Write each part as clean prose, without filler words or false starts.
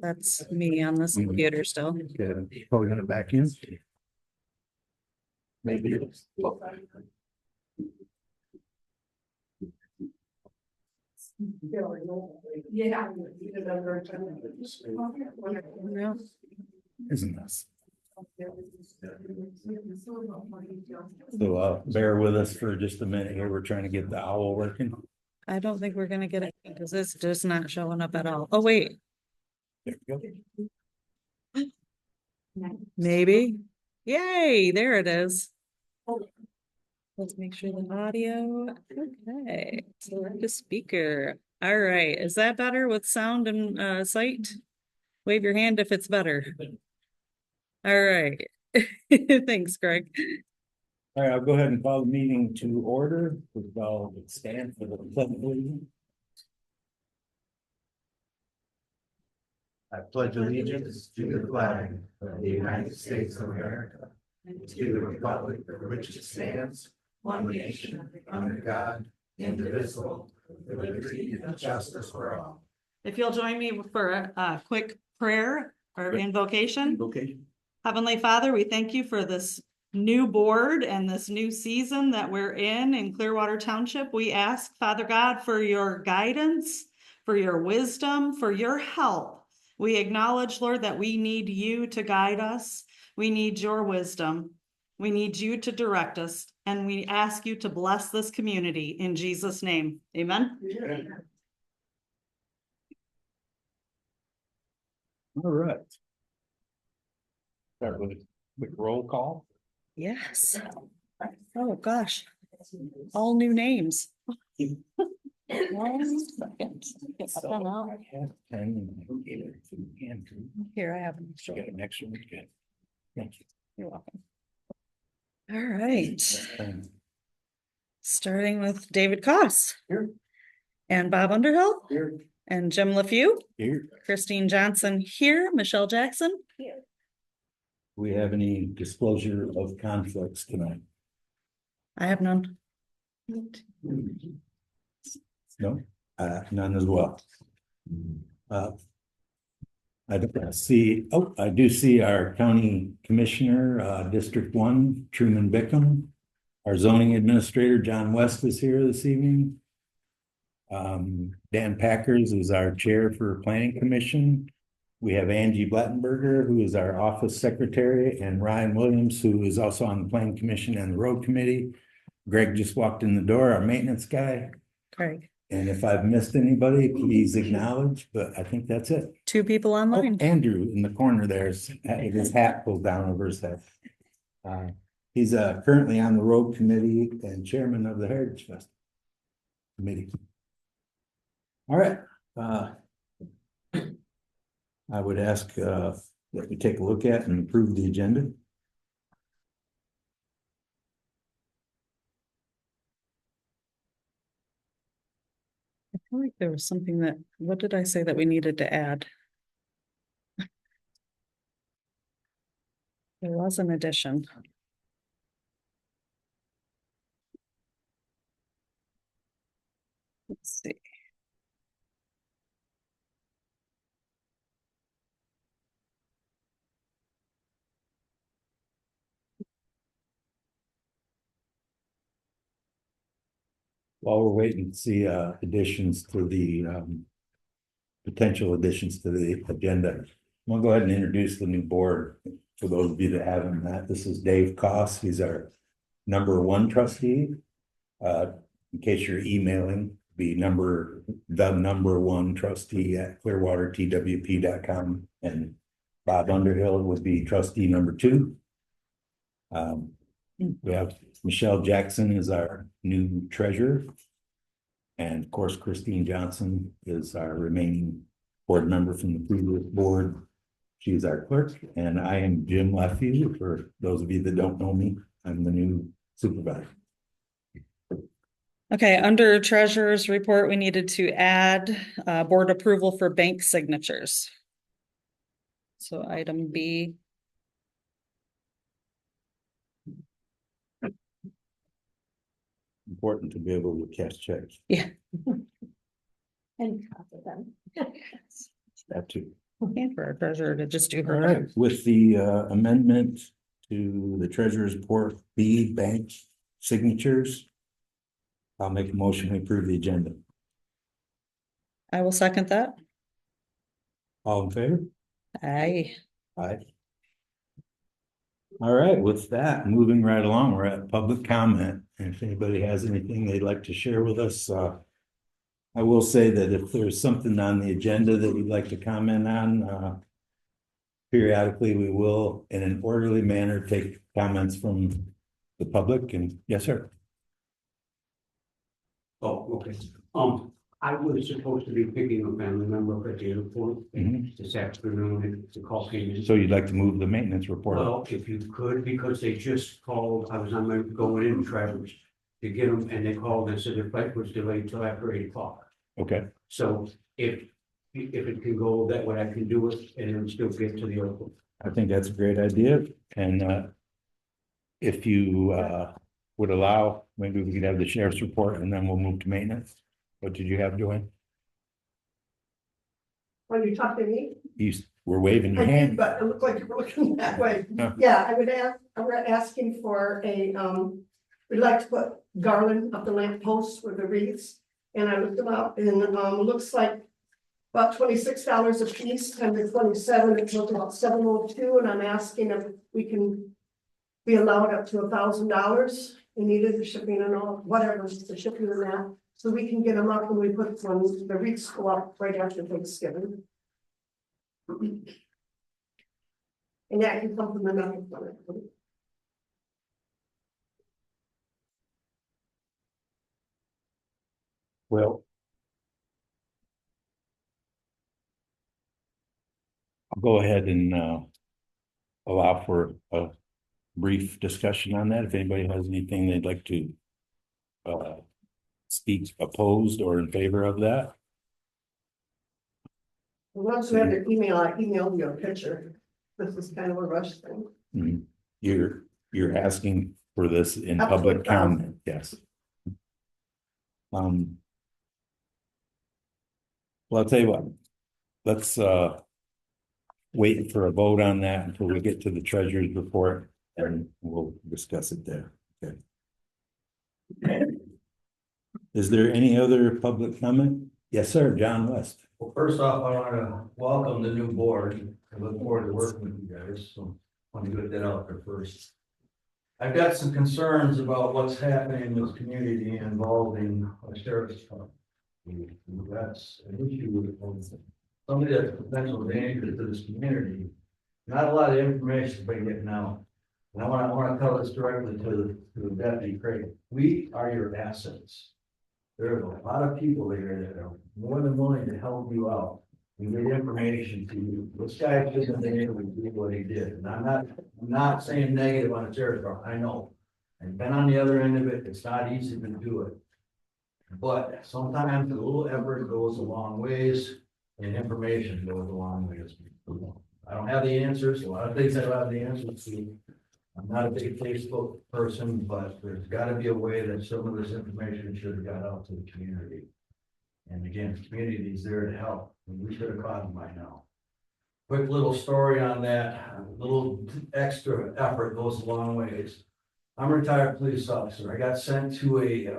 That's me on this computer still. Good. Probably gonna back in. Maybe. Isn't this? So bear with us for just a minute here. We're trying to get the owl working. I don't think we're gonna get it because it's just not showing up at all. Oh, wait, There we go. maybe. Yay, there it is. Let's make sure the audio. Okay, select a speaker. All right, is that better with sound and sight? Wave your hand if it's better. All right. Thanks, Greg. All right, I'll go ahead and call the meeting to order. We'll stand for the pledge of allegiance. I pledge allegiance to the flag of the United States of America and to the republic for which it stands, one nation, under God, indivisible, with liberty and justice for all. If you'll join me for a quick prayer or invocation. Okay. Heavenly Father, we thank you for this new board and this new season that we're in Clearwater Township. We ask, Father God, for your guidance, for your wisdom, for your help. We acknowledge, Lord, that we need you to guide us. We need your wisdom. We need you to direct us. And we ask you to bless this community in Jesus' name. Amen. Yeah. All right. Start with a quick roll call. Yes. Oh, gosh. All new names. 1 second. Get that done out. I have 10 and I gave it to Andrew. Here, I have them. So got an extra one. Good. Thank you. You're welcome. All right. Starting with David Koss. Here. And Bob Underhill. Here. And Jim LaFew. Here. Christine Johnson here. Michelle Jackson. Here. Do we have any disclosure of conflicts tonight? I have none. No, none as well. I don't see, oh, I do see our county commissioner, District 1, Truman Bickham. Our zoning administrator, John West, is here this evening. Dan Packers is our chair for planning commission. We have Angie Blattenberger, who is our office secretary, and Ryan Williams, who is also on the planning commission and the road committee. Greg just walked in the door, our maintenance guy. Craig. And if I've missed anybody, please acknowledge, but I think that's it. 2 people online. Oh, Andrew in the corner there's his hat pulled down over his head. He's currently on the road committee and chairman of the Heritage Fest committee. All right. I would ask that we take a look at and approve the agenda. I feel like there was something that, what did I say that we needed to add? There was an addition. Let's see. While we're waiting to see additions to the potential additions to the agenda, I'm gonna go ahead and introduce the new board. For those of you that haven't met, this is Dave Koss. He's our #1 trustee. In case you're emailing, the number 1 trustee at clearwatertwp.com, and Bob Underhill would be trustee #2. We have Michelle Jackson is our new treasurer. And of course, Christine Johnson is our remaining board member from the previous board. She's our clerk, and I am Jim LaFew. For those of you that don't know me, I'm the new supervisor. Okay, under treasurer's report, we needed to add board approval for bank signatures. So item B. Important to be able to cash checks. Yeah. And copy them. That too. Okay, for our treasurer to just do All her. right, with the amendment to the treasurer's report, B bank signatures. I'll make a motion to approve the agenda. I will second that. All in favor? Aye. Aye. All right, with that, moving right along, we're at public comment. And if anybody has anything they'd like to share with us, I will say that if there's something on the agenda that you'd like to comment on, periodically we will, in an orderly manner, take comments from the public. And yes, sir. Oh, okay. I was supposed to be picking a family member up at the airport this afternoon to call him. So you'd like to move the maintenance report? Well, if you could, because they just called, I was on my going in Traverse to get them, and they called and said their flight was delayed till after 8 o'clock. Okay, So if it can go that way, I can do it and then still get to the airport. I think that's a great idea. And if you would allow, maybe we could have the sheriff's report and then we'll move to maintenance. What did you have, Joanne? Are you talking to me? You were waving your I did, hand. but it looked like you were looking that way. No. Yeah, I'm asking for we'd like to put garland up the lamp posts with the wreaths. And I looked them up and it looks like about $26 a piece, times the 27, it's about $702. And I'm asking if we can be allowed up to $1,000 in either the shipping and all, whatever, the shipping and that. So we can get them up and we put some, the wreaths go up right after Thanksgiving. And that can come from another one. Well, I'll go ahead and allow for a brief discussion on that. If anybody has anything they'd like to speak opposed or in favor of that. Once we have their email, I emailed you a picture. This is kind of a rush thing. You're asking for this in Up to public 1,000. comment, yes. Well, I'll tell you what, let's wait for a vote on that until we get to the treasurer's report and we'll discuss it there. Okay. Is there any other public comment? Yes, sir, John West. Well, first off, I want to welcome the new board. I look forward to working with you guys, so I want to get that out there first. I've got some concerns about what's happening in this community involving a sheriff's department. That's an issue with somebody that's a potential danger to this community. Not a lot of information been getting out. And I want to tell this directly to the Deputy Creighton. We are your assets. There's a lot of people there that are more than willing to help you out. We get information to you. This guy isn't able to do what he did. And I'm not saying negative on the sheriff's department. I know. I've been on the other end of it. It's not easy to do it. But sometimes a little effort goes a long ways and information goes a long ways. I don't have the answers. A lot of things I don't have the answers to. I'm not a big Facebook person, but there's got to be a way that some of this information should have got out to the community. And again, the community is there to help. And we should have caught them by now. Quick little story on that. A little extra effort goes a long ways. I'm a retired police officer. I got sent to a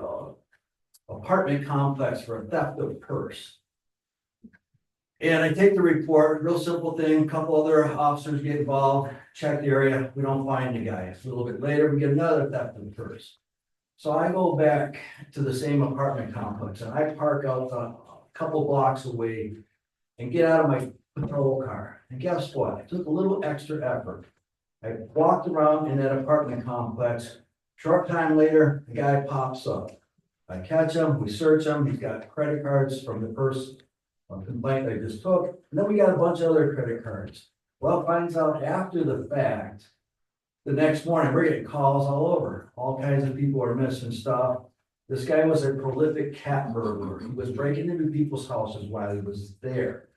apartment complex for a theft of purse. And I take the report, real simple thing, a couple other officers get involved, check the area, we don't find the guy. A little bit later, we get another theft of purse. So I go back to the same apartment complex and I park out a couple blocks away and get out of my patrol car. And guess what? I took a little extra effort. I walked around in that apartment complex. Short time later, the guy pops up. I catch him, we search him, he's got credit cards from the first complaint I just took, and then we got a bunch of other credit cards. Well, finds out after the fact, the next morning, we're getting calls all over. All kinds of people are missing stuff. This guy was a prolific cat burglar. He was breaking into people's houses while he was there.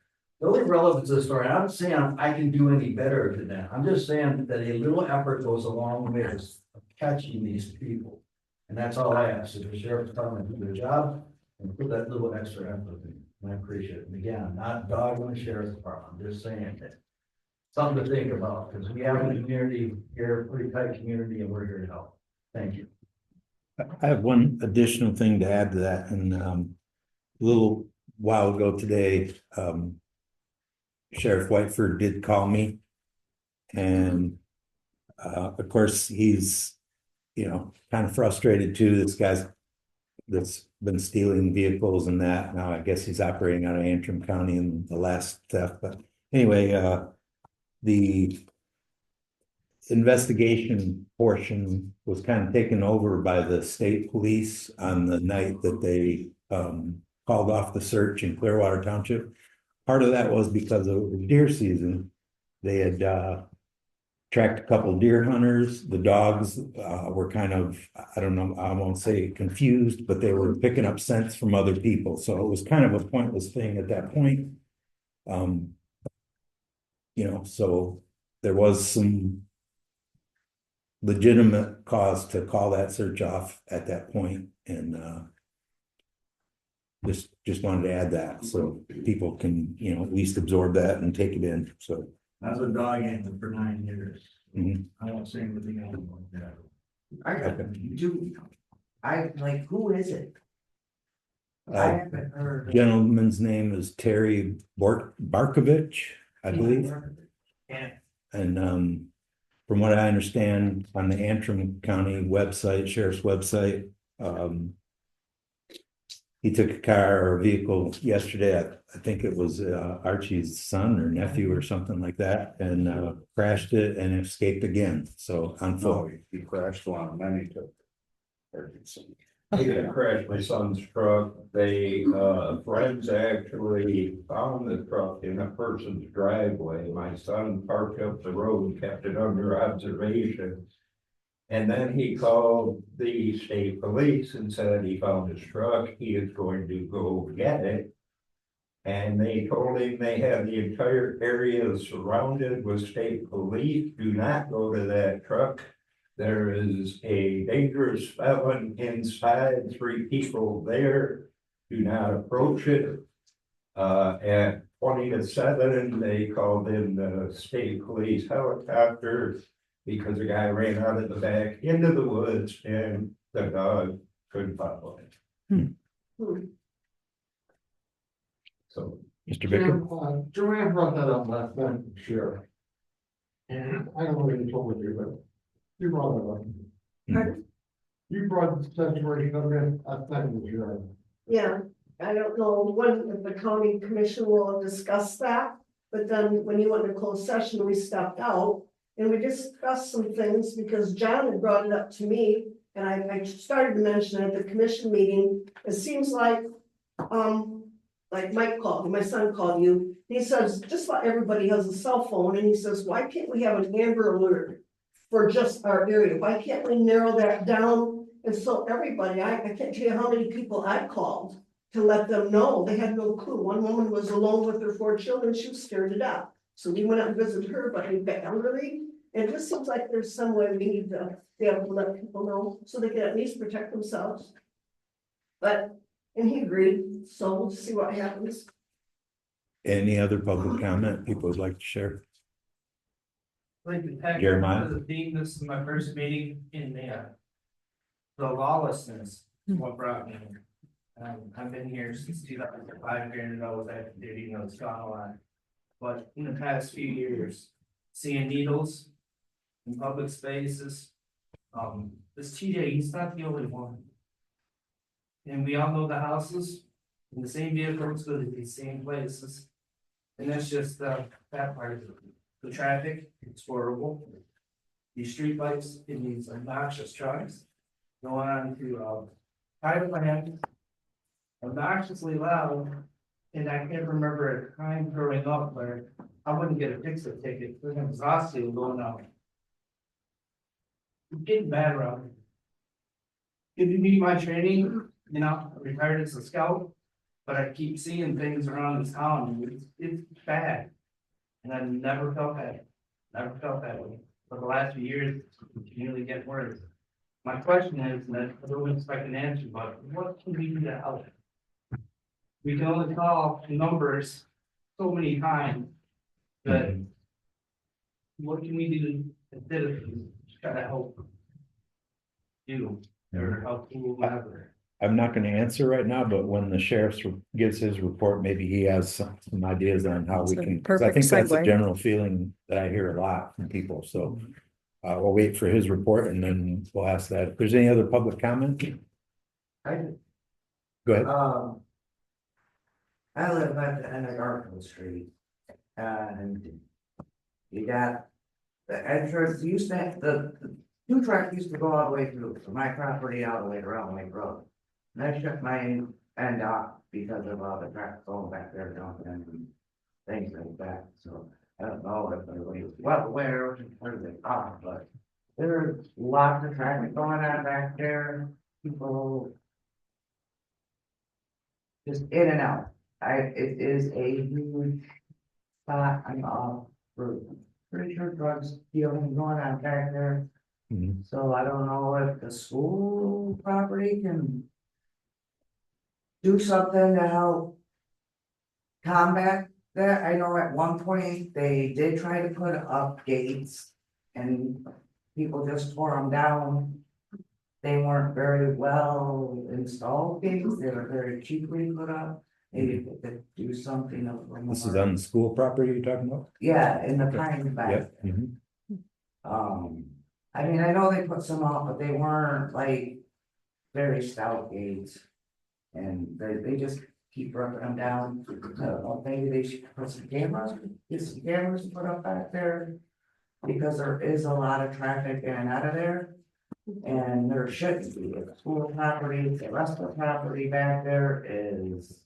The only relevance to the story, I'm not saying I can do any better than that. I'm just saying that a little effort goes a long way of catching these people. And that's all I ask, is the sheriff's department do their job and put that little extra effort in. And I appreciate it. And again, not dogging the sheriff's department, I'm just saying that. Something to think about, because we have a community here, a pretty tight community, and we're here to help. Thank you. I have one additional thing to add to that, and a little while ago today, Sheriff Whiteford did call me. And of course, he's, kind of frustrated too. This guy's that's been stealing vehicles and that. Now I guess he's operating out of Antrim County in the last theft. But anyway, the investigation portion was kind of taken over by the state police on the night that they called off the search in Clearwater Township. Part of that was because of the deer season. They had tracked a couple of deer hunters. The dogs were kind of, I don't know, I won't say confused, but they were picking up scents from other people. So it was kind of a pointless thing at that point. So there was some legitimate cause to call that search off at that point, and just wanted to add that so people can, at least absorb that and take it in. So I was a dog handler for 9 years. Mhm. I won't say anything else like that. Who is it? I haven't heard. Gentleman's name is Terry Barkovich, I believe. Yeah. And from what I understand on the Antrim County website, sheriff's website, he took a car or a vehicle yesterday. I think it was Archie's son or nephew or something like that, and crashed it and escaped again. So on foot. He crashed one, and then he took. He had crashed my son's truck. They, friends actually found the truck in a person's driveway. My son parked up the road, kept it under observation. And then he called the state police and said he found his truck. He is going to go get it. And they told him they had the entire area surrounded with state police. Do not go to that truck. There is a dangerous felon inside, 3 people there. Do not approach it. At 20 to 7, they called in the state police helicopter because the guy ran out of the back into the woods and the dog couldn't follow it. So, Mr. Bicker? Joanne brought that up last night, Sheriff. And I don't know what you told you, but you brought it up. Pardon? You brought the situation up in last night, Sheriff. Yeah, I don't know when the county commission will discuss that, but then when you went to closed session, we stepped out. And we discussed some things because John had brought it up to me, and I started to mention at the commission meeting, it seems like Mike called, my son called you, he says, just about everybody has a cell phone, and he says, why can't we have an Amber Alert for just our area? Why can't we narrow that down? And so everybody, I can't tell you how many people I called to let them know, they had no clue. One woman was alone with her 4 children, she was scared to death. So we went out and visited her, but we got elderly. It just seems like there's some way we need to be able to let people know so they can at least protect themselves. And he agreed, so we'll see what happens. Any other public comment people would like to share? Like the tech, Jeremiah? the theme, this is my first meeting in the lawlessness, what brought me here. I've been here since 2005, granted I was active duty, it's gone a lot. But in the past few years, seeing needles in public spaces, this TJ, he's not the only one. And we all know the houses, and the same vehicles go to these same places. And that's just that part of it. The traffic, it's horrible. These streetlights in these obnoxious trucks going on to private land, obnoxiously loud. And I can't remember a time growing up where I wouldn't get a fix-it ticket for an exhaust seal going out. It's getting bad around here. If you need my training, I retired as a scout, but I keep seeing things around this town, and it's bad. And I've never felt that way. For the last few years, it's continually getting worse. My question is, and I don't expect an answer, but what can we do to help? we can only call numbers so many times. But what can we do instead of try to help you or help whoever? I'm not gonna answer right now, but when the sheriff gives his report, maybe he has some ideas on how we It's a can, 'cause I perfect think that's a segue. general feeling that I hear a lot from people, so. We'll wait for his report and then we'll ask that. If there's any other public comment, I, go ahead. I live at the end of Garfield Street. And you got the entrance, used to, the two track used to go all the way through, from my property all the way to Round Lake Road. And I shut my end off because of all the traffic going back there, dumping and things like that, so. I don't know if everybody's well aware of where they are, but there's lots of traffic going on back there, people. Just in and out, it is a huge spot, I'm for pretty sure drugs dealing going on back there. Mhm. So I don't know if the school property can do something to help combat that. I know at one point they did try to put up gates and people just tore them down. They weren't very well installed gates, they were very cheaply put up. Maybe they could do something a little This is more. on the school property you're talking about? Yeah, in the pine back. Yeah. Mhm. I mean, I know they put some up, but they weren't like very stout gates. And they just keep ripping them down. I don't know, maybe they should put some cameras, get some cameras put up back there. Because there is a lot of traffic in and out of there. And there shouldn't be. The school property, the rest of the property back there is.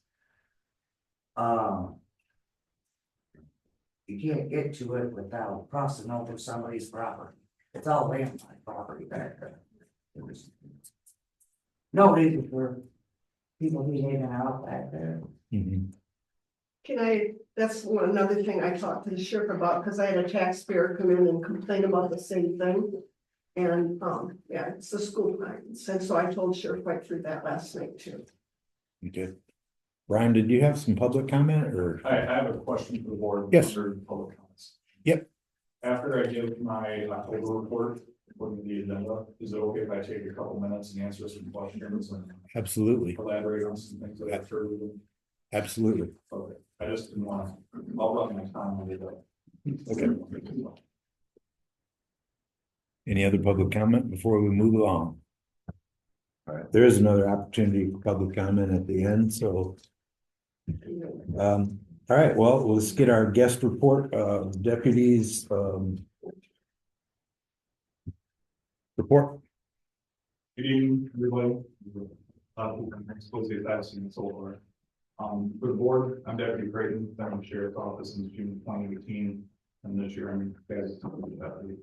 You can't get to it without crossing over somebody's property. It's all landline property back there. There's no reason for people to be hanging out back there. Mhm. That's another thing I talked to the sheriff about, because I had a taxpayer come in and complain about the same thing. And, yeah, it's the school guidance, and so I told Sheriff right through that last night too. Okay. Brian, did you have some public comment or? I have a question for the board. Yes. Under public comments. Yep. After I give my October report, according to the agenda, is it okay if I take a couple minutes and answer some questions and Absolutely, elaborate on some things that I've heard? absolutely. Okay, I just didn't want to, I'll run my time on it. Okay. Any other public comment before we move along? All right, there is another opportunity for public comment at the end, so. All right, well, let's get our guest report, deputies, report. Good evening, everybody. I'm supposed to get that seen so far. For the board, I'm Deputy Creighton, been in the sheriff's office since June 2018, and this year I'm as deputy.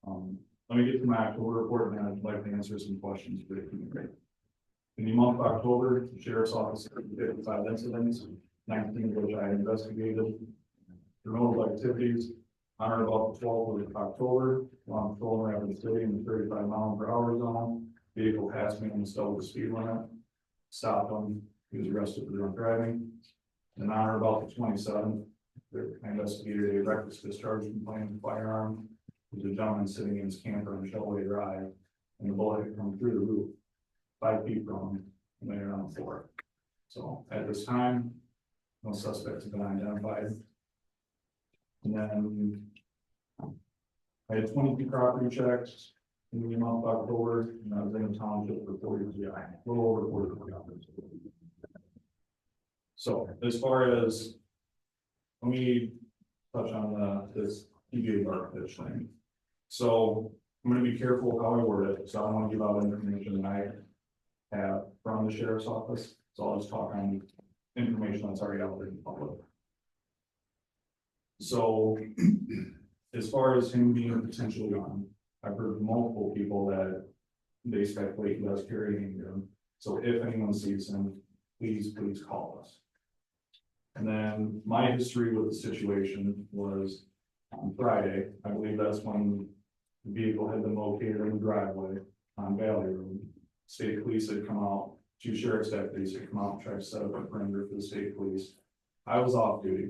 Let me get to my October report, and then I'd like to answer some questions for the community. In the month of October, the sheriff's office had 55 incidents, 19 of which I investigated. The notable activities on or about the 12th of October, while I'm patrolling around the city in the 35-mile-per-hour zone, vehicle passed me on the double speed limit, stopped him, he was arrested for drunk driving. And on or about the 27th, I investigated a reckless discharge complaint of firearm. There was a gentleman sitting in his camper on Shelway Drive, and the bullet had come through the roof 5 feet from him, and later on the floor. So at this time, no suspects have been identified. And then I had 22 property checks in the month of October, and I was in the township for 43, a little over 44 hours. So as far as, let me touch on this PGA bar pitch thing. So I'm gonna be careful how I word it, so I don't want to give out information that I have from the sheriff's office. So I'll just talk on information that's already out there in the public. So as far as him being potentially on, I've heard from multiple people that they speculate he does carry a handgun. So if anyone sees him, please call us. And then my history with the situation was on Friday. I believe that's when the vehicle had been located in the driveway on Valley Road. State police had come out two sheriff's deputies had come out and tried to set up a perimeter for the state police. I was off duty,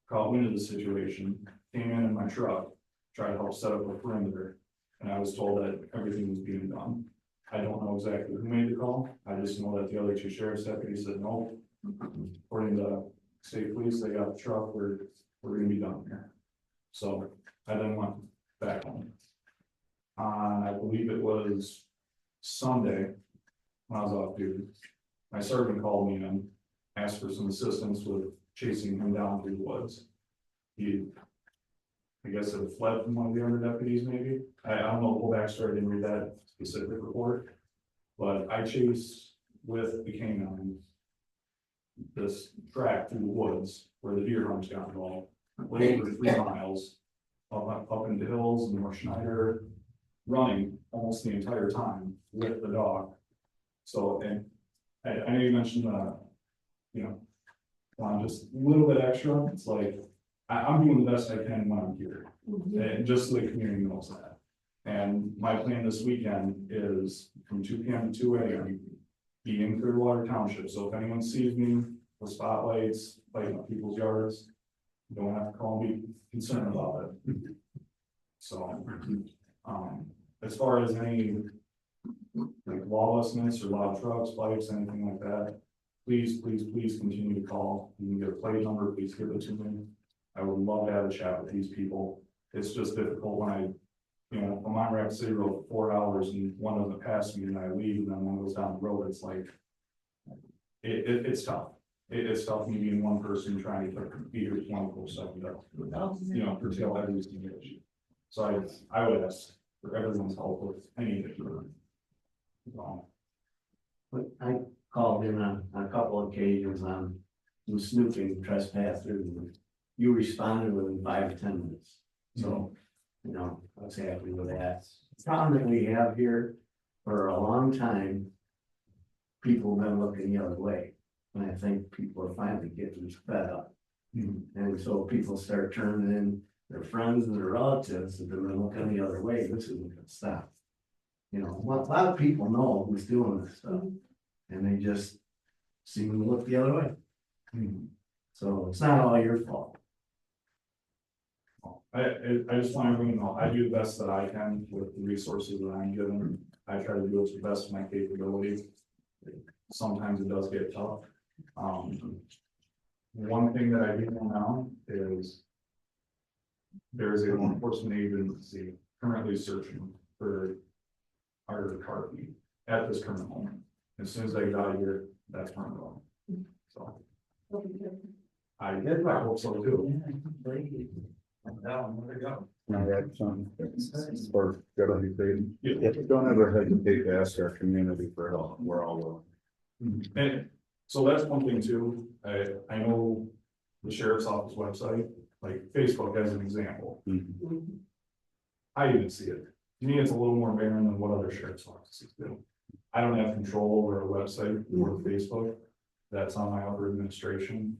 caught wind of the situation, came in my truck, tried to help set up a perimeter, and I was told that everything was being done. I don't know exactly who made the call, I just know that the other two sheriff's deputies said no. According to state police, they got the truck, we're gonna be done here. So I then went back home. I believe it was Sunday, when I was off duty, my sergeant called me and asked for some assistance with chasing him down through the woods. He, I guess, had fled from one of the other deputies, maybe. I don't know the whole backstory, I didn't read that specific report. But I chased with the canine this track through the woods where the deer hunts got involved, way over 3 miles, up into hills and North Schneider, running almost the entire time with the dog. So, and I know you mentioned, you know, just a little bit extra, it's like, I'm doing the best I can when I'm here, and just so the community knows that. And my plan this weekend is from 2 p.m. to 2 a.m. be in Clearwater Township, so if anyone sees me with spotlights, lighting up people's yards, you don't have to call me concerned about it. So, as far as any like lawlessness or loud trucks, bikes, anything like that, please continue to call. You can get a plate number, please give it to me. I would love to have a chat with these people. It's just difficult when I, you know, I'm on Rapid City Road for 4 hours and one doesn't pass me and I leave, and then one goes down the road, it's like, it's tough. It's tough me being one person trying to be here 24/7, you know, curtail every single issue. So I would ask for everyone's help with any issue. But I called in on a couple of occasions on some snooping trespassers, and you responded within 5 to 10 minutes. So, you know, I was happy with that. The problem that we have here for a long time, people have been looking the other way. And I think people are finally getting fed up. And so people start turning in their friends and their relatives that they're looking the other way. This isn't gonna stop. You know, a lot of people know who's doing this stuff, and they just seem to look the other way. So it's not all your fault. I just want everyone to know, I do the best that I can with the resources that I'm given. I try to do it to the best of my capability. Sometimes it does get tough. One thing that I do know now is there's a law enforcement agency currently searching for our car fleet at this current moment. As soon as they get out of here, that's turned on. So I hope so too. Down, where they go. I had some, for Deputy Creighton. Yeah. Don't ever hesitate to ask our community for help, we're all willing. And so that's one thing too. I know the sheriff's office website, like Facebook as an example. I even see it. To me, it's a little more barren than what other sheriff's offices do. I don't have control over a website or Facebook. That's on my upper administration.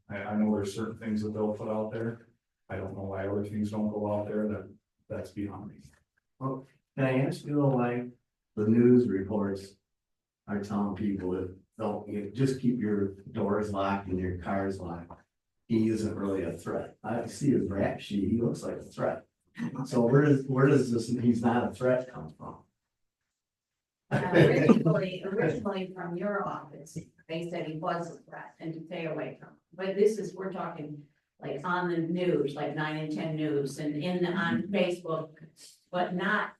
I know there's certain things that they'll put out there. I don't know why other things don't go out there, that's beyond me. Well, can I ask you why the news reports are telling people that don't, you just keep your doors locked and your cars locked? He isn't really a threat. I see his rap sheet, he looks like a threat. So where does this, he's not a threat come from? Originally from your office, they said he was a threat and to stay away from. But this is, we're talking like on the news, like 9 and 10 News and on Facebook, but not,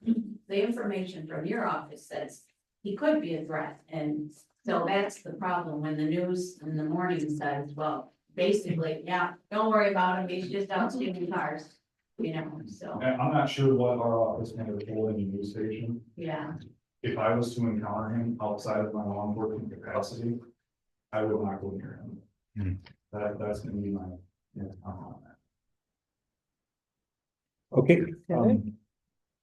the information from your office says he could be a threat. And so that's the problem when the news in the morning says, well, basically, yeah, don't worry about him, he's just out stealing cars, you know, so, And I'm not sure what our office may have told any news station. yeah. If I was to encounter him outside of my law enforcement capacity, I would not go near him. That's gonna be my, comment on that. Okay.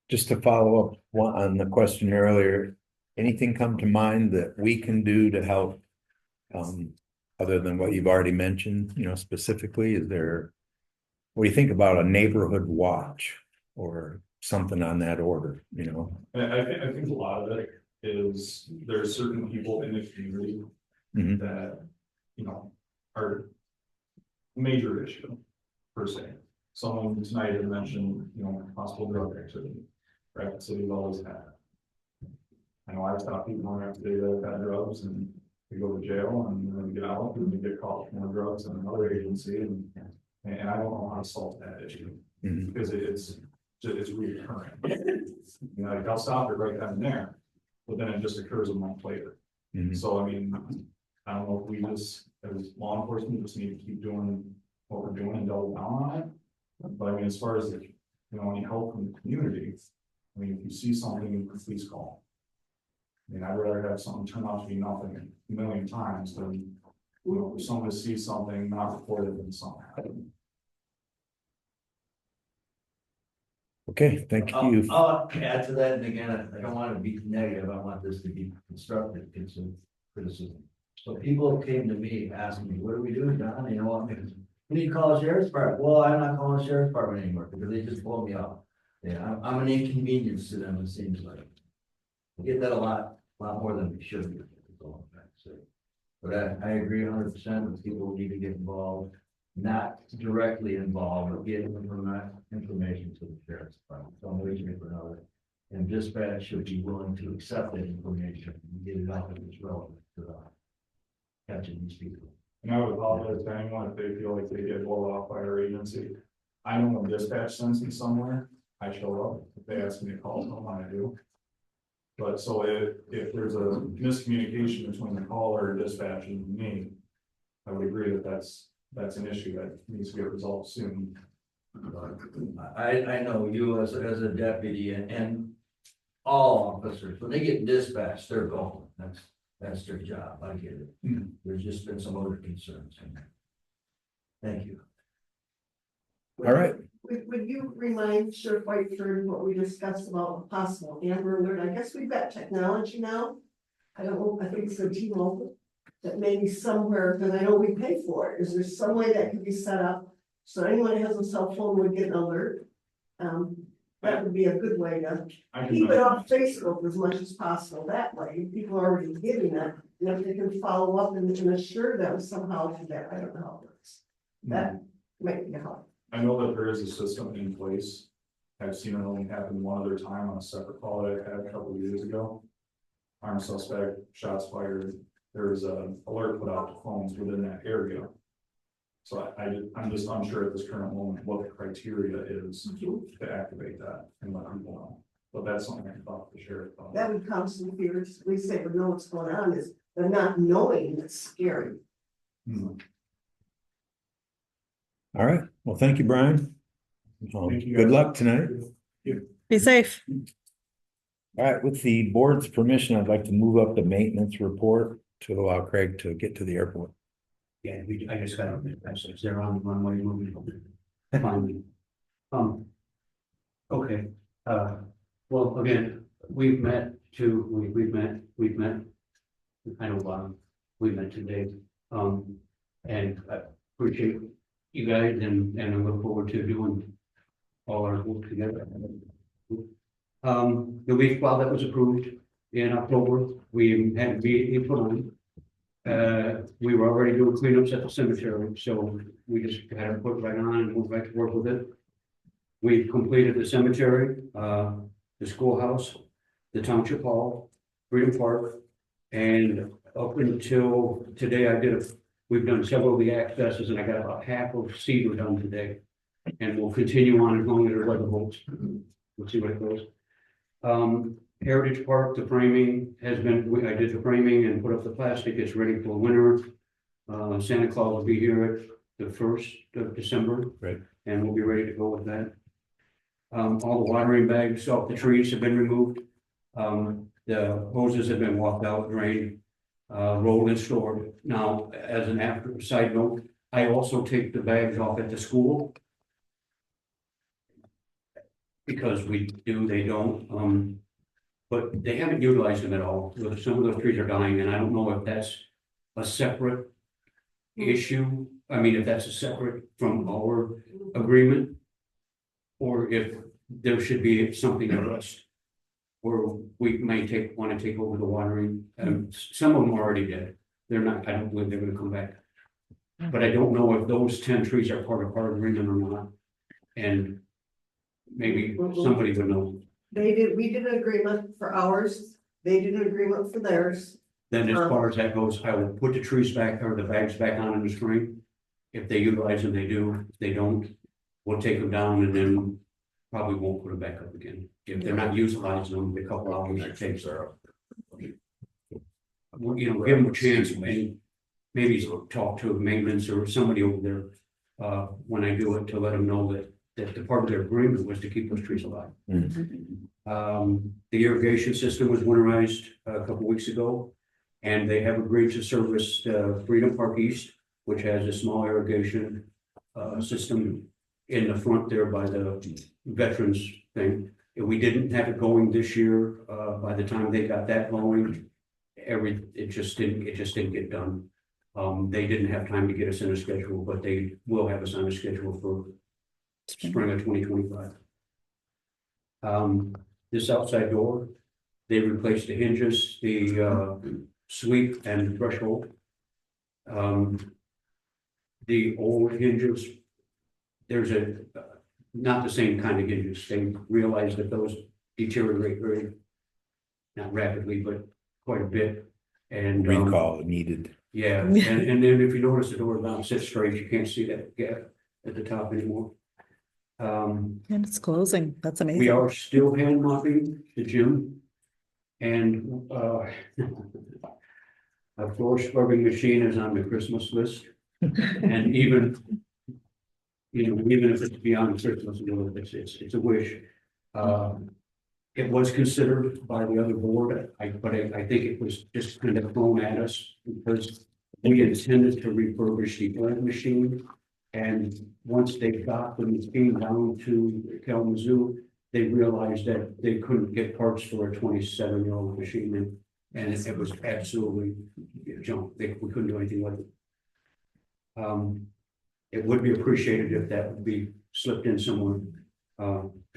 Just to follow up on the question earlier, anything come to mind that we can do to help? Other than what you've already mentioned, you know, specifically, is there? What do you think about a neighborhood watch or something on that order, you know? And I think a lot of it is there's certain people in the community Mhm. that, you know, are major issue per se. Someone tonight had mentioned, you know, possible drug activity, right? The city's always had. I know I've stopped people on after they've had drugs and they go to jail and then get out and they get caught with more drugs in another agency and I don't know how to solve that issue. Mhm. Because it's recurring. You know, like, I'll stop it right then and there, but then it just occurs a month later. Mhm. So I mean, I don't know if we just, as law enforcement, just need to keep doing what we're doing and double down on it. But I mean, as far as, you know, any help from the community, I mean, if you see something, please call. I mean, I'd rather have something turn out to be nothing a million times than, you know, if someone sees something not reported and something happened. Okay, thank you. I'll add to that, and again, I don't want to be negative, I want this to be constructive, criticism. So people came to me asking me, what are we doing, Don? You know what, we need to call the sheriff's department. Well, I'm not calling the sheriff's department anymore, because they just blow me off. Yeah, I'm an inconvenience to them, it seems like. I get that a lot more than we should be. But I agree 100% that people need to get involved, not directly involved, but get information to the sheriff's department, some way or another. And dispatch should be willing to accept that information and get it out if it's relevant to catching these people. And I would apologize to anyone if they feel like they get blown off by our agency. I know when dispatch sends me somewhere, I show up. If they ask me to call someone, I do. But so if there's a miscommunication between the caller and dispatch and me, I would agree that that's an issue that needs to get resolved soon. I know you as a deputy and all officers, when they get dispatched, they're gone. That's their job. I get it. Mhm. There's just been some other concerns. Thank you. All right. Would you remind Sheriff Whiteford what we discussed about possible Amber Alert? I guess we've got technology now. I don't know, I think it's a T-Mobile that maybe somewhere, because I know we pay for it. Is there some way that could be set up so anyone that has a cell phone would get an alert? That would be a good way to I can, keep it off Facebook as much as possible. That way, people are already getting that. And if they can follow up and assure them somehow to that, I don't know how it works. That might be helpful. I know that there is a system in place. I've seen it only happen one other time on a separate call that I had a couple of years ago. Armed suspect, shots fired. There's a alert put out to phones within that area. So I'm just unsure at this current moment what the criteria is to activate that and let people know. But that's something I can talk to the sheriff about. That would calm some fears. At least they would know what's going on. Is they're not knowing it's scary. Hmm. All right. Well, thank you, Brian. Thank you, Good guys. luck tonight. Be safe. All right, with the board's permission, I'd like to move up the maintenance report to allow Craig to get to the airport. Yeah, I just got a message. They're on the runway moving. Finally. Okay, well, again, we've met. I know, we met today. And I appreciate you guys and I look forward to doing all our work together. The week while that was approved in October, we had a meeting put on. We were already doing cleanups at the cemetery, so we just had to put right on and move back to work with it. We've completed the cemetery, the schoolhouse, the township hall, Freedom Park, and up until today, we've done several of the accesses, and I got about half of Cedar done today. And we'll continue on as long as there's weather holds. We'll see what it goes. Heritage Park, the framing has been, I did the framing and put up the plastic, it's ready for winter. Santa Claus will be here at the 1st of December. Right. And we'll be ready to go with that. All the watering bags off the trees have been removed. The hoses have been walked out, drained, rolled and stored. Now, as an after side note, I also take the bags off at the school. Because we do, they don't, but they haven't utilized them at all. Some of those trees are dying, and I don't know if that's a separate issue. I mean, if that's a separate from our agreement. Or if there should be something addressed Or we may want to take over the watering, some of them already did, they're not, I don't believe they're gonna come back. But I don't know if those 10 trees are part of our agreement or not, and maybe somebody would know. we did an agreement for ours, they did an agreement for theirs. Then as far as that goes, I will put the trees back or the bags back on in the spring. If they utilize them, they do. If they don't, we'll take them down and then probably won't put them back up again. If they're not utilizing them, a couple hours it takes. You know, give them a chance and maybe talk to maintenance or somebody over there. When I do it, to let them know that the part of their agreement was to keep those trees alive. The irrigation system was winterized a couple weeks ago. And they have agreed to service Freedom Park East, which has a small irrigation system in the front there by the veterans thing. If we didn't have it going this year, by the time they got that going, it just didn't get done. They didn't have time to get us in a schedule, but they will have us on a schedule for spring of 2025. This outside door, they replaced the hinges, the sweep and threshold. The old hinges, there's not the same kind of hinges. They realized that those deteriorate very, not rapidly, but quite a bit. And Recall needed. yeah, and then if you notice the door down sits straight, you can't see that gap at the top anymore. And it's closing. That's amazing. We are still hand mopping the gym. And a floor scrubbing machine is on the Christmas list. And even, even if it's beyond Christmas, it's a wish. It was considered by the other board, but I think it was just kind of thrown at us because we intended to refurbish the old machine. And once they got the machine down to Kalamazoo, they realized that they couldn't get parts for a 27-year-old machine, and it was absolutely junk. We couldn't do anything with it. It would be appreciated if that would be slipped in somewhere.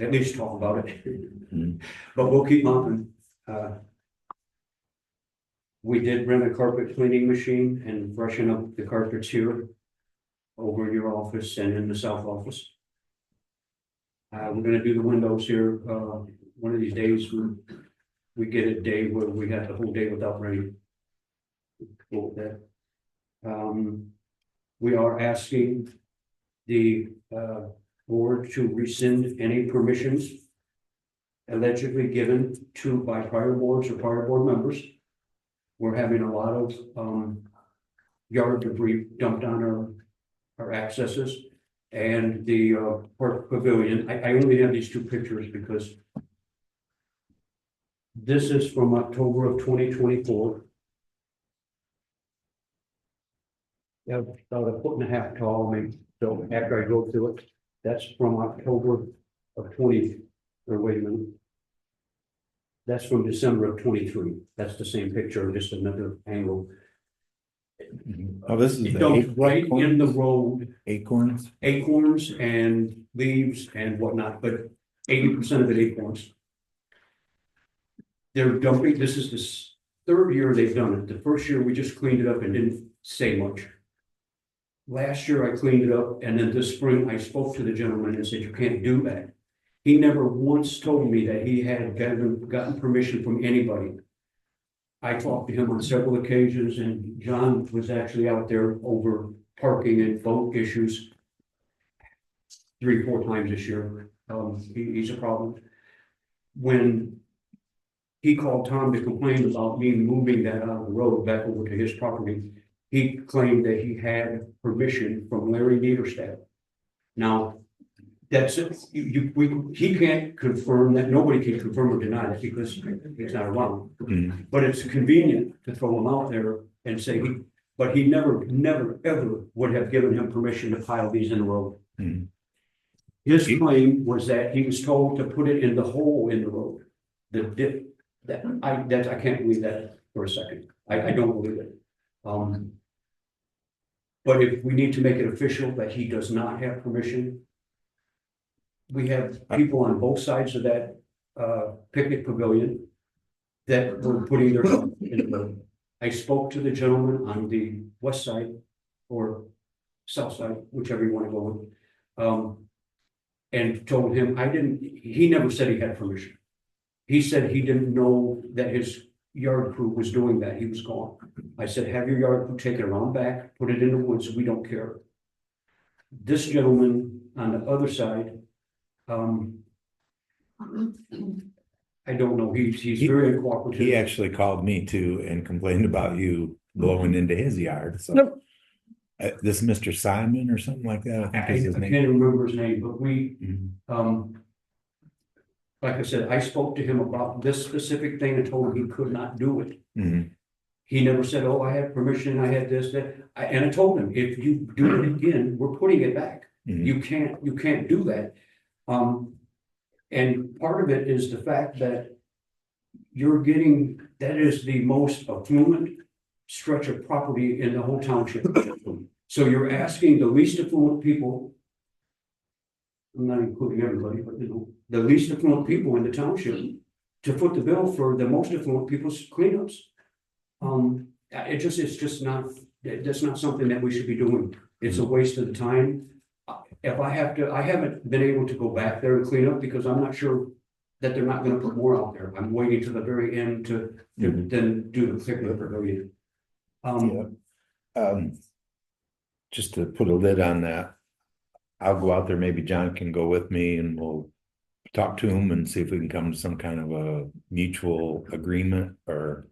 At least talk about it. But we'll keep mopping. We did rent a carpet cleaning machine and freshen up the carpets here over in your office and in the south office. We're gonna do the windows here, one of these days we get a day where we got the whole day without rain. We are asking the board to rescind any permissions allegedly given by prior boards or prior board members. We're having a lot of yard debris dumped on our accesses. And the park pavilion, I only have these two pictures because this is from October of 2024. Yeah, about 1.5 feet tall, maybe. So after I go through it, that's from October of 20, or wait a minute. That's from December of 23. That's the same picture, just another angle. Oh, this is right in the road. Acorns And leaves and whatnot, but 80% of it acorns. They're dumping, this is the third year they've done it. The first year we just cleaned it up and didn't say much. Last year I cleaned it up, and then this spring I spoke to the gentleman and said, you can't do that. He never once told me that he had gotten permission from anybody. I talked to him on several occasions, and John was actually out there over parking and boat issues 3-4 times this year. He's a problem. When he called Tom to complain about me moving that out of the road back over to his property, he claimed that he had permission from Larry Niederstadt. Now, that's it. He can't confirm that. Nobody can confirm or deny that because he's not around. But it's convenient to throw him out there and say but he never, ever would have given him permission to pile these in the road. His claim was that he was told to put it in the hole in the road. The dip. I can't believe that for a second. I don't believe it. But if we need to make it official that he does not have permission, we have people on both sides of that picnic pavilion that were putting their stuff in the. I spoke to the gentleman on the west side or south side, whichever you want to go with. And told him he never said he had permission. He said he didn't know that his yard crew was doing that. He was gone. I said, have your yard crew take it around back, put it in the woods. We don't care. This gentleman on the other side, I don't know. He's very uncooperative. He actually called me too and complained about you blowing into his yard, so. Nope. This Mr. Simon or something like that, I think I is his can't name. remember his name, but we, Mhm. like I said, I spoke to him about this specific thing and told him he could not do it. Mhm. He never said, oh, I had permission, I had this, that, and I told him, if you do it again, we're putting it back. Mhm. You can't do that. And part of it is the fact that that is the most affluent stretch of property in the whole township. So you're asking the least affluent people, I'm not including everybody, but the least affluent people in the township to foot the bill for the most affluent people's cleanups. It's just not, that's not something that we should be doing. It's a waste of the time. If I haven't been able to go back there and clean up because I'm not sure that they're not gonna put more out there. I'm waiting to the very end to then do the picnic pavilion. Just to put a lid on that, I'll go out there, maybe John can go with me and we'll talk to him and see if we can come to some kind of a mutual agreement or.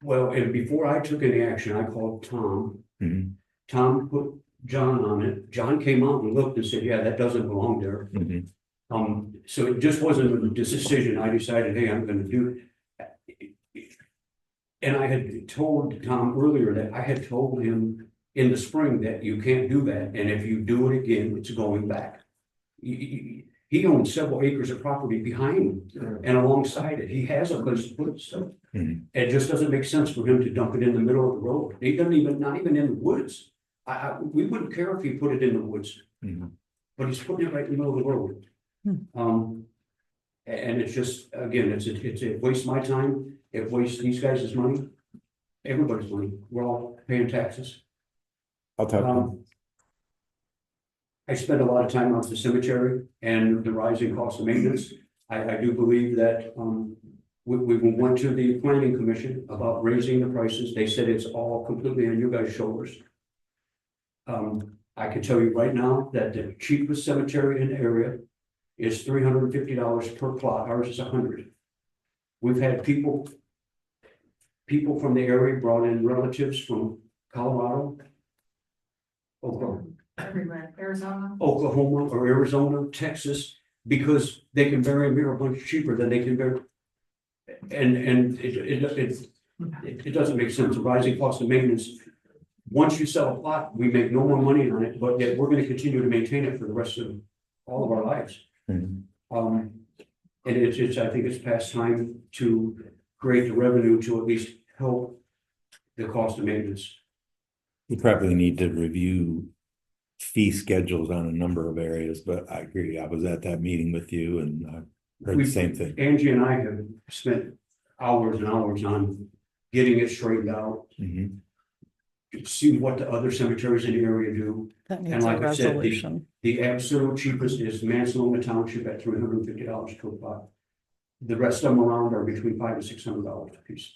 Well, and before I took any action, I called Tom. Mhm. Tom put John on it. John came out and looked and said, yeah, that doesn't belong there. Mhm. So it just wasn't a decision. I decided, hey, I'm gonna do it. And I had told Tom earlier that I had told him in the spring that you can't do that, and if you do it again, it's going back. He owns several acres of property behind and alongside it. He has a place to put stuff. Mhm. It just doesn't make sense for him to dump it in the middle of the road. He doesn't even, not even in the woods. We wouldn't care if he put it in the woods, Mhm. but he's putting it right in the middle of the road. And it's just, again, it wastes my time. It wastes these guys' money, everybody's money. We're all paying taxes. I'll talk to him. I spend a lot of time out at the cemetery and the rising cost of maintenance. I do believe that, we went to the planning commission about raising the prices. They said it's all completely on you guys' shoulders. I can tell you right now that the cheapest cemetery in the area is $350 per plot. Ours is $100. We've had people from the area brought in relatives from Colorado, Oklahoma or Arizona, Texas, because they can bury them here a bunch cheaper than they can bury. And it doesn't make sense. The rising cost of maintenance. Once you sell a plot, we make no more money on it, but yet we're going to continue to maintain it for the rest of all of our lives. Mhm. And I think it's past time to create the revenue to at least help the cost of maintenance. We probably need to review fee schedules on a number of areas, but I agree. I was at that meeting with you and I heard the same thing. Angie and I have spent hours and hours on getting it straightened out. Mhm. See what the other cemeteries in the area do. That And needs a like I said, resolution. the absolute cheapest is Mansalona Township at $350 per plot. The rest of them around are between $500 and $600 a piece.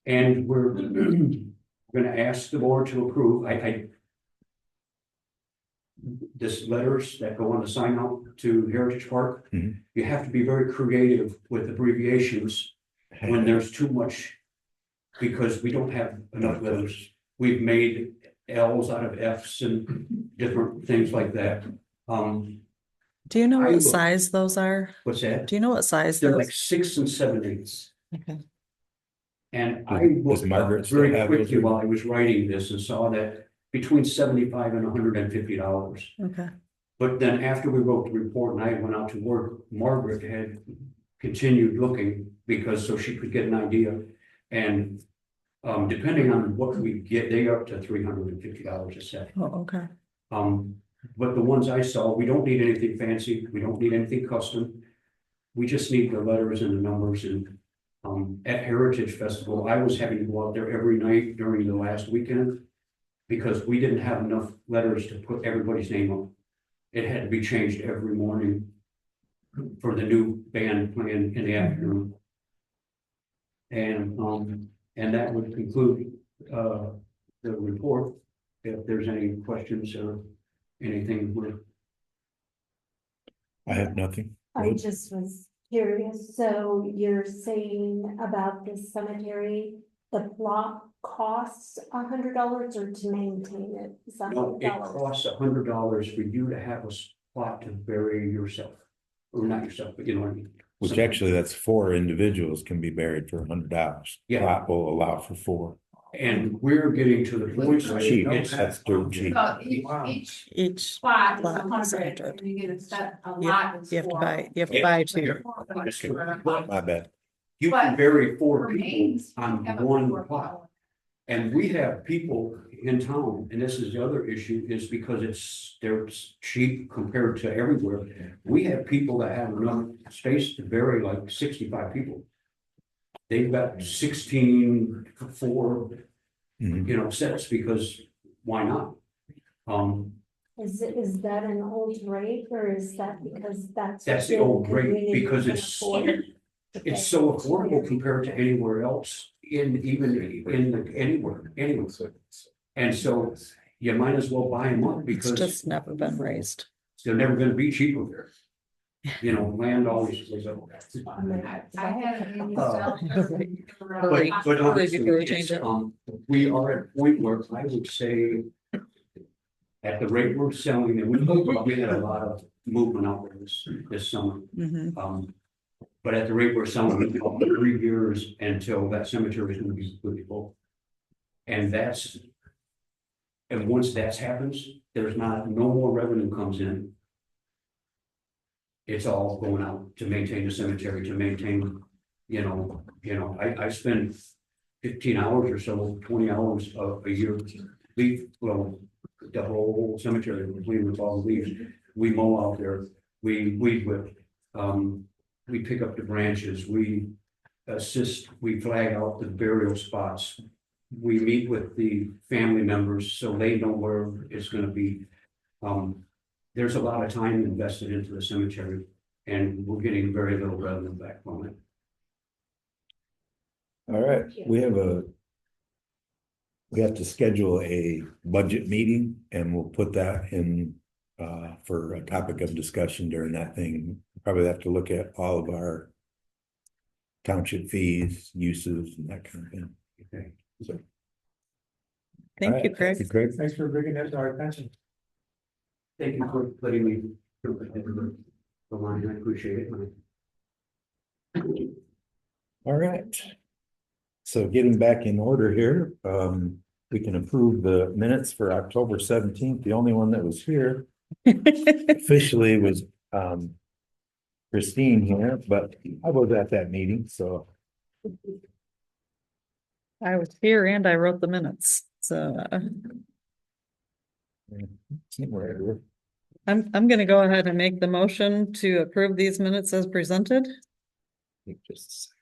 And we're gonna ask the board to approve, this letters that go on the sign out to Heritage Park. Mhm. You have to be very creative with abbreviations when there's too much, because we don't have enough letters. We've made L's out of F's and different things like that. Do you know I what will- size those are? What's that? Do you know what size They're those? like 6 and 7/8. Okay. And Does I looked Margaret up still very have those quickly or- while I was writing this and saw that between $75 and $150. Okay. But then after we wrote the report and I went out to work, Margaret had continued looking so she could get an idea. And depending on what we get, they are up to $350 a set. Oh, okay. But the ones I saw, we don't need anything fancy, we don't need anything custom. We just need the letters and the numbers and, at Heritage Festival, I was having to go out there every night during the last weekend. Because we didn't have enough letters to put everybody's name on. It had to be changed every morning. For the new band playing in the afternoon. And that would conclude, the report. If there's any questions or anything with. I have nothing. I just was curious, so you're saying about the cemetery, the plot costs $100 or to maintain it? Is that No, it $100? costs $100 for you to have a spot to bury yourself. Or not yourself, but you know what I mean. Which actually, that's 4 individuals can be buried for $100. Yeah. Plot will allow for 4. And we're getting to the point. where Cheap, it's- that's dirt cheap. So each spot is plot is 100, 100. and you get a set, a You lot is you have to four. buy, you have to Yeah. buy 2. My bad. You can But bury 4 people remains, on have a one four plot. people. And we have people in town, and this is the other issue, is because they're cheap compared to everywhere. We have people that have enough space to bury like 65 people. They've got 16 4, Mhm. sets, because why not? Is that an old rate or is that because that's? That's the what old rate, community because can it's- afford to pay? It's so affordable compared to anywhere else anywhere. And so you might as well buy them up It's because just never been raised. they're never gonna be cheaper there. Land always goes up. I had a meeting Oh. But honestly, Before we change it. we are at a point where I would say. At the rate we're selling, and we had a lot of movement out there this summer. Mhm. But at the rate we're selling, it's about 3 years until that cemetery is gonna be completely full. And once that happens, there's no more revenue comes in. It's all going out to maintain the cemetery, to maintain, I spend 15 hours or so, 20 hours a year. The whole cemetery, we with all the leaves, we mow out there, we weed whip. We pick up the branches, we assist, we flag out the burial spots. We meet with the family members so they know where it's gonna be. There's a lot of time invested into the cemetery and we're getting very little revenue back from it. All right, we have to schedule a budget meeting and we'll put that in for a topic of discussion during that thing. Probably have to look at all of our township fees, uses and that kind of thing. Okay. So. Thank you, Craig. Craig. Thanks for bringing that to our attention. Thank you for letting me. The line, I appreciate it. All right. So getting back in order here, we can approve the minutes for October 17th. The only one that was here officially was Christine here, but I was at that meeting, so. I was here and I wrote the minutes, so Wherever. I'm gonna go ahead and make the motion to approve these minutes as presented. Just a second.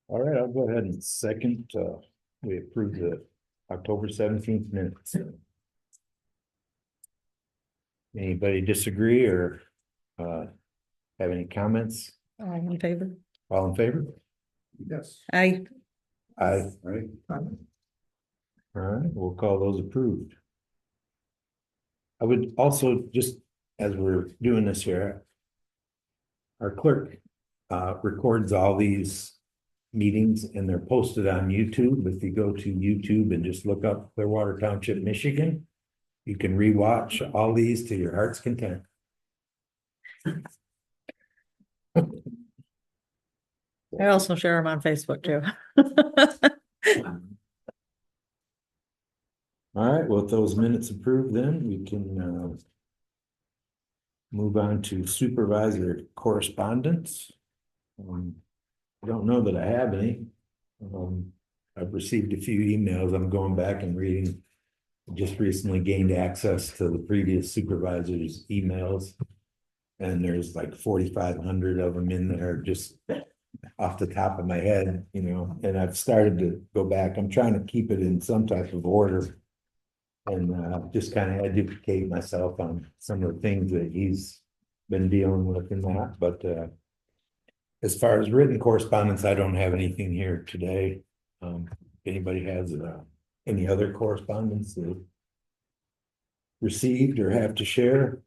All right, I'll go ahead and second, we approve the October 17th minutes. Anybody disagree or have any comments? All in favor? All in favor? Yes. Aye. Aye. Right. All right, we'll call those approved. I would also, just as we're doing this here, our clerk records all these meetings and they're posted on YouTube. If you go to YouTube and just look up Clearwater Township, Michigan, you can rewatch all these to your heart's content. I also share them on Facebook too. All right, well, with those minutes approved, then we can move on to supervisor correspondence. I don't know that I have any. I've received a few emails. I'm going back and reading. Just recently gained access to the previous supervisor's emails. And there's like 4,500 of them in there, just off the top of my head, you know, and I've started to go back. I'm trying to keep it in some type of order. And just kind of educate myself on some of the things that he's been dealing with in that, but as far as written correspondence, I don't have anything here today. If anybody has any other correspondence they received or have to share,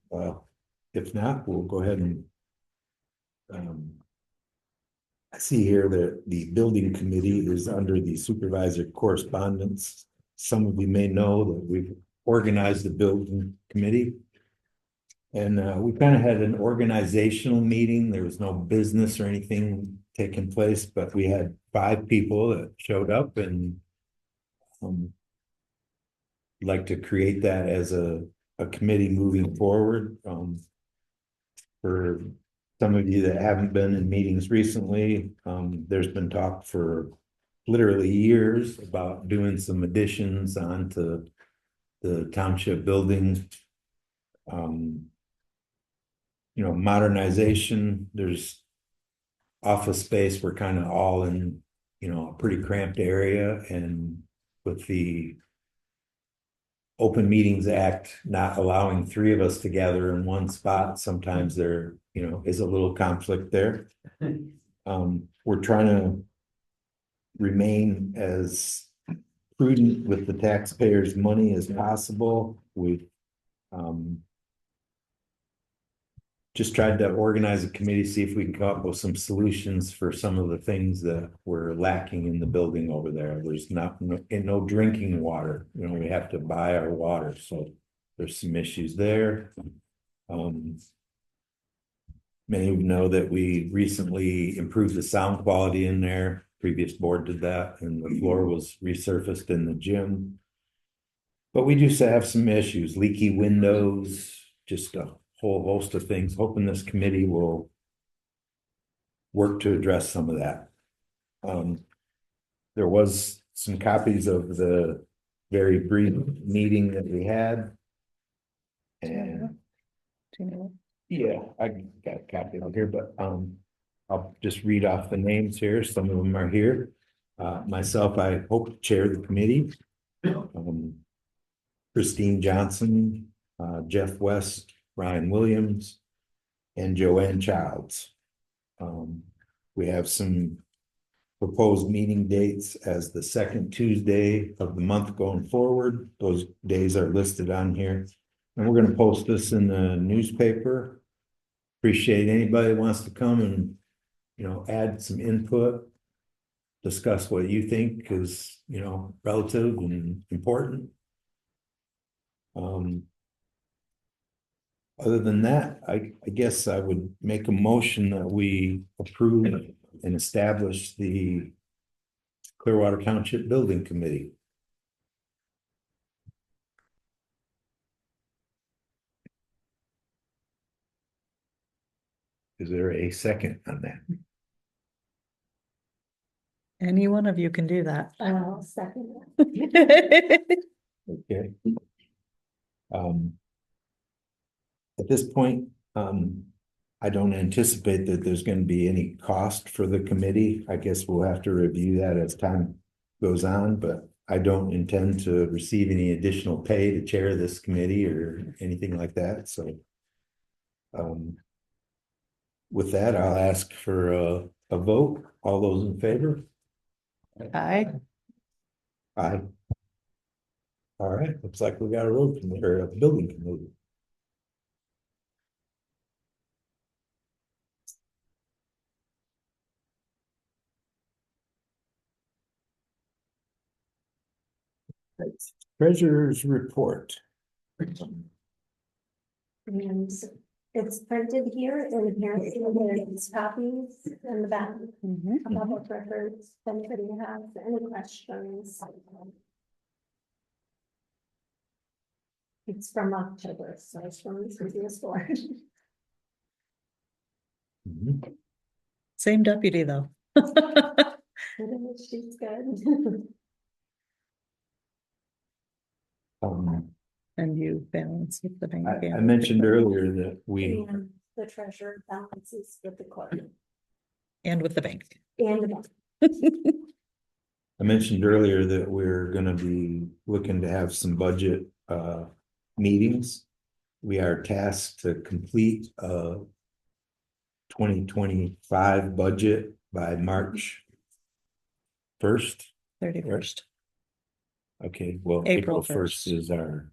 if not, we'll go ahead and I see here that the building committee is under the supervisor correspondence. Some of you may know that we've organized the building committee. And we kind of had an organizational meeting. There was no business or anything taking place, but we had 5 people that showed up and like to create that as a committee moving forward. For some of you that haven't been in meetings recently, there's been talk for literally years about doing some additions onto the township building. You know, modernization, there's office space. We're kind of all in, you know, a pretty cramped area, and with the Open Meetings Act not allowing 3 of us to gather in one spot, sometimes there, you know, is a little conflict there. We're trying to remain as prudent with the taxpayers' money as possible. We've just tried to organize a committee, see if we can come up with some solutions for some of the things that we're lacking in the building over there. There's no drinking water. You know, we have to buy our water, so there's some issues there. Many of you know that we recently improved the sound quality in there. Previous board did that, and the floor was resurfaced in the gym. But we do have some issues, leaky windows, just a whole host of things. Hoping this committee will work to address some of that. There was some copies of the very brief meeting that we had. And yeah, I got a copy of here, but I'll just read off the names here. Some of them are here. Myself, I hope to chair the committee. Christine Johnson, Jeff West, Ryan Williams, and Joanne Childs. We have some proposed meeting dates as the 2nd Tuesday of the month going forward. Those days are listed on here. And we're going to post this in the newspaper. Appreciate anybody that wants to come and, you know, add some input, discuss what you think is, you know, relative and important. Other than that, I guess I would make a motion that we approve and establish the Clearwater Township Building Committee. Is there a second on that? Any one of you can do that. I'll second Okay. At this point, I don't anticipate that there's going to be any cost for the committee. I guess we'll have to review that as time goes on, but I don't intend to receive any additional pay to chair this committee or anything like that. So with that, I'll ask for a vote. All those in favor? Aye. Aye. All right, looks like we got a road committee or a building committee. Treasurer's report. And It's printed here and apparently there's copies in the back. Mhm. A public records, if anybody has any questions. It's from October, so it's from the previous board. Mhm. Same deputy though. She's good. And you balance with the bank. I mentioned earlier that we, And the treasurer balances with the clerk And with the bank. and the bank. I mentioned earlier that we're gonna be looking to have some budget meetings. We are tasked to complete 2025 budget by March 1st. 31st. Okay, well, April April 1st is our,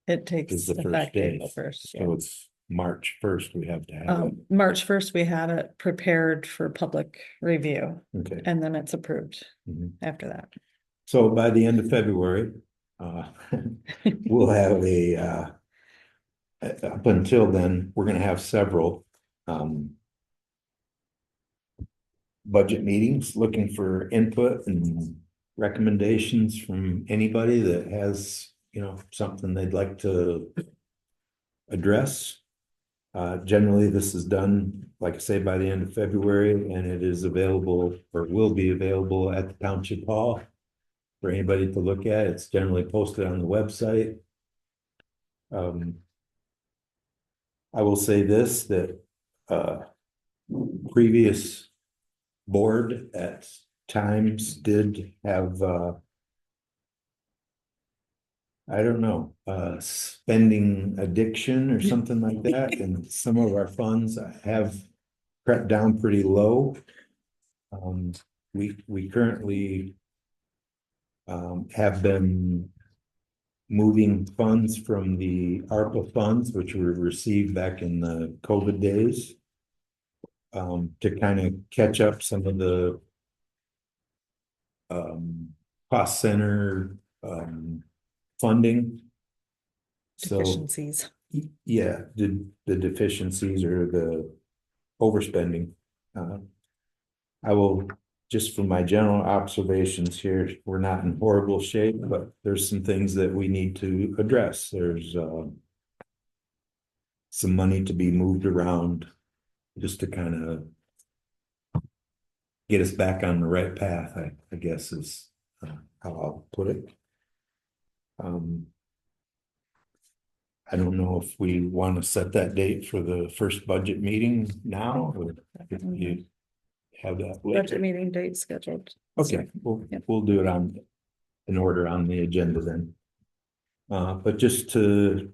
It takes is the first effect day. April 1st. So it's March 1st we have to have it. March 1st, we have it prepared for public review Okay. and then it's approved Mhm. after that. So by the end of February, we'll have up until then, we're gonna have several budget meetings, looking for input and recommendations from anybody that has, something they'd like to address. Generally, this is done, like I say, by the end of February, and it is available or will be available at the Township Hall for anybody to look at. It's generally posted on the website. I will say this, that previous board at times did have I don't know, spending addiction or something like that, and some of our funds have crept down pretty low. We currently have been moving funds from the ARPA funds, which were received back in the COVID days, to kind of catch up some of the cost center funding. So, Deficiencies. yeah, the deficiencies or the overspending. I will, just from my general observations here, we're not in horrible shape, but there's some things that we need to address. There's some money to be moved around just to kind of get us back on the right path, I guess is how I'll put it. I don't know if we want to set that date for the first budget meeting now, or if you have that Budget later. meeting date scheduled. Okay, we'll do it in order on the agenda then. But just to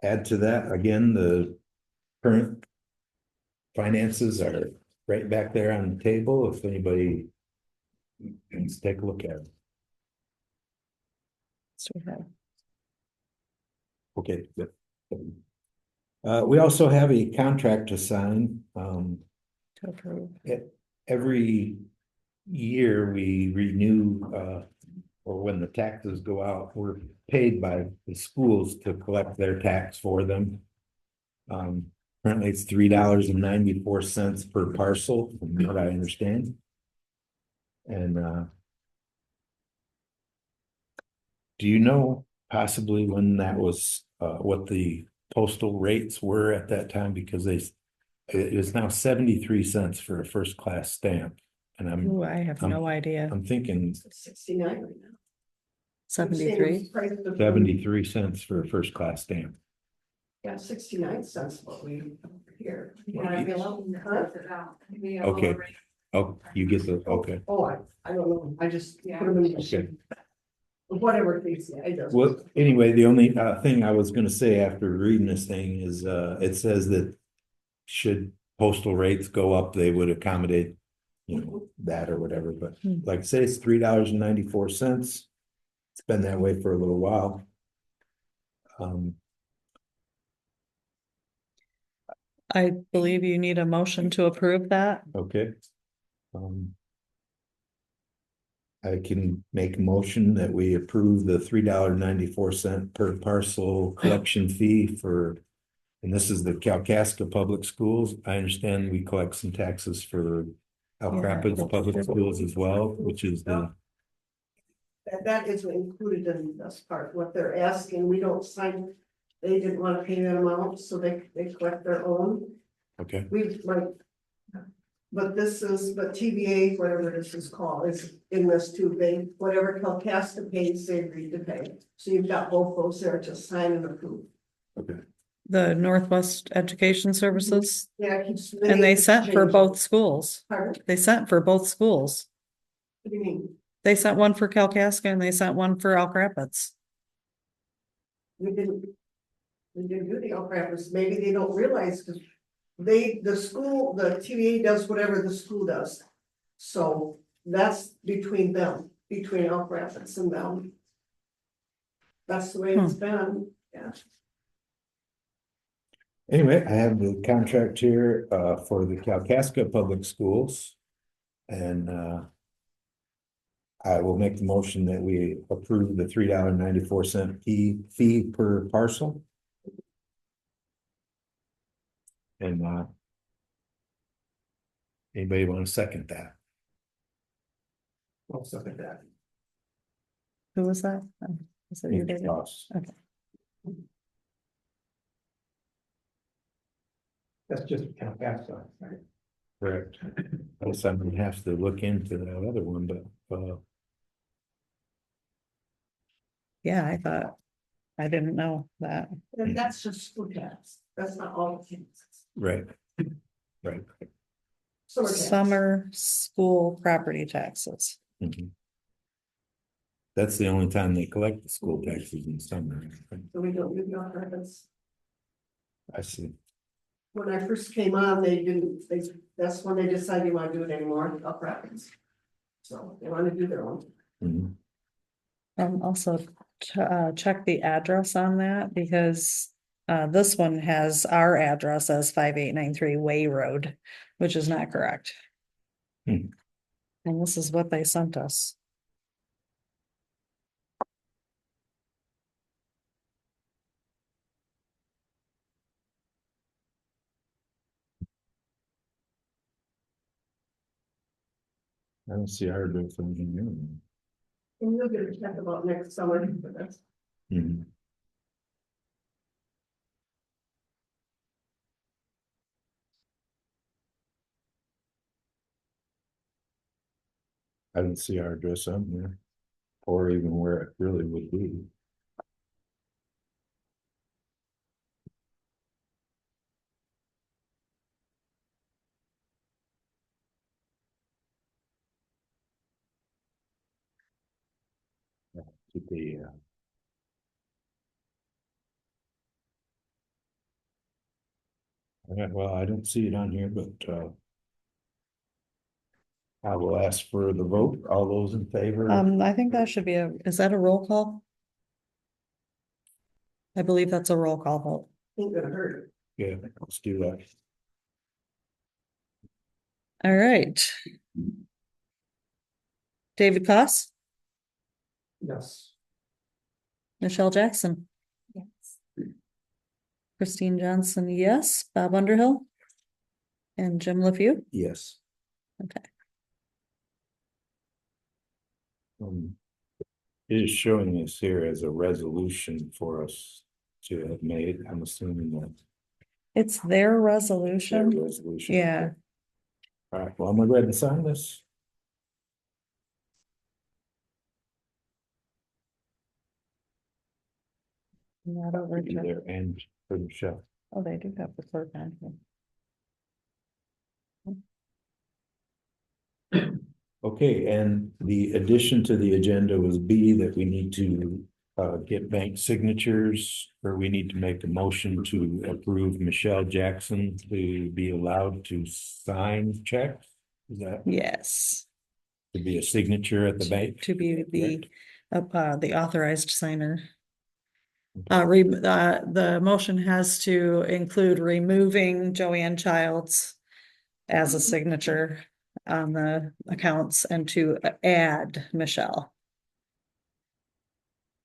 add to that, again, the current finances are right back there on the table if anybody wants to take a look at it. So we have Okay. Good. We also have a contract to sign. to approve. Every year we renew, or when the taxes go out, we're paid by the schools to collect their tax for them. Currently it's $3.94 per parcel, from what I understand. And do you know possibly when that was, what the postal rates were at that time? Because it is now 73 cents for a first class stamp. And Ooh, I have no idea. I'm thinking 69 right now. 73. 73 cents for a first class stamp. Yeah, 69 cents what we here. Okay. Oh, you get the, okay. Oh, I don't know. I just put them in the machine. Whatever it is, yeah, it does. Well, anyway, the only thing I was gonna say after reading this thing is it says that should postal rates go up, they would accommodate, that or whatever, but like I say, it's $3.94. It's been that way for a little while. I believe you need a motion to approve that. Okay. I can make a motion that we approve the $3.94 per parcel collection fee for. And this is the Kalkaska Public Schools. I understand we collect some taxes for Elk Yeah. Rapids Public Schools as well, which is the, That is included in this part, what they're asking, we don't sign, they didn't want to pay that amount, so they collect their own. okay, We like. But TVA, whatever this is called, is in this too, whatever Kalkaska pays, they agreed to pay. So you've got both those there to sign and approve. okay. The Northwest Education Services, Yeah, it keeps. and they sent for changing. both schools. Pardon? They sent for both schools. What do you mean? They sent one for Kalkaska and they sent one for Elk Rapids. We didn't do the Elk Rapids, maybe they don't realize, because the TVA does whatever the school does. So that's between them, between Elk Rapids and them. That's the way it's been, yeah. Anyway, I have the contract here for the Kalkaska Public Schools. And I will make the motion that we approve the $3.94 fee per parcel. And anybody want to second that? I'll second that. Who was that? Oh, is it you, David? Ross. Okay. That's just kind of fast, right? Correct. Unless I'm gonna have to look into that other one, but Yeah, I thought, I didn't know that. And that's just school tax, that's not all the taxes. right. Right. Summer tax. Summer school property taxes. Mhm. That's the only time they collect the school taxes in summer. So we don't do the Elk Rapids. I see. When I first came on, that's when they decided they want to do it anymore, Elk Rapids. So they want to do their own. Mhm. Also, check the address on that because this one has our address as 5893 Way Road, which is not correct. Hmm. And this is what they sent us. I don't see our bill from here. And you'll get a check about next summer, but that's. Mhm. I don't see our address on there, or even where it really would be. To the well, I don't see it on here, but I will ask for the vote. All those in favor? I think that should be is that a roll call? I believe that's a roll call vote. Ain't gonna hurt. Yeah, let's do that. All right. David Koss, Yes. Michelle Jackson, Yes. Christine Johnson, yes, Bob Underhill, and Jim LeFew. Yes. Okay. It is showing us here as a resolution for us to have made. I'm assuming that. It's their resolution. Their resolution. Yeah. All right, well, I'm gonna go ahead and sign this. Not over to, There and for Michelle. oh, they do have the clerk on here. Okay, and the addition to the agenda was B, that we need to get bank signatures, or we need to make a motion to approve Michelle Jackson to be allowed to sign checks. Is that Yes, to be a signature at the bank? to be the authorized signer. The motion has to include removing Joanne Childs as a signature. on the accounts and to add Michelle.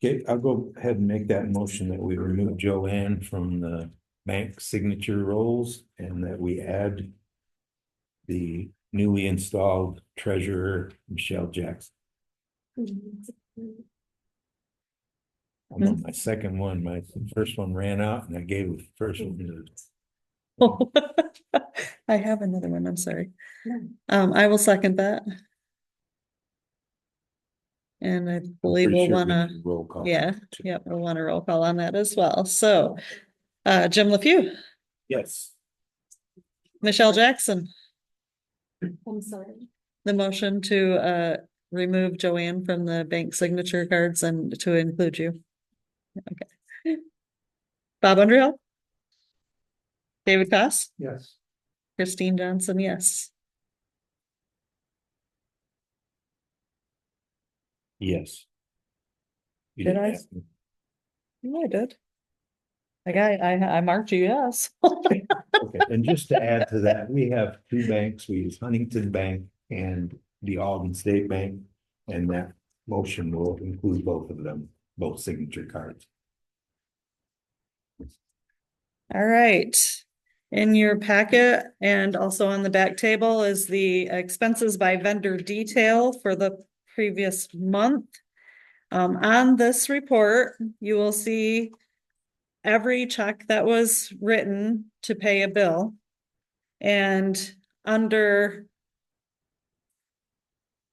Okay, I'll go ahead and make that motion that we remove Joanne from the bank signature rolls and that we add the newly installed treasurer, Michelle Jackson. I'm on my second one. My first one ran out and I gave the first one to. I have another one, I'm sorry. I will second that. And I believe Pretty we'll sure we wanna, need a roll call. yeah, we'll want a roll call on that as well. So, Jim LePew, Yes. Michelle Jackson, I'm sorry. the motion to, remove Joanne from the bank signature cards and to include you. Okay. Bob Underhill? David Koss? Yes. Christine Johnson, yes. Yes. You Did didn't I? ask me. Yeah, I did. Like I marked you yes. Okay, and just to add to that, we have two banks. We use Huntington Bank and the Alden State Bank. And that motion will include both of them, both signature cards. All right. In your packet and also on the back table is the expenses by vendor detail for the previous month. On this report, you will see every check that was written to pay a bill. And under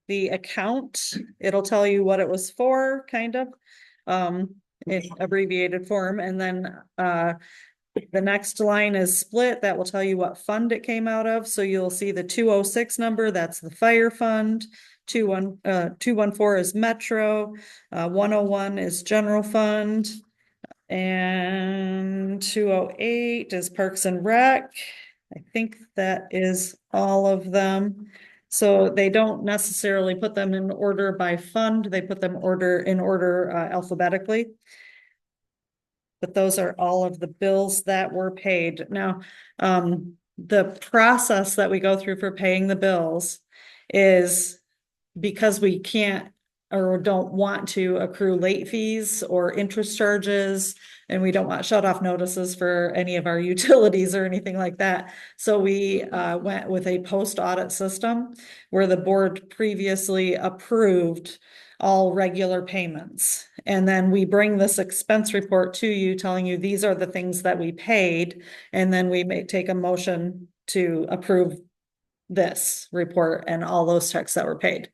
the account, it'll tell you what it was for, kind of, in abbreviated form. And then, the next line is split. That will tell you what fund it came out of. So you'll see the 206 number, that's the fire fund. 214 is Metro, 101 is general fund. And 208 is Parks and Rec. I think that is all of them. So they don't necessarily put them in order by fund, they put them in order alphabetically. But those are all of the bills that were paid. Now, the process that we go through for paying the bills is because we can't or don't want to accrue late fees or interest charges, and we don't want shut off notices for any of our utilities or anything like that. So we went with a post audit system where the board previously approved all regular payments. And then we bring this expense report to you telling you these are the things that we paid. And then we may take a motion to approve this report and all those checks that were paid.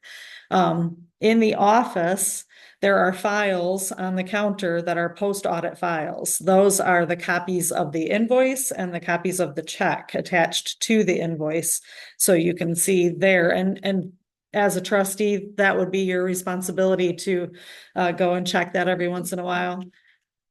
In the office, there are files on the counter that are post-audit files. Those are the copies of the invoice and the copies of the check attached to the invoice. So you can see there, and as a trustee, that would be your responsibility to go and check that every once in a while.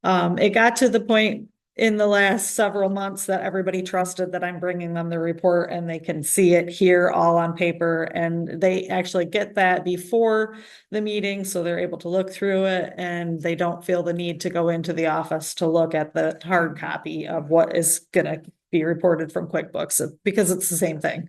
It got to the point in the last several months that everybody trusted that I'm bringing them the report and they can see it here all on paper, and they actually get that before the meeting. So they're able to look through it and they don't feel the need to go into the office to look at the hard copy of what is going to be reported from QuickBooks because it's the same thing.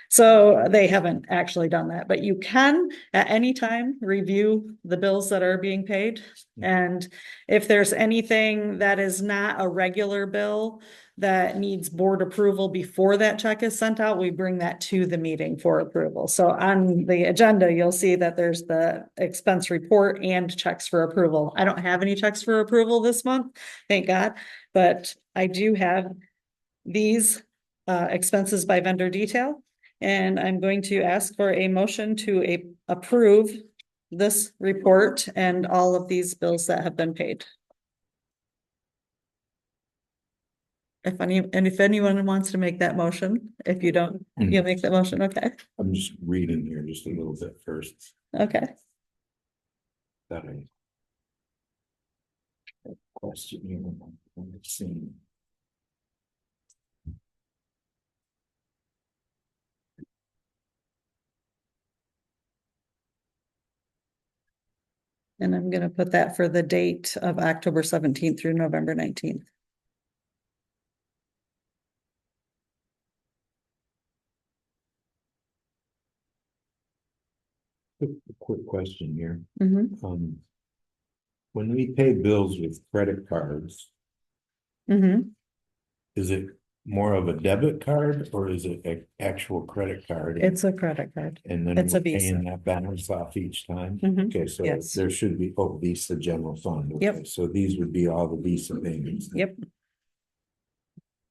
So they haven't actually done that, but you can at any time review the bills that are being paid. And if there's anything that is not a regular bill that needs board approval before that check is sent out, we bring that to the meeting for approval. So on the agenda, you'll see that there's the expense report and checks for approval. I don't have any checks for approval this month, thank God, but I do have these expenses by vendor detail. And I'm going to ask for a motion to approve this report and all of these bills that have been paid. If anyone wants to make that motion, if you don't, you'll make that motion, okay? I'm just reading here just a little bit first. Okay. That question here. Let's see. And I'm gonna put that for the date of October 17th through November 19th. Quick question here. Mhm, When we pay bills with credit cards, mhm. is it more of a debit card or is it an actual credit card? It's a credit card. And then it's a we're paying Visa. that balance off each time? Mhm, Okay, so yes. there should be, oh, Visa general fund. Yep. Okay, so these would be all the Visa payments. then. Yep.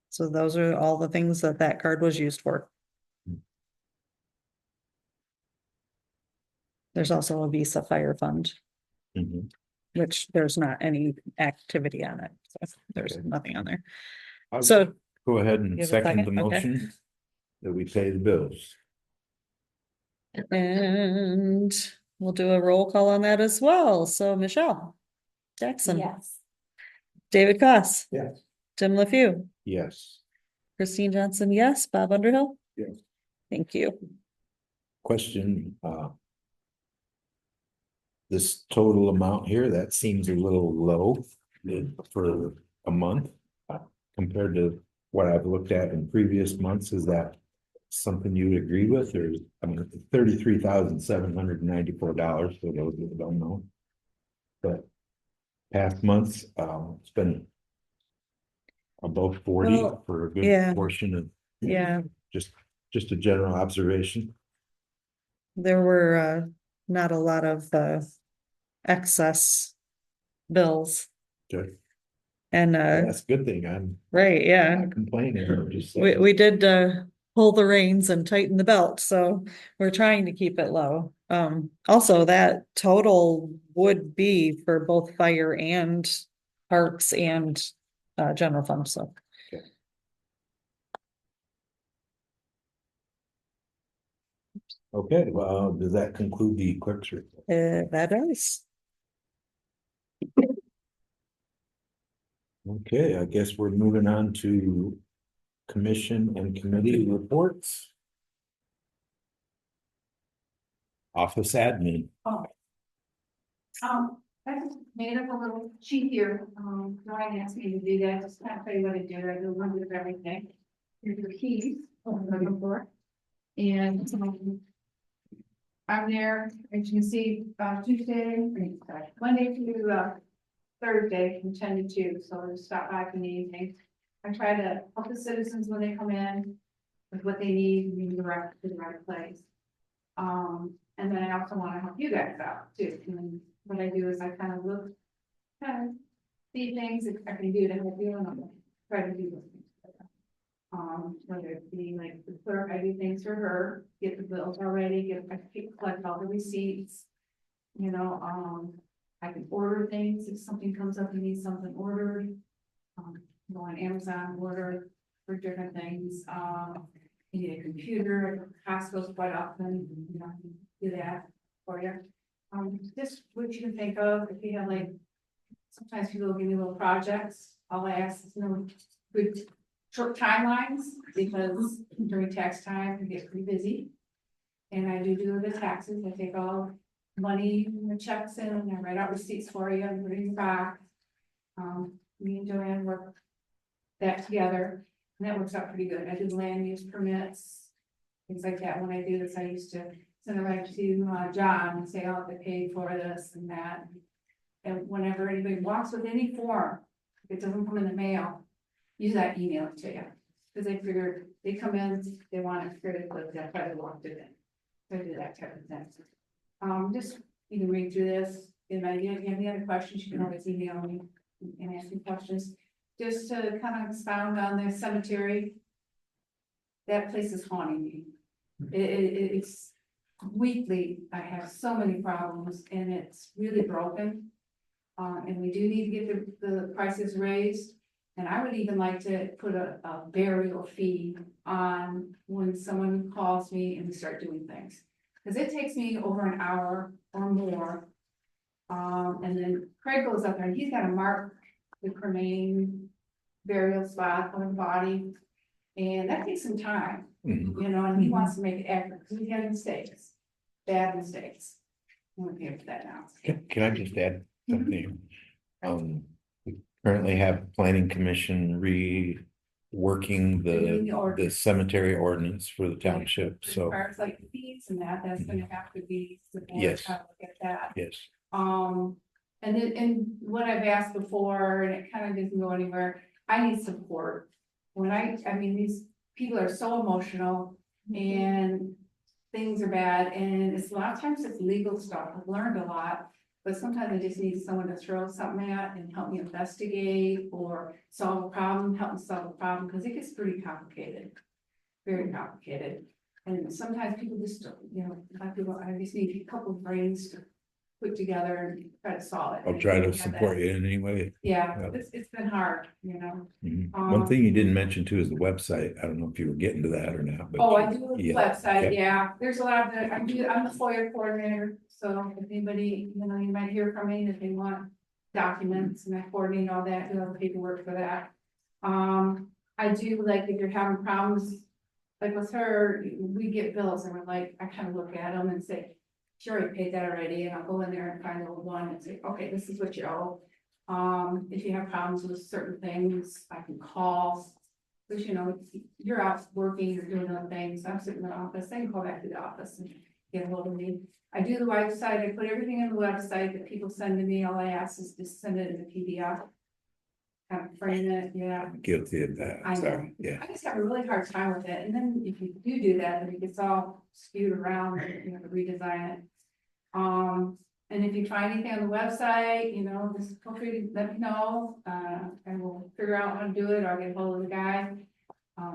So those are all the things that that card was used for. There's also a Visa Fire Fund, Mhm. which there's not any activity on it. So there's Okay. nothing on there. I'll So Go ahead You and have a second the second? Okay. motion that we pay the bills. And we'll do a roll call on that as well. So Michelle Jackson, Yes. David Koss, Yes. Tim LeFew, Yes. Christine Johnson, yes, Bob Underhill. Yes. Thank you. Question, this total amount here, that seems a little low for a month compared to what I've looked at in previous months. Is that something you would agree with, or, I mean, $33,794 for those that don't know. But past months, it's been above 40 Well, for a good yeah. portion of, Yeah, just a general observation. there were not a lot of excess bills. Okay. And That's a good thing. I'm right, yeah. not complaining. I'm just We saying. we did pull the reins and tighten the belt, so we're trying to keep it low. Also that total would be for both fire and parks and general fund, so. Okay, well, does that conclude the clerk's report? That is. Okay, I guess we're moving on to commission and committee reports. Office admin. I just made up a little sheet here, Brian asked me to do that, just kind of tell you what I do, I do a little bit of everything. Here's your keys, looking for. And, I'm there, as you can see, Monday to, Thursday from 10 to 2, so I'll just stop by for the evening. I try to help the citizens when they come in with what they need, and be direct to the right place. And then I also want to help you guys out too. And what I do is I kind of look, kind of see things that I can do to help you, and I'll try to do those things. Whether it be like the clerk, I do things for her, get the bills already, collect all the receipts. You know, I can order things if something comes up, you need something ordered. Go on Amazon, order for different things. You need a computer, Costco's quite often, you know, do that for you. Just what you can think of, if you have like, sometimes people will give me little projects, all I ask is, you know, good short timelines, because during tax time, we get pretty busy. And I do the taxes, I take all money, the checks in, and I write out receipts for you, and put it in your box. Me and Joanne work that together, and that works out pretty good. I do land use permits, things like that. When I do this, I used to send it right to John and say, oh, they paid for this and that. And whenever anybody walks with any form, if it doesn't come in the mail, use that email to you. Because they figured, they come in, they want it critically, that's why they walked it in. So I do that type of thing. Just, you can read through this, if you have any other questions, you can always email me and ask me questions. Just to kind of expound on the cemetery. That place is haunting me. It's weekly, I have so many problems and it's really broken. And we do need to get the prices raised. And I would even like to put a burial fee on when someone calls me and we start doing things. Because it takes me over an hour or more. And then Craig goes up there and he's got to mark the cremain burial spot on the body. And that takes some time, you know, and he wants to make it accurate because we had mistakes, bad mistakes. I'm gonna pay for that now. Can I just add something? We currently have planning commission working Doing the ordinance. the cemetery ordinance for the township, As so, far as like the fees and that, that's gonna have to be, the board Yes. have to look at that. yes. And then, and what I've asked before, and it kind of doesn't go anywhere, I need support. When I mean, these people are so emotional and things are bad, and it's a lot of times it's legal stuff. I've learned a lot. But sometimes I just need someone to throw something at and help me investigate or solve a problem, help me solve a problem, because it gets pretty complicated. Very complicated. And sometimes people just, you know, I just need a couple of brains to put together and try to solve it. I'll try to support you in any way. Yeah, Yeah. it's been hard, you know. One thing you didn't mention too is the website. I don't know if you were getting to that or not, but. Oh, I do a yeah, website, okay. yeah, there's a lot of, I'm the FOIA coordinator, so if anybody, you know, you might hear from me if they want documents, and I coordinate all that, do all the paperwork for that. I do, like, if you're having problems, like with her, we get bills, and we're like, I kind of look at them and say, she already paid that already, and I'll go in there and find the old one and say, okay, this is what you owe. If you have problems with certain things, I can call. Because, you know, you're out working, you're doing other things, I'm sitting in the office, I can call back to the office and get a hold of me. I do the website, I put everything in the website that people send to me, all I ask is just send it in a PDF. Kind of frame it, yeah. Guilty of that, I know. sorry, yeah. I just have a really hard time with it, and then if you do that, then it gets all skewed around, and you have to redesign it. And if you find anything on the website, you know, just feel free to let me know, and we'll figure out how to do it, or I'll get hold of the guy.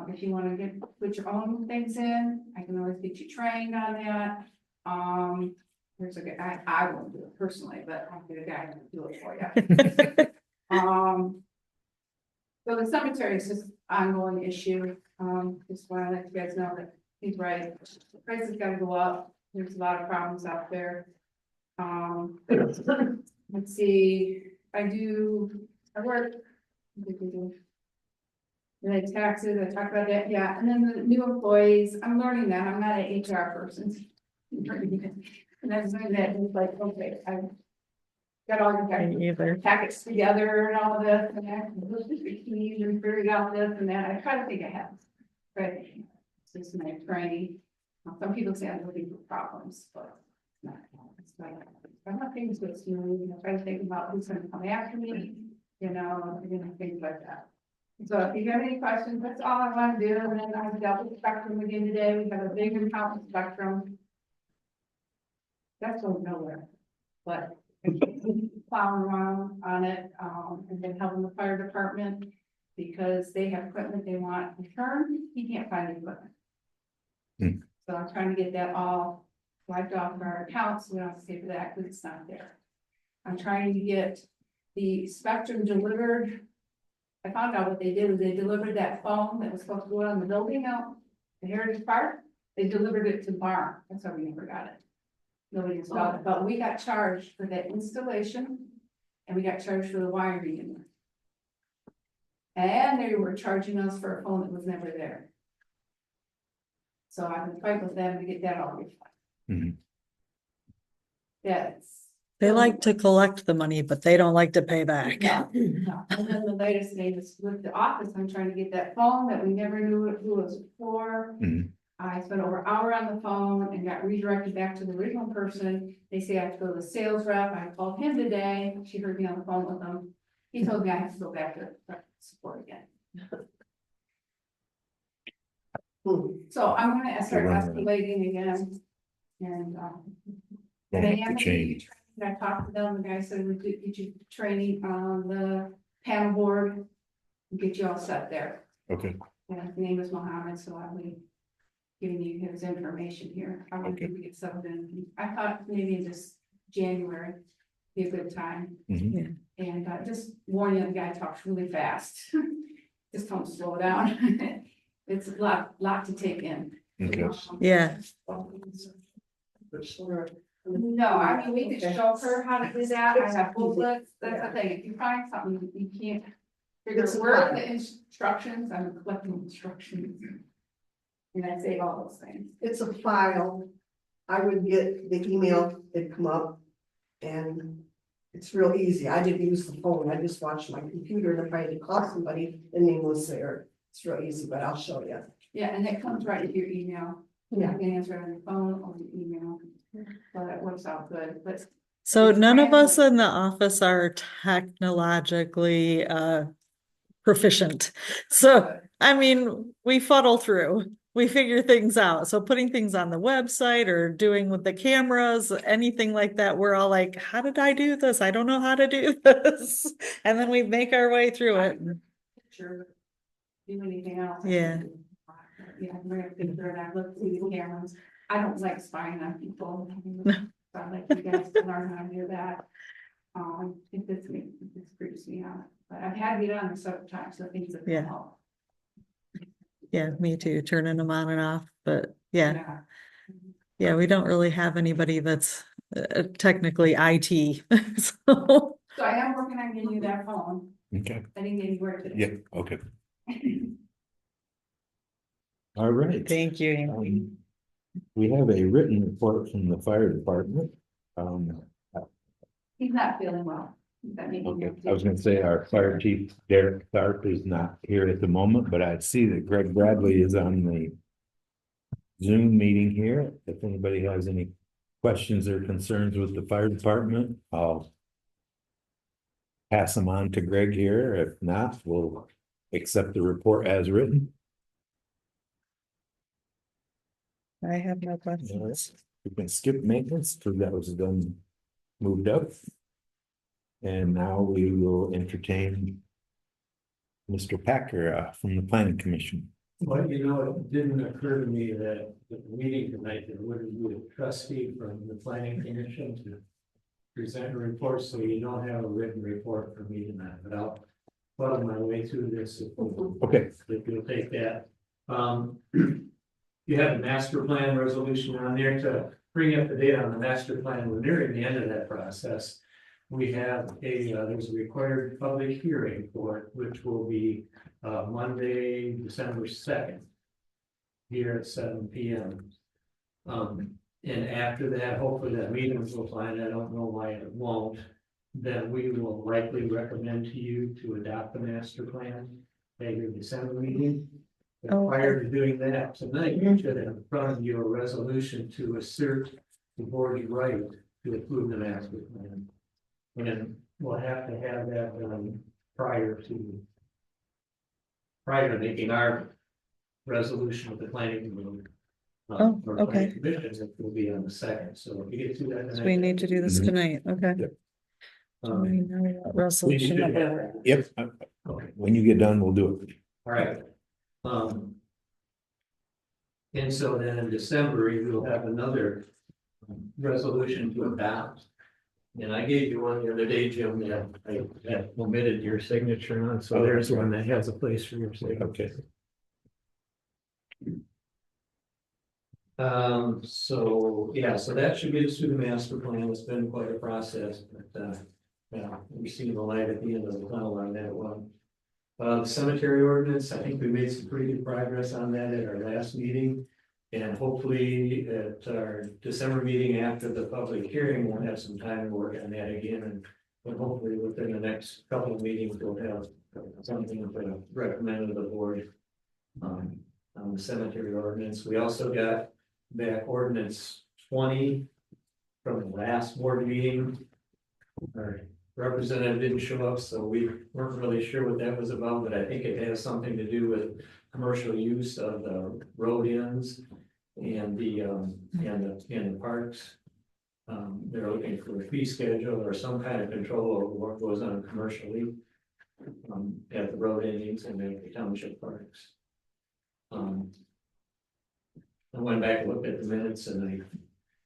If you wanna put your own things in, I can always get you trained on that. There's a guy, I won't do it personally, but I'll get a guy to do it for you. So the cemetery is just an ongoing issue, just want to let you guys know that he's right, the price has got to go up, there's a lot of problems out there. Let's see, I work. And then taxes, I talked about that, yeah, and then the new employees, I'm learning that, I'm not an HR person. And I was doing that, and it's like, okay, I've got all your packets together and all of this, and I look at the keys and figured out this and that, I try to think ahead. But it's just my training. Some people say I'm looking for problems, but it's not. I'm not thinking so smooth, I try to think about who's gonna come after me, you know, and things like that. So if you have any questions, that's all I want to do, and then I've dealt with Spectrum again today, we have a big account with Spectrum. That's going nowhere, but plowing around on it, and then helping the fire department, because they have equipment they want returned, he can't find the equipment. So I'm trying to get that all wiped off of our accounts, so we don't have to pay for that, because it's not there. I'm trying to get the Spectrum delivered. I found out what they did, was they delivered that phone that was supposed to go on the building out, the Heritage Park, they delivered it to the barn, that's why we never got it. Nobody installed it, but we got charged for that installation, and we got charged for the wiring in there. And they were charging us for a phone that was never there. So I've been fighting with them to get that all refunded. That's. They like to collect the money, but they don't like to pay back. No. And then the latest thing is with the office, I'm trying to get that phone that we never knew who it was for. I spent over an hour on the phone and got redirected back to the original person. They say I have to go to the sales rep. I called him today. She heard me on the phone with him. He told me I have to go back to support again. So I'm gonna start escalating again. And they have change. I talked to them. The guy said we could get you training on the panel board and get you all set there. Okay. Yeah, his name is Mohammed, so I'll be giving you his information here. I want to get something. I thought maybe in this January be a good time. And just warn you, the guy talks really fast. Just don't slow down. It's a lot to take in. Okay. Yeah. No, I mean, we could show her how to do that. I have booklets. That's the thing. If you find something you can't figure out where are the instructions, I'm collecting instructions. And I save all those things. It's a file. I would get the email, it'd come up, and it's real easy. I didn't use the phone. I just watched my computer, and if I had to call somebody, the name was there. It's real easy, but I'll show you. Yeah, and it comes right to your email. Yeah. You can answer it on your phone or your email. So that works out good, but So It's none of brand us new. in the office are technologically proficient. So, I mean, we fuddle through, we figure things out. So putting things on the website or doing with the cameras, anything like that, we're all like, how did I do this? I don't know how to do this. And then we make our way through it. sure. Do anything else. Yeah. Yeah, I'm gonna figure it out, look through the cameras. I don't like spying on people. So I like you guys to learn how to do that. It freaks me out, but I've had it on several times, so things have Yeah. come up. Yeah, me too, turning them on and off, but yeah. Yeah. Yeah, we don't really have anybody that's technically IT. So, So I am working on getting you that phone. Okay, I didn't get you word today. yep, okay. All right. thank you, Amy. We have a written report from the fire department. He's not feeling well. He's got me- Okay, I was gonna say our fire chief, Derek Tharp, is not here at the moment, but I see that Greg Bradley is on the Zoom meeting here. If anybody has any questions or concerns with the fire department, I'll pass them on to Greg here. If not, we'll accept the report as written. I have no questions. We can skip maintenance because that was done, moved up. And now we will entertain Mr. Packer from the planning commission. Well, you know, it didn't occur to me that the meeting tonight, there wouldn't be a trustee from the planning commission to present a report, so you don't have a written report for me tonight, but I'll follow my way through this. Okay. If you'll take that. You have the master plan resolution on there to bring up the date on the master plan. We're nearing the end of that process. We have there's a required public hearing for it, which will be Monday, December 2nd. Here at 7 p.m. And after that, hopefully that meeting will find, I don't know why it won't, that we will likely recommend to you to adopt the master plan at your December meeting. But Oh. prior to doing that, tonight, you should have in front of you a resolution to assert the board's right to approve the master plan. And we'll have to have that done prior to making our resolution with the planning commission. Oh, or okay. planning commission, it will be on the 2nd, so if you get to that. So we need to do this tonight, okay. Yep. Do we know what resolution should number? have- Yep, Okay. when you get done, we'll do it. All right. And so then in December, you will have another resolution to adopt. And I gave you one the other day, Jim, that I omitted your signature on, so there's one that has a place for your signature. Okay. So, yeah, so that should get us through the master plan. It's been quite a process, but, yeah, we see the light at the end of the tunnel on that one. The cemetery ordinance, I think we made some pretty good progress on that at our last meeting. And hopefully at our December meeting after the public hearing, we'll have some time to work on that again. And hopefully within the next couple of meetings, we'll have something to recommend to the board. On the cemetery ordinance, we also got back ordinance 20 from the last board meeting. Our representative didn't show up, so we weren't really sure what that was about, but I think it has something to do with commercial use of the road ends and the parks. They're looking for a fee schedule or some kind of control over what goes on commercially at the road endings and at the township parks. I went back and looked at the minutes and I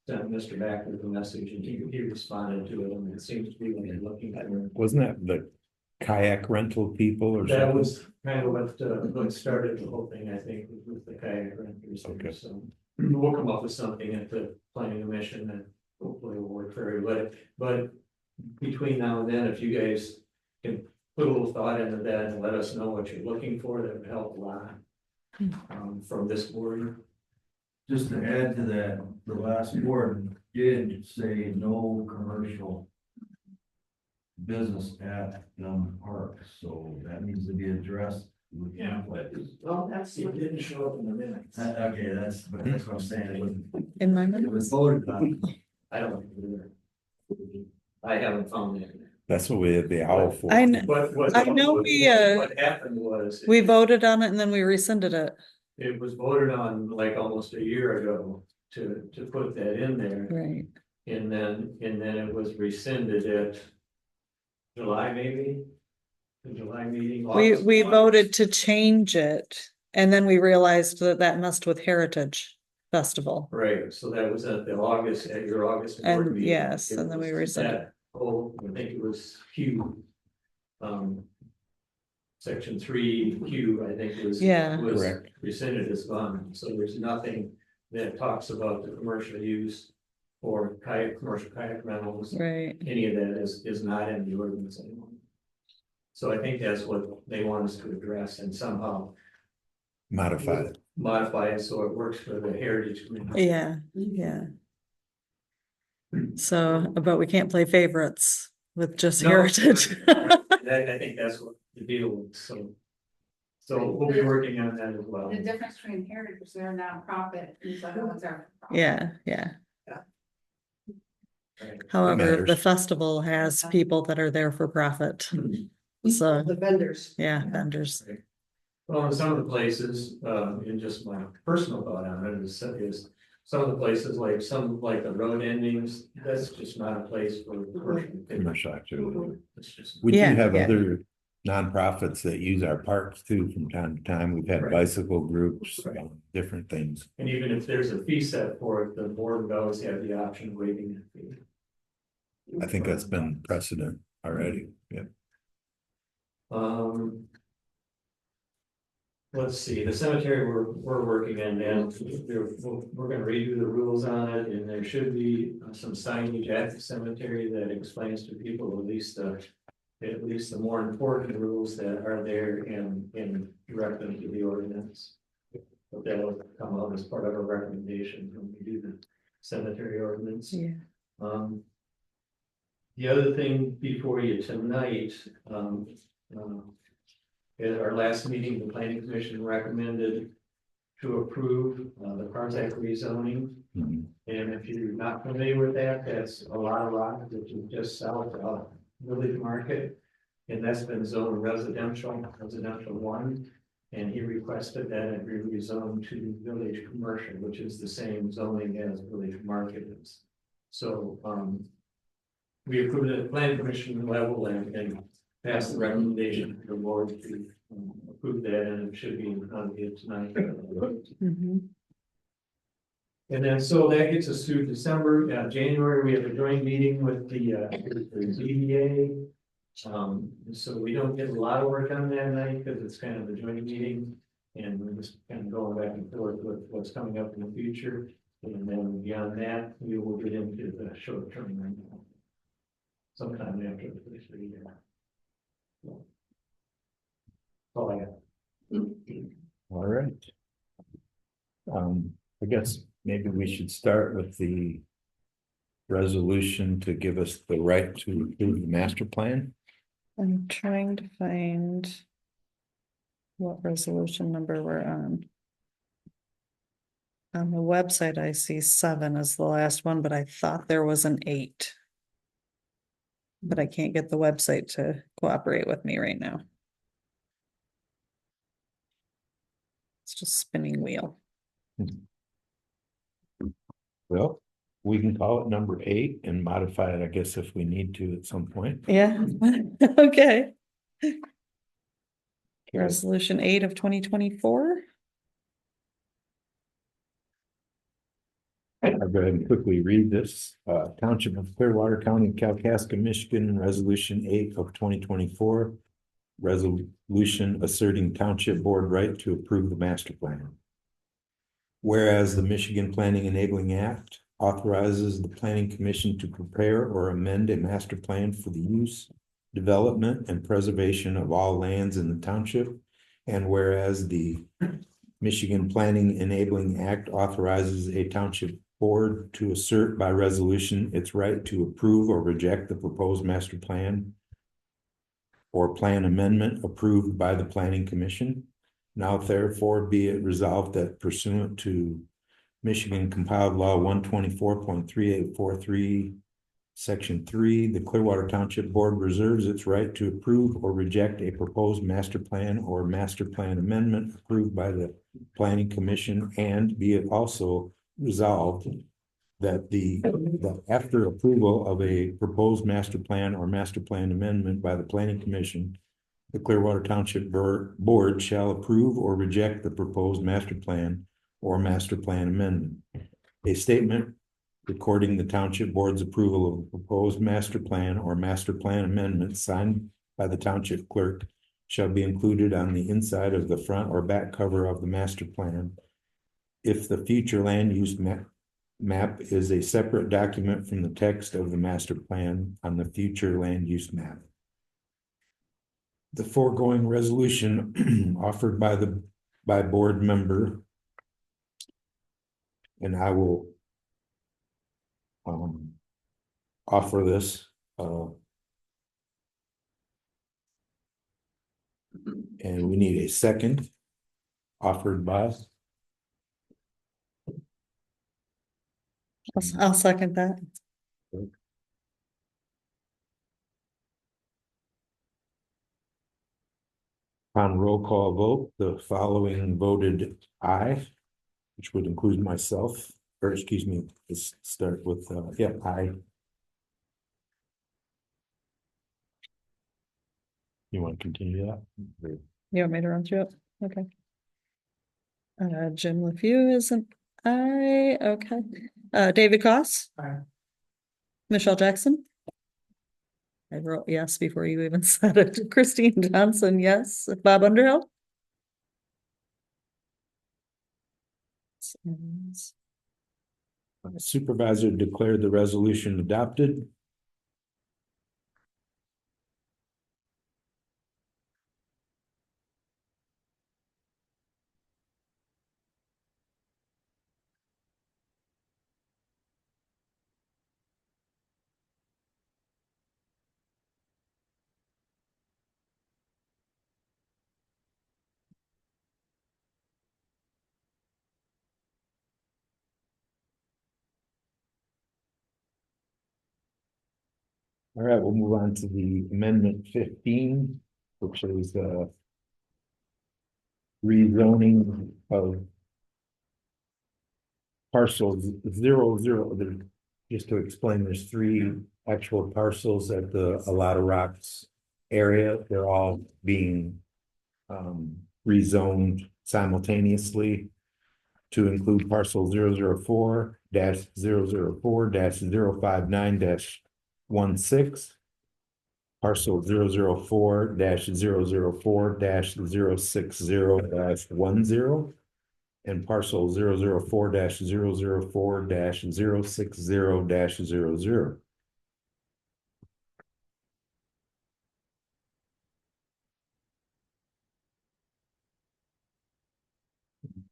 sent Mr. Backer the message and he responded to it, and it seems to be what he's looking at. Wasn't that the kayak rental people or something? That was kind of what started the whole thing, I think, with the kayak renters. Okay. So we'll come up with something at the planning commission that hopefully will work for everybody. But between now and then, if you guys can put a little thought into that and let us know what you're looking for, that would help a lot. From this board. Just to add to that, the last board did say no commercial business at parks, so that needs to be addressed. Yeah, but Oh, that's. It didn't show up in the minutes. Okay, that's what I'm saying. In my It was voted on. I don't. I haven't found it. That's what we had the owl for. I know, What I know we, what happened was. we voted on it and then we rescinded it. It was voted on like almost a year ago to put that in there. Right. And then it was rescinded at July, maybe? The July meeting. August. We voted to change it and then we realized that that messed with Heritage Festival. Right, so that was at your August. board And meeting. yes, It and then we was rescinded. that whole, I think it was Q. Section 3Q, I think was. Yeah. Was Correct. rescinded as gone, so there's nothing that talks about the commercial use. Or commercial kayak rentals, Right. any of that is not in the ordinance anymore. So I think that's what they want us to address and somehow Modify it. modify it so it works for the heritage community. Yeah, yeah. So, but we can't play favorites with just No, Heritage. I think that's what the deal is, so we'll be working on that as well. The difference between heritage is they're a nonprofit, and so ones are. Yeah, yeah. Right. However, matters. the festival has people that are there for profit. So, The vendors. yeah, vendors. Well, in some of the places, in just my personal thought on it is some of the places like the road endings, that's just not a place for Commercial activity. It's just. We do Yeah, have yeah. other nonprofits that use our parks too from time to time. We've had Right. bicycle groups, Right. different things. And even if there's a fee set for it, the board would always have the option of waiving that fee. I think that's been precedent already. Yeah. Let's see, the cemetery, we're working on that. We're gonna redo the rules on it, and there should be some signage at the cemetery that explains to people at least the more important rules that are there and direct them to the ordinance. But that'll come out as part of a recommendation when we do the cemetery ordinance. Yeah. The other thing before you tonight, at our last meeting, the planning commission recommended to approve the Parsac rezoning. Mhm. And if you're not familiar with that, that's a lot of rock that you just south of Village Market. And that's been zoned residential 1. And he requested that it be rezoned to village commercial, which is the same zoning as Village Market is. So, we approved it at the planning commission level and passed the recommendation to the board to approve that, and it should be in front of you tonight. Mhm. And then, so that gets us through December. January, we have a joint meeting with the ZBA. So we don't get a lot of work done that night because it's kind of a joint meeting. And we're just kind of going back and forth with what's coming up in the future. And then beyond that, we will get into the short term rental sometime after the first of the year. Oh, yeah. All right. I guess maybe we should start with the resolution to give us the right to approve the master plan. I'm trying to find what resolution number we're on. On the website, I see 7 as the last one, but I thought there was an 8. But I can't get the website to cooperate with me right now. It's just spinning wheel. Well, we can call it number 8 and modify it, I guess, if we need to at some point. Yeah, okay. Resolution 8 of 2024. I'll go ahead and quickly read this. Township of Clearwater County, Kalkaska, Michigan, Resolution 8 of 2024. Resolution asserting Township Board right to approve the master plan. Whereas the Michigan Planning Enabling Act authorizes the Planning Commission to prepare or amend a master plan for the use, development, and preservation of all lands in the township. And whereas the Michigan Planning Enabling Act authorizes a township board to assert by resolution its right to approve or reject the proposed master plan. or plan amendment approved by the planning commission. Now therefore be it resolved that pursuant to Michigan compiled law 124.3843, section 3, the Clearwater Township Board reserves its right to approve or reject a proposed master plan or master plan amendment approved by the planning commission, and be it also resolved that after approval of a proposed master plan or master plan amendment by the planning commission, the Clearwater Township Board shall approve or reject the proposed master plan or master plan amendment. A statement recording the township board's approval of a proposed master plan or master plan amendment signed by the township clerk shall be included on the inside of the front or back cover of the master plan. If the future land use map is a separate document from the text of the master plan on the future land use map. The foregoing resolution offered by board member, and I will offer this and we need a second offered by. I'll second that. On roll call vote, the following voted aye, which would include myself, or excuse me, let's start with, aye. You want to continue that? You want me to run through it? Okay. Jim LeFew is an aye. Okay. David Koss. Aye. Michelle Jackson. I wrote yes before you even said it. Christine Johnson, yes. Bob Underhill. Supervisor declared the resolution adopted. All right, we'll move on to the amendment 15, which is rezoning of parcels 00. Just to explain, there's 3 actual parcels at the A Lot of Rocks area. They're all being rezoned simultaneously to include parcel 004-004-059-16, parcel 004-004-060-10, and parcel 004-004-060-00.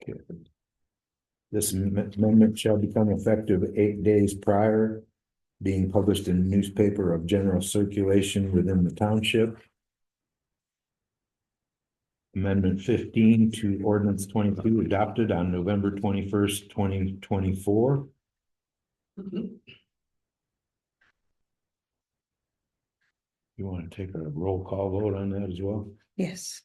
Okay. This amendment shall become effective 8 days prior, being published in a newspaper of general circulation within the township. Amendment 15 to Ordinance 22 adopted on November 21st, 2024. You want to take a roll call vote on that as well? Yes.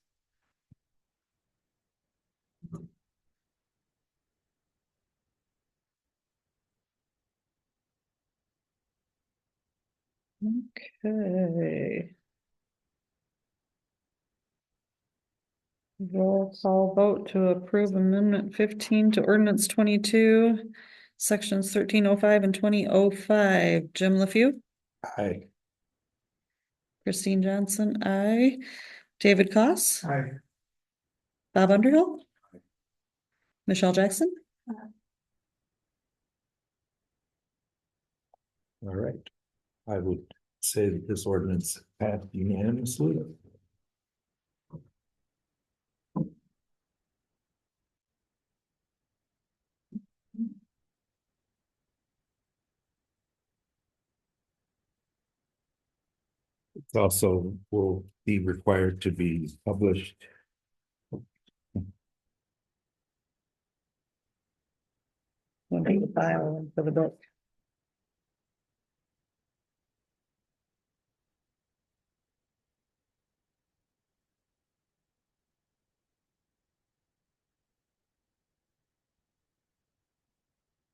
Okay. Roll call vote to approve amendment 15 to ordinance 22, sections 1305 and 2005. Jim LeFew. Aye. Christine Johnson, aye. David Koss. Aye. Bob Underhill. Michelle Jackson. All right. I would say that this ordinance passed unanimously. It's also will be required to be published. We'll make the file for the book.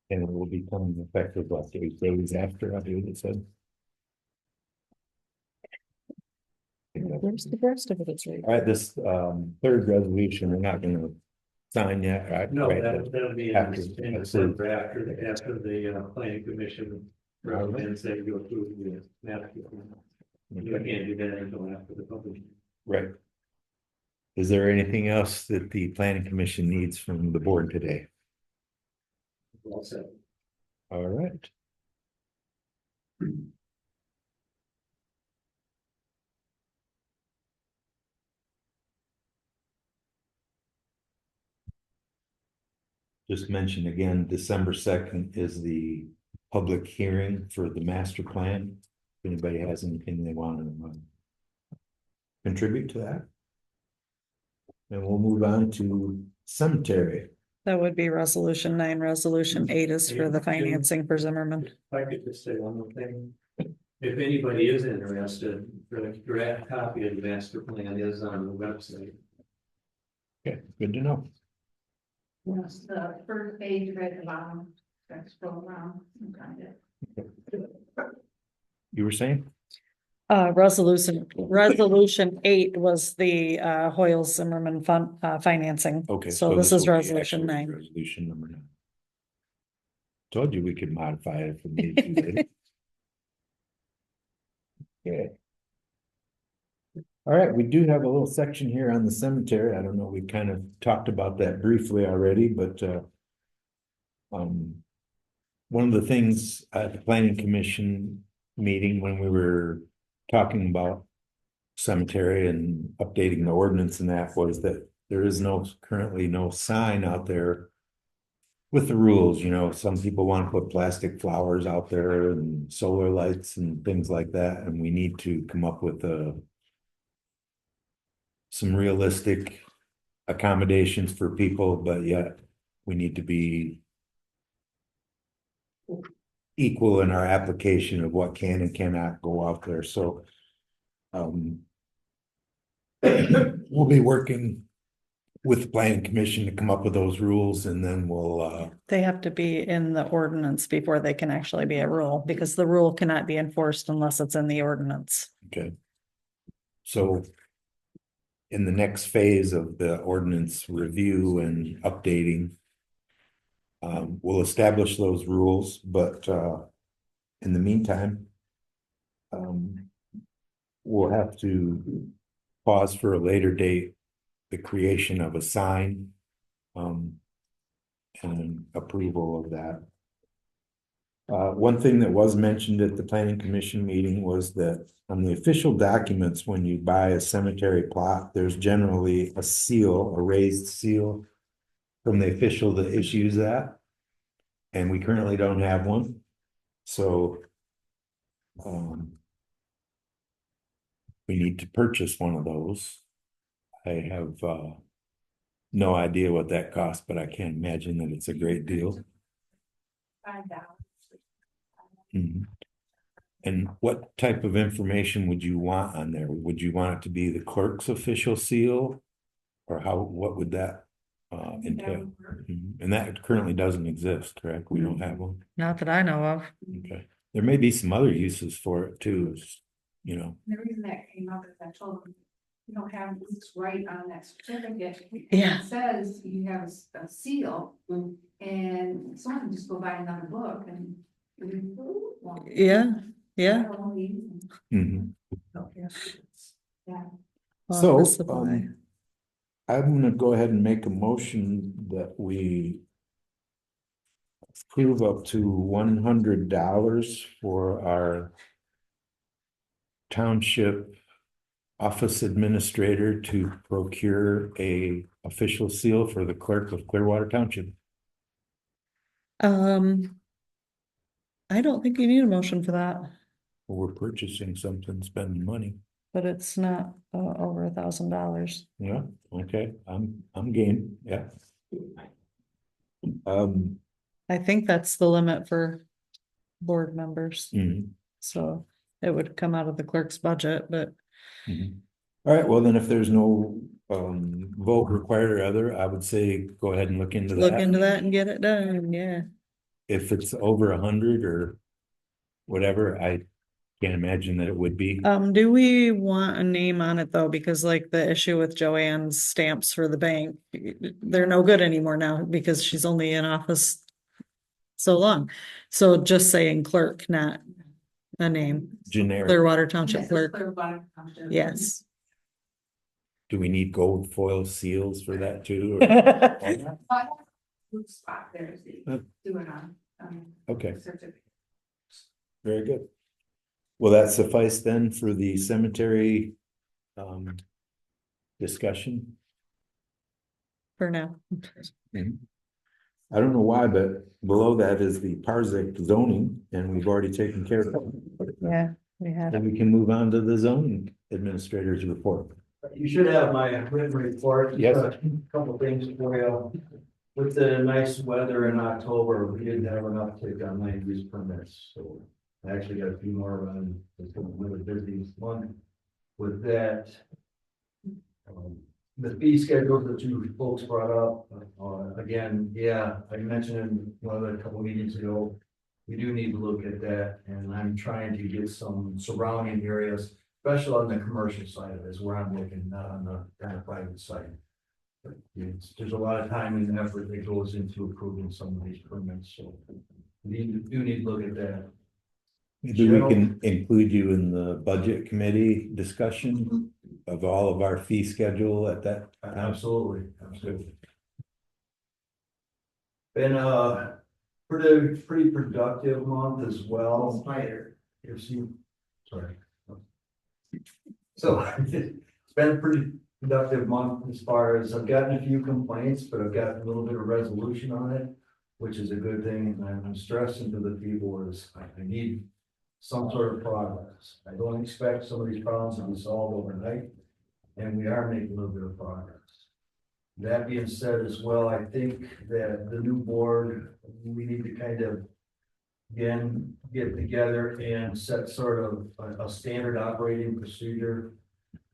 And it will become effective like 8 days after, I believe it said. Where's the rest of it? It's right. All right, this third resolution, we're not gonna sign yet, right? No, Right, that'll be after- in December after the planning commission. And say go through the map. You can't do that until after the public. Right. Is there anything else that the planning commission needs from the board today? Well said. All right. Just mention again, December 2nd is the public hearing for the master plan. If anybody has anything they want to contribute to that. And we'll move on to cemetery. That would be resolution 9. Resolution 8 is for the financing for Zimmerman. If I could just say one more thing. If anybody is interested, the draft copy of the master plan is on the website. Okay, good to know. Yes, the first page right at the bottom, scroll around and find it. You were saying? Resolution 8 was the Hoyle Zimmerman fund financing. Okay. So this is will be resolution actually 9. Resolution number 9. Told you we could modify it if we needed to. Okay. All right, we do have a little section here on the cemetery. I don't know, we kind of talked about that briefly already, but one of the things at the planning commission meeting when we were talking about cemetery and updating the ordinance and that was that there is currently no sign out there with the rules. You know, some people want to put plastic flowers out there and solar lights and things like that, and we need to come up with some realistic accommodations for people, but yet we need to be equal in our application of what can and cannot go out there. So we'll be working with the planning commission to come up with those rules, and then we'll They have to be in the ordinance before they can actually be a rule, because the rule cannot be enforced unless it's in the ordinance. okay. So in the next phase of the ordinance review and updating, we'll establish those rules, but in the meantime, we'll have to pause for a later date the creation of a sign and approval of that. One thing that was mentioned at the planning commission meeting was that on the official documents, when you buy a cemetery plot, there's generally a seal, a raised seal from the official that issues that. And we currently don't have one. So we need to purchase one of those. I have no idea what that costs, but I can't imagine that it's a great deal. $5. Mhm. And what type of information would you want on there? Would you want it to be the clerk's official seal? Or what would that entail? Mhm. And that currently doesn't exist, correct? We don't have one. Not that I know of. Okay. There may be some other uses for it too, you know. The reason that came up is I told them, you don't have this right on that certificate. Yeah. It says you have a seal, and someone can just go buy another book and. Yeah, yeah. Mhm. Yeah. Well, So, this is why. I'm gonna go ahead and make a motion that we approve up to $100 for our township office administrator to procure a official seal for the clerk of Clearwater Township. I don't think you need a motion for that. we're purchasing something, spending money. but it's not over $1,000. Yeah, okay, I'm game, yeah. Um, I think that's the limit for board members, mhm, so it would come out of the clerk's budget, but mhm. All right, well, then if there's no vote required or other, I would say go ahead and look into look that. into that and get it done, yeah. If it's over 100 or whatever, I can't imagine that it would be. Do we want a name on it though? Because like the issue with Joanne's stamps for the bank, they're no good anymore now because she's only in office so long. So just saying clerk, not a name. Generic. Clearwater Township Yes, Clerk. Clearwater Township. Yes. Do we need gold foil seals for that too? or- Good spot there, so you Uh, do it on. Okay, certificate. very good. Will that suffice then for the cemetery discussion? For now. I don't know why, but below that is the Parzak zoning, and we've already taken care of it. Yeah, we had. And we can move on to the zoning administrator's report. You should have my written report. Yes. A couple things for you. With the nice weather in October, we didn't have an uptick on land use permits, so I actually got a few more running. It's been a really busy month with that. The fee schedule that you folks brought up, again, yeah, I mentioned in one of the couple meetings ago, we do need to look at that, and I'm trying to get some surrounding areas, especially on the commercial side of it, is where I'm looking, not on the kind of private side. But there's a lot of time and effort that goes into approving some of these permits, so we do need to look at that. Maybe we can include you in the budget committee discussion of all of our fee schedule at that. Absolutely, absolutely. Been a pretty productive month as well. Spider. If you, sorry. So it's been a pretty productive month as far as I've gotten a few complaints, but I've gotten a little bit of resolution on it, which is a good thing. And I'm stressing to the people is I need some sort of progress. I don't expect some of these problems to be solved overnight, and we are making a little bit of progress. That being said as well, I think that the new board, we need to kind of again, get together and set sort of a standard operating procedure.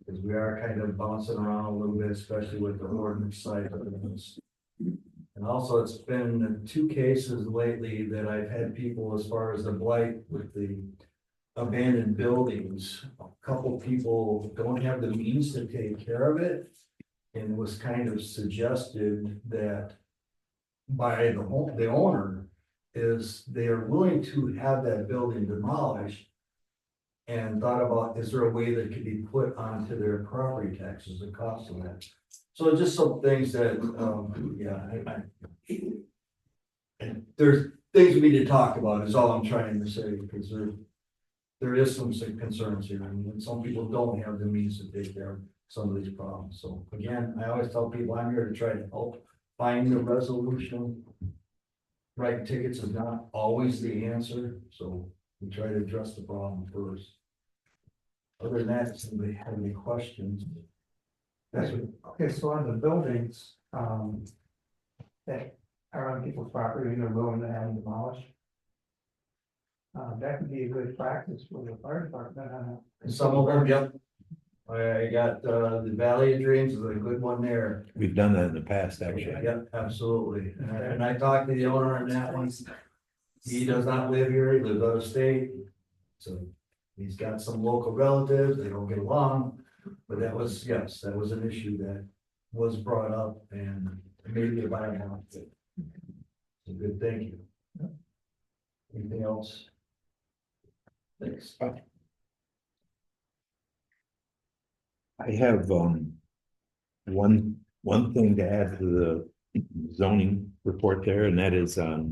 Because we are kind of bouncing around a little bit, especially with the ordinance side of things. And also it's been 2 cases lately that I've had people as far as the blight with the abandoned buildings. A couple people don't have the means to take care of it. And it was kind of suggested that by the owner is they are willing to have that building demolished. And thought about, is there a way that could be put onto their property taxes, the cost of that? So just some things that, and there's things we need to talk about is all I'm trying to say, because there is some concerns here. I mean, some people don't have the means to take care of some of these problems. So again, I always tell people I'm here to try to help find the resolution. Writing tickets is not always the answer, so we try to address the problem first. Other than that, if somebody have any questions? That's what, Okay, so on the buildings, that are on people's property, they're willing to have them demolished. That could be a good practice for the fire department. some of them, yep. I got, the Valley of Dreams is a good one there. We've done that in the past, actually. Yep, absolutely. And I talked to the owner on that one. He does not live here, he lives out of state. So he's got some local relatives, they don't get along. But that was, yes, that was an issue that was brought up and maybe a viable. It's a good, thank you. Anything else? Thanks. I have one thing to add to the zoning report there, and that is I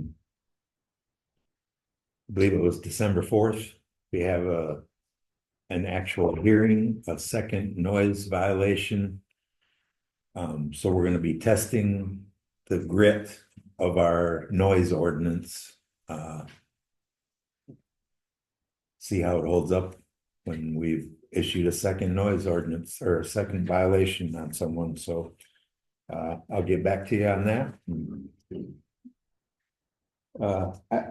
believe it was December 4th. We have an actual hearing, a second noise violation. So we're going to be testing the grit of our noise ordinance. see how it holds up when we've issued a second noise ordinance or a second violation on someone, so. I'll get back to you on that.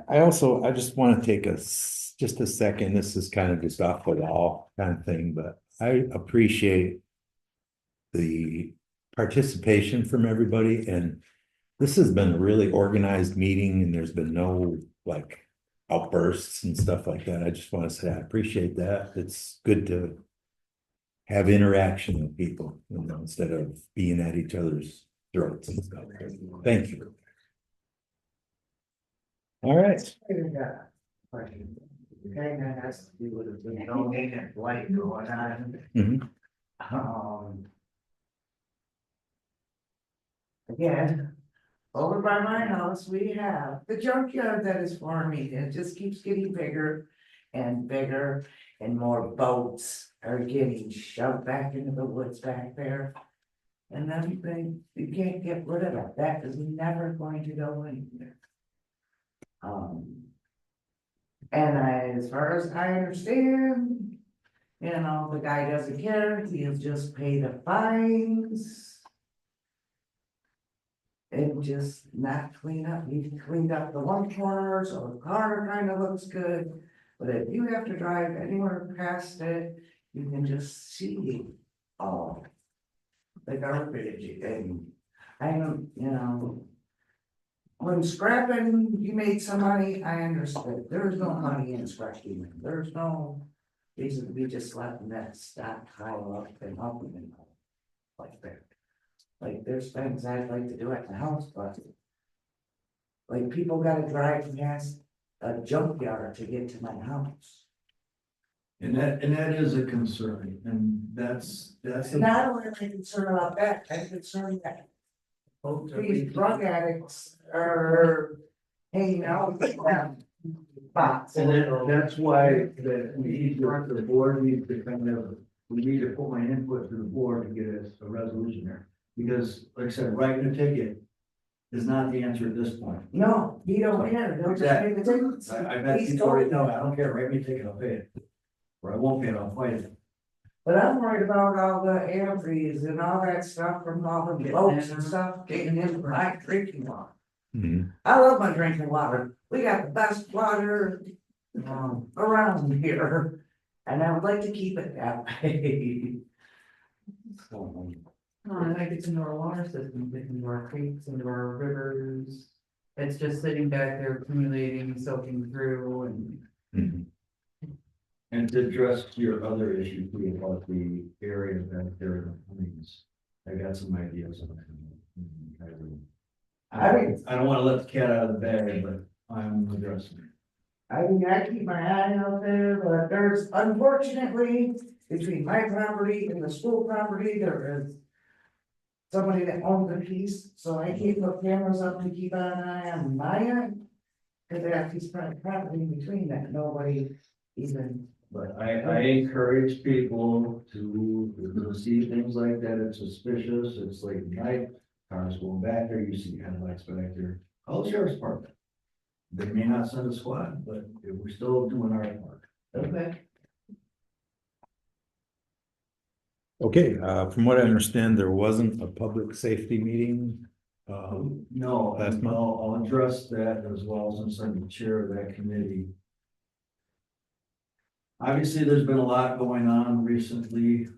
I just want to take just a second, this is kind of just off the wall kind of thing, but I appreciate the participation from everybody, and this has been a really organized meeting, and there's been no like outbursts and stuff like that. I just want to say I appreciate that. It's good to have interaction with people, you know, instead of being at each other's throats and stuff. Thank you. All right. Okay, that has to do with the donated light going on. Mhm. Again, over by my house, we have the junkyard that is farming, and it just keeps getting bigger and bigger. And more boats are getting shoved back into the woods back there. And everything, you can't get rid of it, that is never going to go anywhere. And as far as I understand, you know, the guy doesn't care, he'll just pay the fines. And just not clean up, he cleaned up the one corner, so the car kind of looks good. But if you have to drive anywhere past it, you can just see all the garbage. And I don't, you know, when scrapping, you made some money, I understood. There's no money in scrapping. There's no reason to be just letting that stock pile up and up and up like that. Like, there's things I'd like to do at the house, but like, people gotta drive past a junkyard to get to my house. And that is a concern, and that's. Not only am I concerned about that, I'm concerned that these drug addicts are hanging out with them. Spots. And that's why that we need to, the board needs to kind of, we need to put my input to the board to get a resolution there. Because, like I said, writing a ticket is not the answer at this point. No, he don't care, they'll just pay the tickets. I bet He's people already told- know, I don't care, write me a ticket, I'll pay it. Or I won't pay it, I'll fight it. But I'm worried about all the antifreeze and all that stuff from all the boats and stuff getting into my drinking water. Mhm. I love my drinking water, we got the best water around here. And I would like to keep it that way. So, And it gets into our water system, gets into our creeks, into our rivers. It's just sitting back there accumulating, soaking through and. Mhm. And to address your other issue too, about the area that there are planes, I got some ideas on that. I don't wanna let the cat out of the bag, but I'm addressing it. I mean, I keep my eye out there, but there's unfortunately, between my property and the school property, there is somebody that owns a piece, so I keep the cameras up to keep an eye on my end. Cause they have piece of property in between that nobody even. But I encourage people to see things like that, it's suspicious, it's like night, cars going back there, you see headlights back there, call the sheriff's department. They may not send a squad, but we're still doing our part. Okay. Okay, from what I understand, there wasn't a public safety meeting. No, Last month? I'll address that as well, since I'm the chair of that committee. Obviously, there's been a lot going on recently.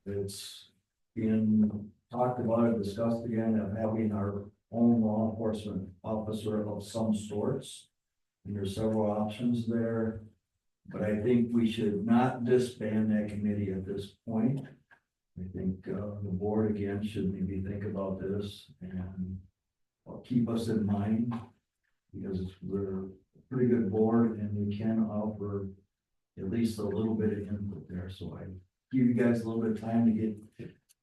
It's being talked about and discussed again of having our own law enforcement officer of some sorts. And there's several options there, but I think we should not disband that committee at this point. I think the board again should maybe think about this and keep us in mind, because we're a pretty good board and we can offer at least a little bit of input there. So I give you guys a little bit of time to get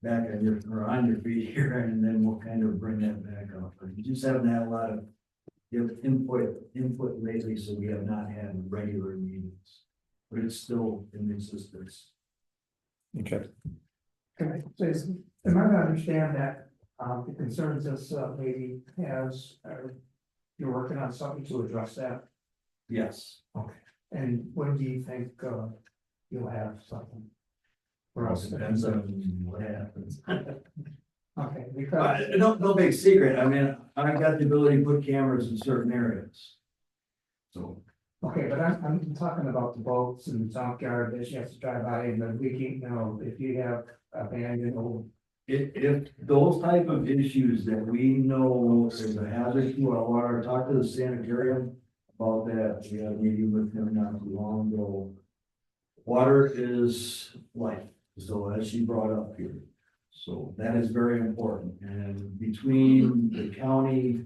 back on your feet here, and then we'll kind of bring that back up. But you just haven't had a lot of input lately, so we have not had regular meetings, but it's still in existence. Okay. Can I say, am I to understand that, the concerns this lady has, you're working on something to address that? Yes. Okay. And when do you think, you'll have something? For us, Depends on what happens. okay, because, No big secret, I mean, I've got the ability to put cameras in certain areas. So, okay, but I'm talking about the boats and the junkyard that you have to drive by and the leaking, if you have abandoned old. if those type of issues that we know is a hazard to our water, talk to the sanitarium about that. We had a meeting with him not too long ago. Water is life, so as she brought up here. So that is very important, and between the county,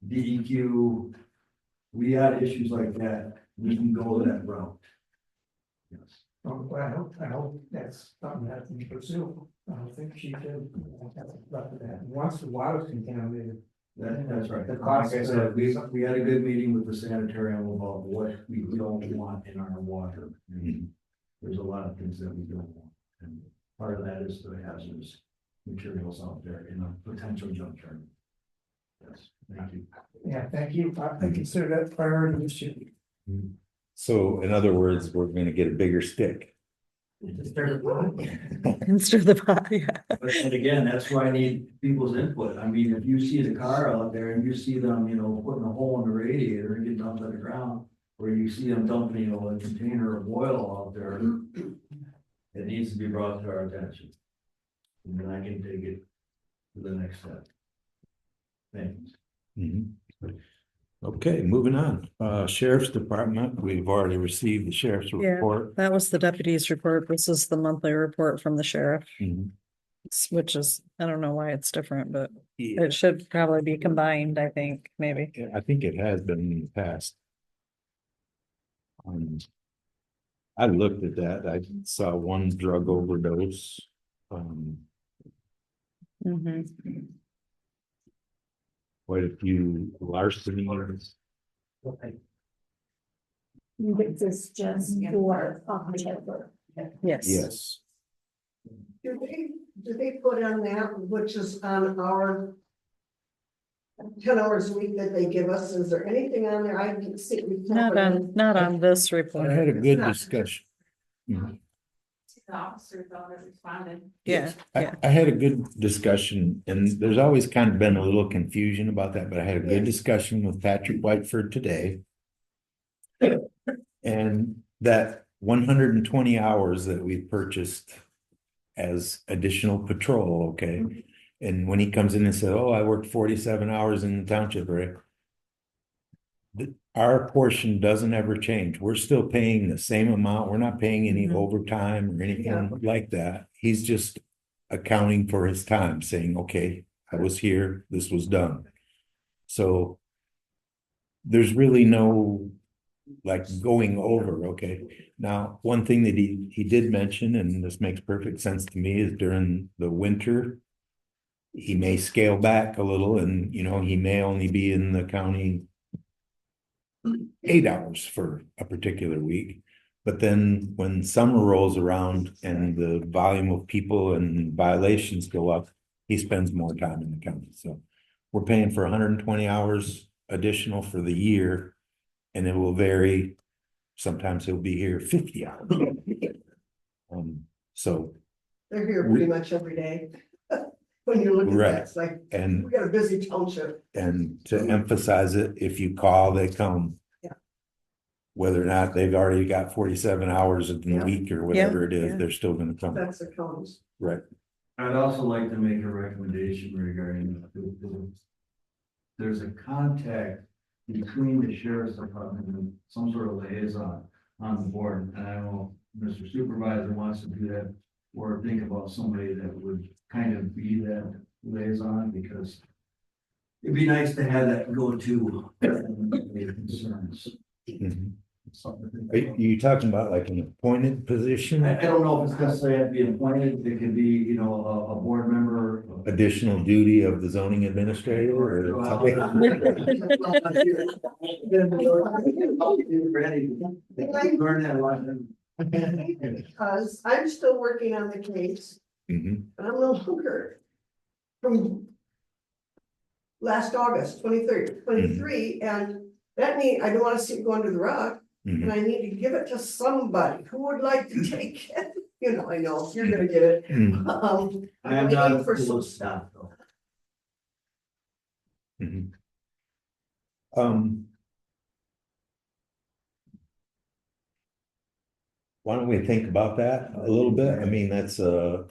DEQ, we had issues like that, we can go that route. Yes. Well, I hope that's something that we pursue. I don't think she did. That. Once the water's contaminated. That's right. The Like cost I of- said, we had a good meeting with the sanitarium about what we don't want in our water. And there's a lot of things that we don't want, and part of that is the hazardous materials out there in a potential junkyard. Yes, thank you. Yeah, thank you. I consider that a priority issue. So in other words, we're gonna get a bigger stick. Instead of the pot, yeah. But and again, that's why I need people's input. I mean, if you see the car out there and you see them, putting a hole in the radiator and getting dumped to the ground, or you see them dumping, a container of oil out there, it needs to be brought to our attention. And then I can take it to the next step. Thanks. Mhm. Okay, moving on. Sheriff's Department, we've already received the sheriff's Yeah. report. That was the deputy's report. This is the monthly report from the sheriff, Mhm. which is, I don't know why it's different, but Yeah, it should probably be combined, I think, maybe. I think it has been in the past. I looked at that. I saw one drug overdose. Mhm. Quite a few larcenies. This is just for October. Yes. Yes. Do they put on that, which is on our 10 hours a week that they give us? Is there anything on there? I didn't see. Not on this I report. had a good discussion. The officers that responded. Yeah, yeah. I had a good discussion, and there's always kind of been a little confusion about that, but I had a good discussion with Patrick Whiteford today. And that 120 hours that we purchased as additional patrol, okay? And when he comes in and says, oh, I worked 47 hours in the township, right? Our portion doesn't ever change. We're still paying the same amount. We're not paying any overtime or anything like that. He's just accounting for his time, saying, okay, I was here, this was done. So there's really no like going over, okay? Now, one thing that he did mention, and this makes perfect sense to me, is during the winter, he may scale back a little and, he may only be in the county 8 hours for a particular week. But then when summer rolls around and the volume of people and violations go up, he spends more time in the county. So we're paying for 120 hours additional for the year, and it will vary. Sometimes he'll be here 50 hours. So They're here pretty much every day. When you look at Right. that, it's like, and we got a busy township. And to emphasize it, if you call, they come. Yeah. Whether or not they've already got 47 hours in the Yeah. week or whatever it Yeah. is, they're still gonna come. That's the cones. Right. I'd also like to make a recommendation regarding there's a contact between the sheriff's department and some sort of liaison on the board. And I don't know if Mr. Supervisor wants to do that or think about somebody that would kind of be that liaison, because it'd be nice to have that go-to concerns. Mhm. Something to think Are about. you talking about like an appointed position, I don't know if it's necessarily have to be appointed, it could be, a board member. additional duty of the zoning administrator or? Because I'm still working on the case, Mhm. and I'm no longer from last August, 23rd, 23, and that means I don't want to see it go under the rug. and I need to give it to somebody. Who would like to take it? You know, I know, you're gonna get it. Mhm. I'm waiting for some. stuff though. Mhm. Um. Why don't we think about that a little bit? I mean, that's a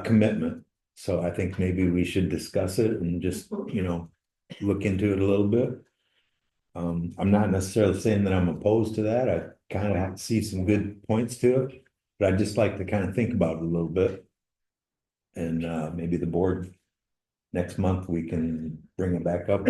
commitment. So I think maybe we should discuss it and just, look into it a little bit. I'm not necessarily saying that I'm opposed to that. I kind of see some good points to it, but I'd just like to kind of think about it a little bit. And maybe the board, next month, we can bring it back up.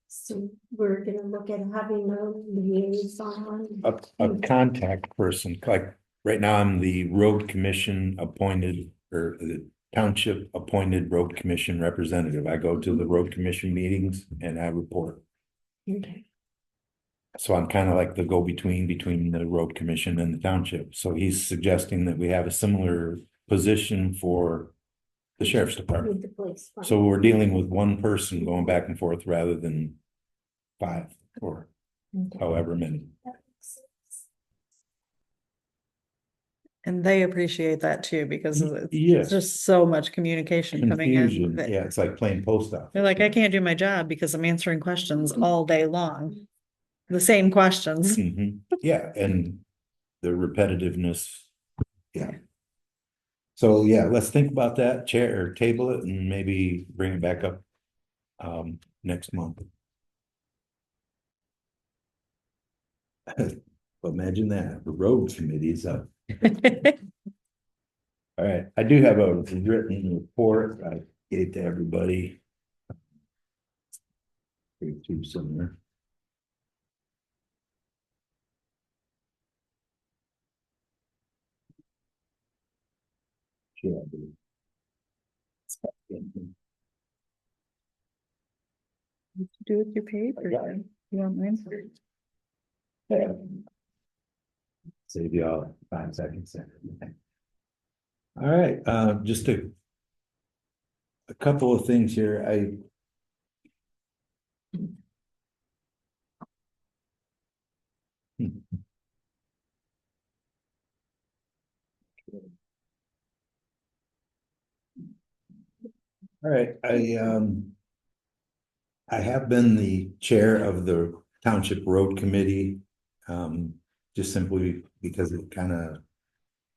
So we're gonna look at having a liaison. A contact person, like right now I'm the road commission appointed or the township appointed road commission representative. I go to the road commission meetings and I report. Okay. So I'm kind of like the go-between between the road commission and the township. So he's suggesting that we have a similar position for the sheriff's department. With the police. So we're dealing with one person going back and forth rather than 5 or Okay. however many. That makes sense. And they appreciate that too, because Yes. there's just so much communication coming Confusion. in. Yeah, it's like playing post office. They're like, I can't do my job because I'm answering questions all day long. The same questions. Mhm. Yeah, and the repetitiveness. Yeah. So yeah, let's think about that, chair or table it and maybe bring it back up next month. Imagine that, the road committee is up. All right, I do have a written report I gave to everybody. Through somewhere. Sure, I do. Do with your paper. You want mine? Yeah. Save you all 5 seconds. All right, just a couple of things here. All right, I have been the chair of the Township Road Committee, just simply because it kind of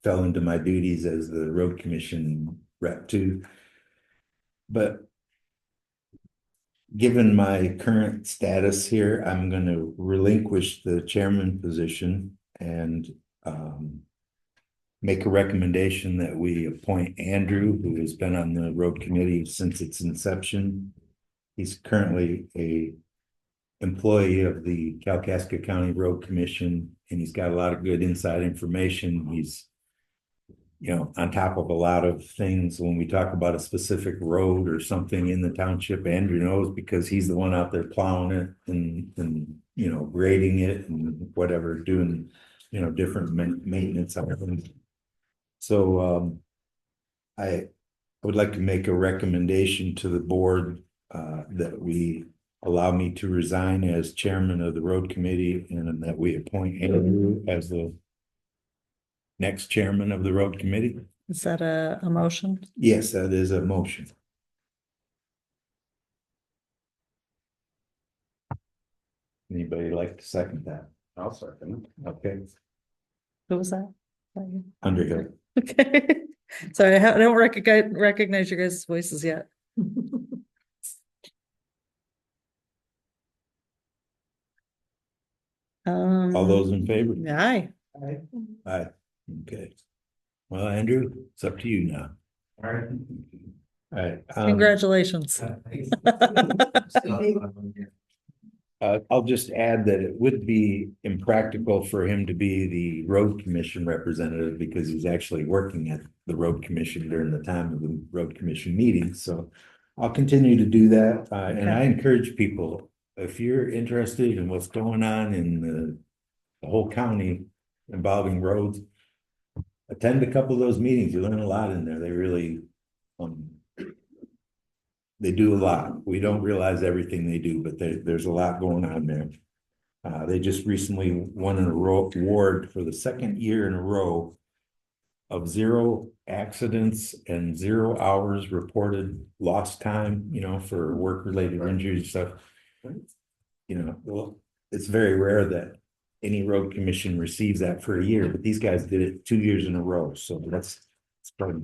fell into my duties as the road commission rep too. But given my current status here, I'm going to relinquish the chairman position and make a recommendation that we appoint Andrew, who has been on the road committee since its inception. He's currently a employee of the Kalkaska County Road Commission, and he's got a lot of good inside information. He's, on top of a lot of things. When we talk about a specific road or something in the township, Andrew knows because he's the one out there plowing it and grading it and whatever, doing, different maintenance on it. So, I would like to make a recommendation to the board that we allow me to resign as chairman of the road committee and that we appoint Andrew as the next chairman of the road committee. Is that a motion? Yes, that is a motion. Anybody like to second that? I'll second it. Okay, Who was that? That you? Underhill. Okay. Sorry, I don't recognize your guys' voices yet. All those in favor? Aye. Aye. Okay. Well, Andrew, it's up to you now. All right. All right. Congratulations. I'll just add that it would be impractical for him to be the road commission representative because he's actually working at the road commission during the time of the road commission meetings. So I'll continue to do that. And I encourage people, if you're interested in what's going on in the whole county involving roads, attend a couple of those meetings. You learn a lot in there. They really, they do a lot. We don't realize everything they do, but there's a lot going on there. They just recently won an award for the second year in a row of 0 accidents and 0 hours reported lost time, you know, for work-related injuries and stuff. You know, well, it's very rare that any road commission receives that for a year, but these guys did it 2 years in a row, so that's probably.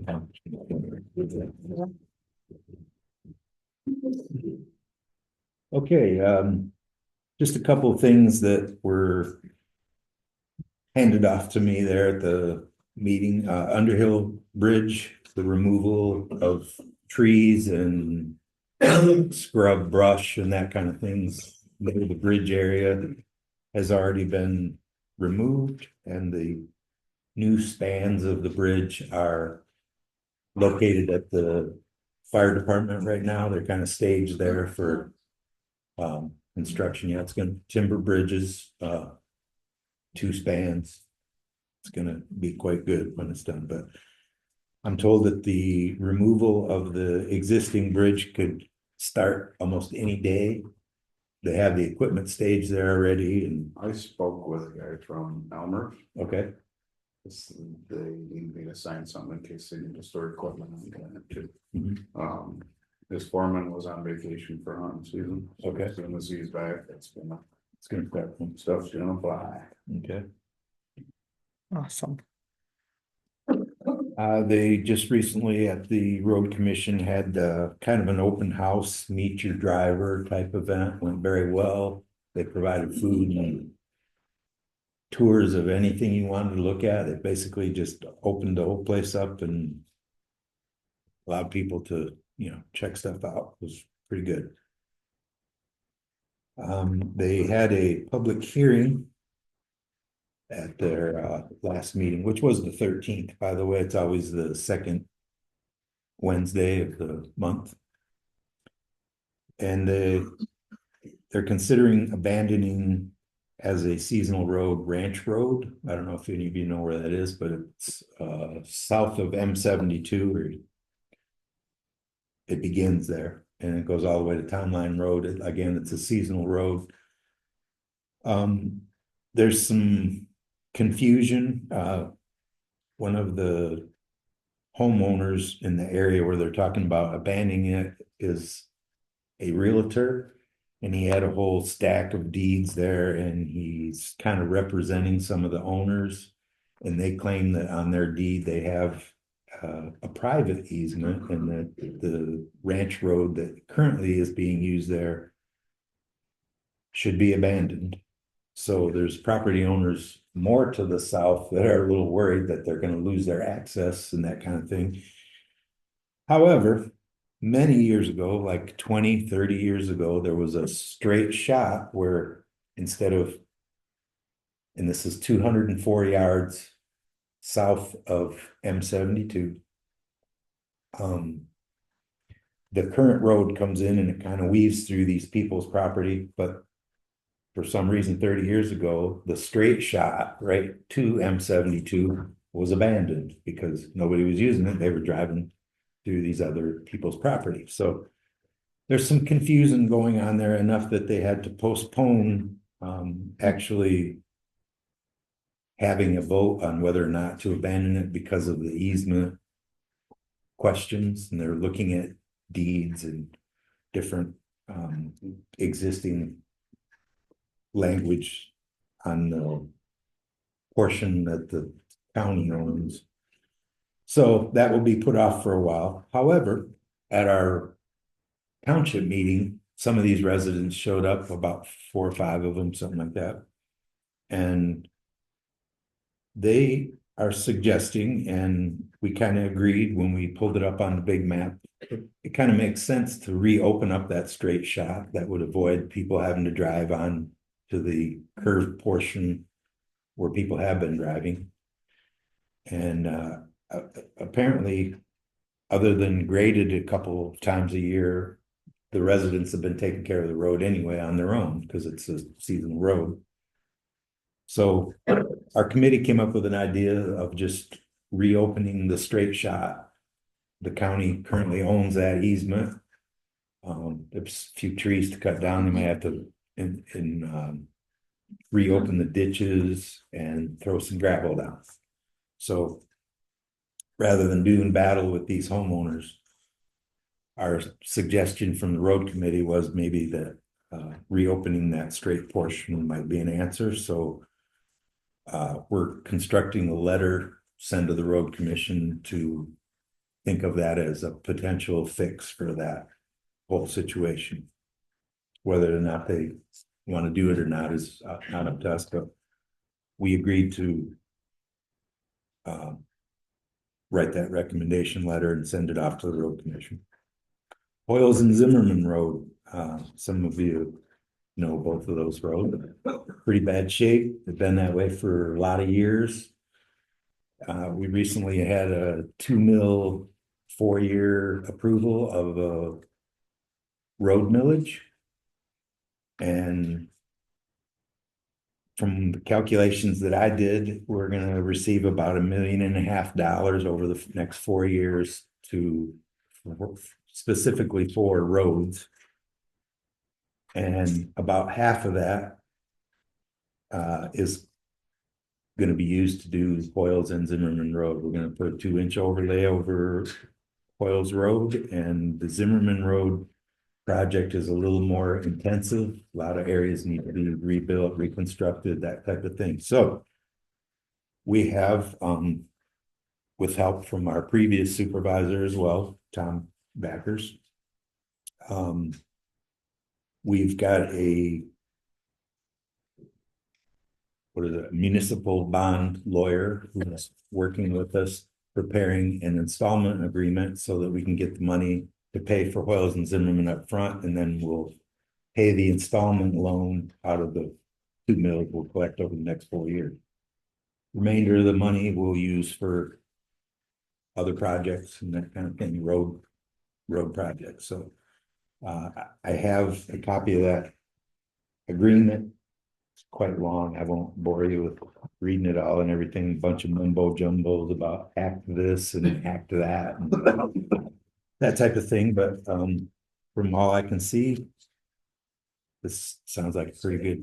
Okay, just a couple of things that were handed off to me there at the meeting. Underhill Bridge, the removal of trees and scrub brush and that kind of things. The bridge area has already been removed, and the new spans of the bridge are located at the fire department right now. They're kind of staged there for construction. Yeah, it's gonna timber bridges, 2 spans. It's gonna be quite good when it's done, but I'm told that the removal of the existing bridge could start almost any day. They have the equipment staged there already, and I spoke with a guy from Elmer. okay, They need me to sign something in case they need to store equipment on that too. Mhm. His foreman was on vacation for hunting season. So Okay. as soon as he's back, it's gonna start. stuff's gonna fly. Okay. Awesome. They just recently at the road commission had kind of an open house, meet your driver type event, went very well. They provided food and tours of anything you wanted to look at. It basically just opened the whole place up and allowed people to, you know, check stuff out. It was pretty good. They had a public hearing at their last meeting, which was the 13th, by the way. It's always the second Wednesday of the month. And they're considering abandoning as a seasonal road, Ranch Road. I don't know if any of you know where that is, but it's south of M72. It begins there and it goes all the way to Town Line Road. Again, it's a seasonal road. There's some confusion. One of the homeowners in the area where they're talking about abandoning it is a realtor, and he had a whole stack of deeds there, and he's kind of representing some of the owners, and they claim that on their deed they have a private easement, and that the ranch road that currently is being used there should be abandoned. So there's property owners more to the south that are a little worried that they're going to lose their access and that kind of thing. However, many years ago, like 20, 30 years ago, there was a straight shot where instead of, and this is 204 yards south of M72, the current road comes in and it kind of weaves through these people's property, but for some reason 30 years ago, the straight shot right to M72 was abandoned because nobody was using it. They were driving through these other people's property. So there's some confusion going on there, enough that they had to postpone actually having a vote on whether or not to abandon it because of the easement questions. And they're looking at deeds and different existing language on the portion that the county owns. So that will be put off for a while. However, at our township meeting, some of these residents showed up, about 4 or 5 of them, something like that. And they are suggesting, and we kind of agreed when we pulled it up on the big map, it kind of makes sense to reopen up that straight shot. That would avoid people having to drive on to the curved portion where people have been driving. And apparently, other than graded a couple of times a year, the residents have been taking care of the road anyway on their own because it's a seasonal road. So our committee came up with an idea of just reopening the straight shot. The county currently owns that easement. There's a few trees to cut down. They may have to reopen the ditches and throw some gravel down. So rather than doing battle with these homeowners, our suggestion from the road committee was maybe that reopening that straight portion might be an answer. So we're constructing a letter, send to the road commission to think of that as a potential fix for that whole situation. Whether or not they want to do it or not is not up to us, but we agreed to write that recommendation letter and send it off to the road commission. Hoyles and Zimmerman Road, some of you know both of those roads, pretty bad shape. They've been that way for a lot of years. We recently had a $2 million 4-year approval of a road millage. And from the calculations that I did, we're gonna receive about $1.5 million over the next 4 years to specifically for roads. And about half of that is gonna be used to do Hoyles and Zimmerman Road. We're gonna put a 2-inch overlay over Hoyles Road, and the Zimmerman Road project is a little more intensive. A lot of areas need to be rebuilt, reconstructed, that type of thing. So we have, with help from our previous supervisor as well, Tom Backers, we've got a municipal bond lawyer who's working with us, preparing an installment agreement so that we can get the money to pay for Hoyles and Zimmerman up front, and then we'll pay the installment loan out of the $2 million we'll collect over the next 4 years. Remainder of the money we'll use for other projects and that kind of thing, road projects. So I have a copy of that agreement. It's quite long. I won't bore you with reading it all and everything. A bunch of mumbo jumbos about act this and act that. And that type of thing, but from all I can see, this sounds like a pretty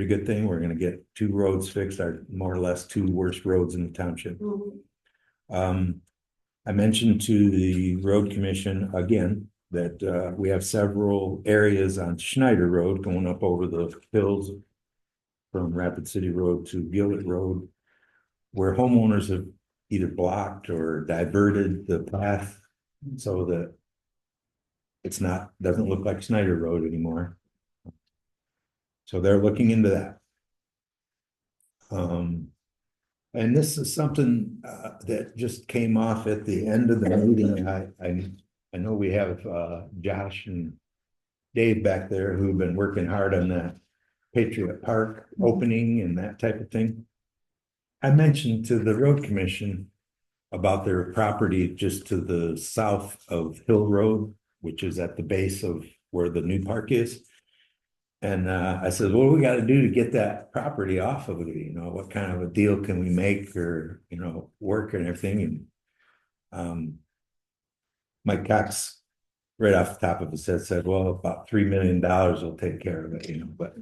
good thing. We're gonna get 2 roads fixed, our more or less 2 worst roads in the township. I mentioned to the road commission again that we have several areas on Schneider Road going up over the hills from Rapid City Road to Gillett Road, where homeowners have either blocked or diverted the path so that doesn't look like Schneider Road anymore. So they're looking into that. And this is something that just came off at the end of the meeting. I know we have Josh and Dave back there who've been working hard on that Patriot Park opening and that type of thing. I mentioned to the road commission about their property just to the south of Hill Road, which is at the base of where the new park is. And I said, what do we got to do to get that property off of it? You know, what kind of a deal can we make, or, you know, work and everything? And Mike Cox, right off the top of his head, said, well, about $3 million will take care of it, you know. But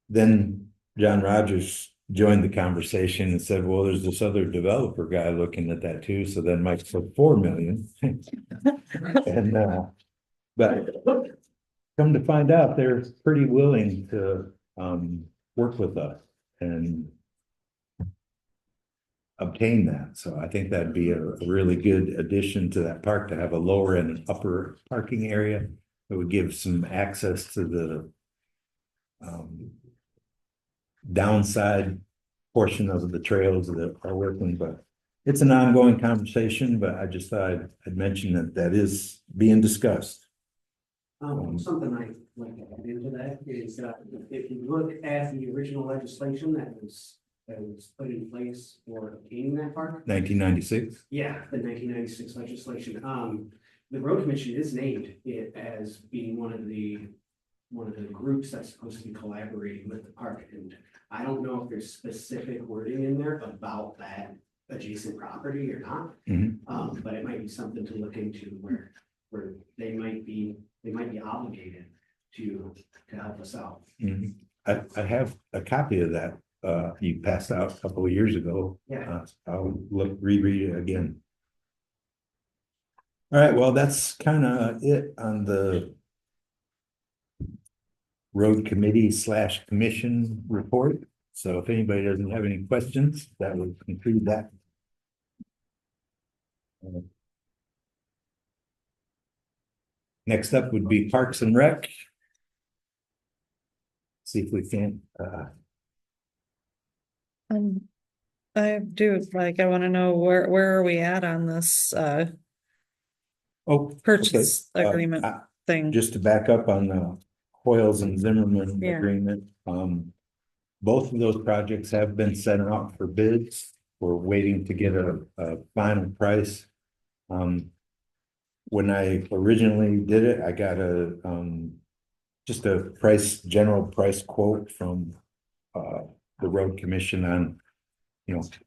then John Rogers joined the conversation and said, well, there's this other developer guy looking at that too. So then Mike said $4 million. And but come to find out, they're pretty willing to work with us and obtain that. So I think that'd be a really good addition to that park, to have a lower and an upper parking area that would give some access to the downside portion of the trails that are working. But it's an ongoing conversation, but I just thought I'd mention that is being discussed. Something I'd like to add into that is if you look at the original legislation that was put in place for obtaining that park. 1996. Yeah, the 1996 legislation. The road commission is named it as being one of the groups that's supposed to be collaborating with the park, and I don't know if there's specific wording in there about that adjacent property or not. But it might be something to look into where they might be obligated to help us out. Mhm. I have a copy of that, you passed out a couple of years ago. Yeah. I'll reread it again. All right, well, that's kind of it on the road committee / commission report. So if anybody doesn't have any questions, that would conclude that. Next up would be Parks and Rec. See if we can, I do, like, I wanna know where are we at on this, oh. purchase okay, agreement thing? Just to back up on the Hoyles and Zimmerman Yeah. agreement, both of those projects have been sent out for bids. We're waiting to get a final price. When I originally did it, I got just a general price quote from the road commission on,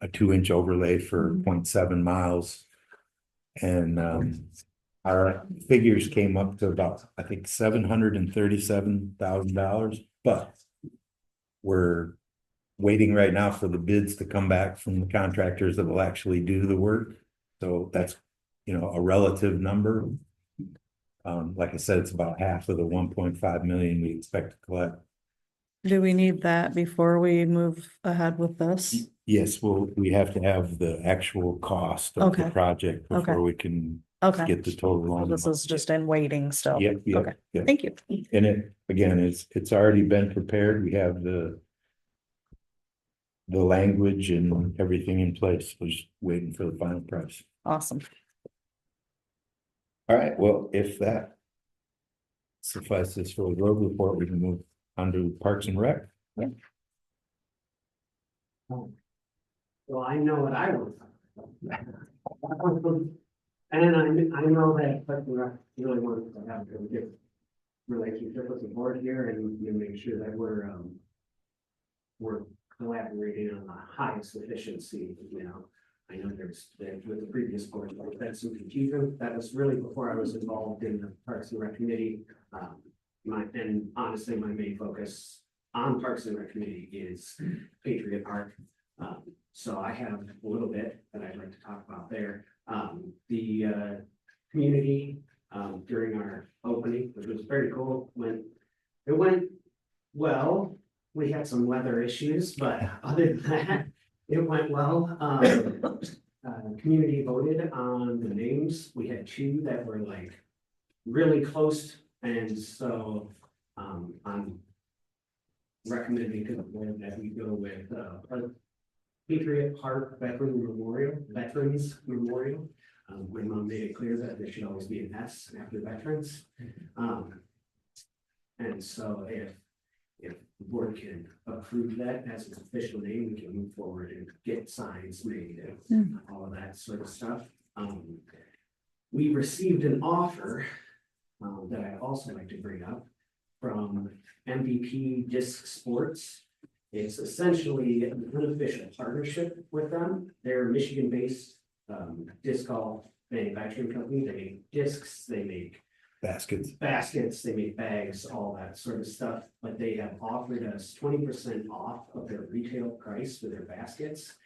a 2-inch overlay for 0.7 miles. And our figures came up to about, I think, $737,000, but we're waiting right now for the bids to come back from the contractors that will actually do the work. So that's, a relative number. Like I said, it's about half of the 1.5 million we expect to collect. Do we need that before we move ahead with this? Yes, we have to have the actual cost of the Okay. project before Okay. we can Okay, get the total on. this is just in waiting still. Yep, Okay, yep. thank you. And it's already been prepared. We have the language and everything in place. We're just waiting for the final price. Awesome. All right, well, if that suffices for the road report, we can move on to Parks and Rec. Well, I know what I want. And I know that, but I really want to have a good relationship with the board here and make sure that we're collaborating on the highest efficiency, I know with the previous board, that's some confusion. That was really before I was involved in the Parks and Rec Committee. And honestly, my main focus on Parks and Rec Committee is Patriot Park. So I have a little bit that I'd like to talk about there. The community during our opening, which was very cool, it went well. We had some weather issues, but other than that, it went well. Community voted on the names. We had 2 that were like really close, and so I'm recommending to the board that we go with Patriot Park Veterans Memorial. My mom made it clear that there should always be an S after veterans. And so if the board can approve that as an official name, we can move forward and get signs made and all of that sort of stuff. We received an offer that I'd also like to bring up from MVP Disc Sports. It's essentially an unofficial partnership with them. They're a Michigan-based disc golf manufacturing company. They make discs, they make baskets, they make bags, all that sort of stuff. But they have offered us 20% off of their retail price for their baskets.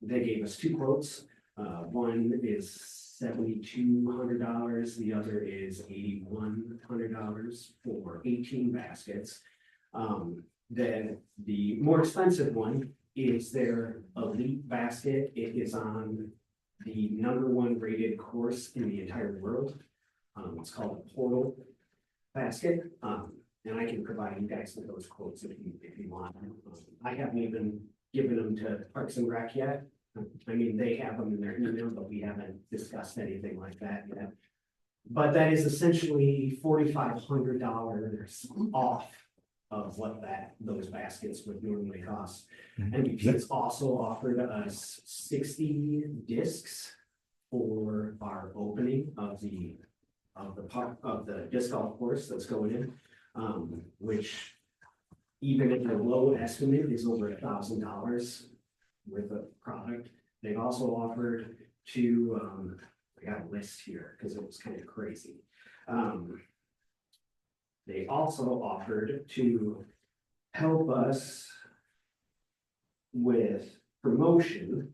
They gave us 2 quotes. One is $7,200. The other is $8,100 for 18 baskets. Then the more expensive one is their elite basket. It is on the #1 rated course in the entire world. It's called a portal basket. And I can provide you guys with those quotes if you want. I haven't even given them to Parks and Rec yet. I mean, they have them in their email, but we haven't discussed anything like that yet. But that is essentially $4,500 off of what those baskets would normally cost. And it's also offered us 60 discs for our opening of the disc golf course that's going in, which even if the low estimate is over $1,000 worth of product. They've also offered to, I got a list here because it was kind of crazy. They also offered to help us with promotion.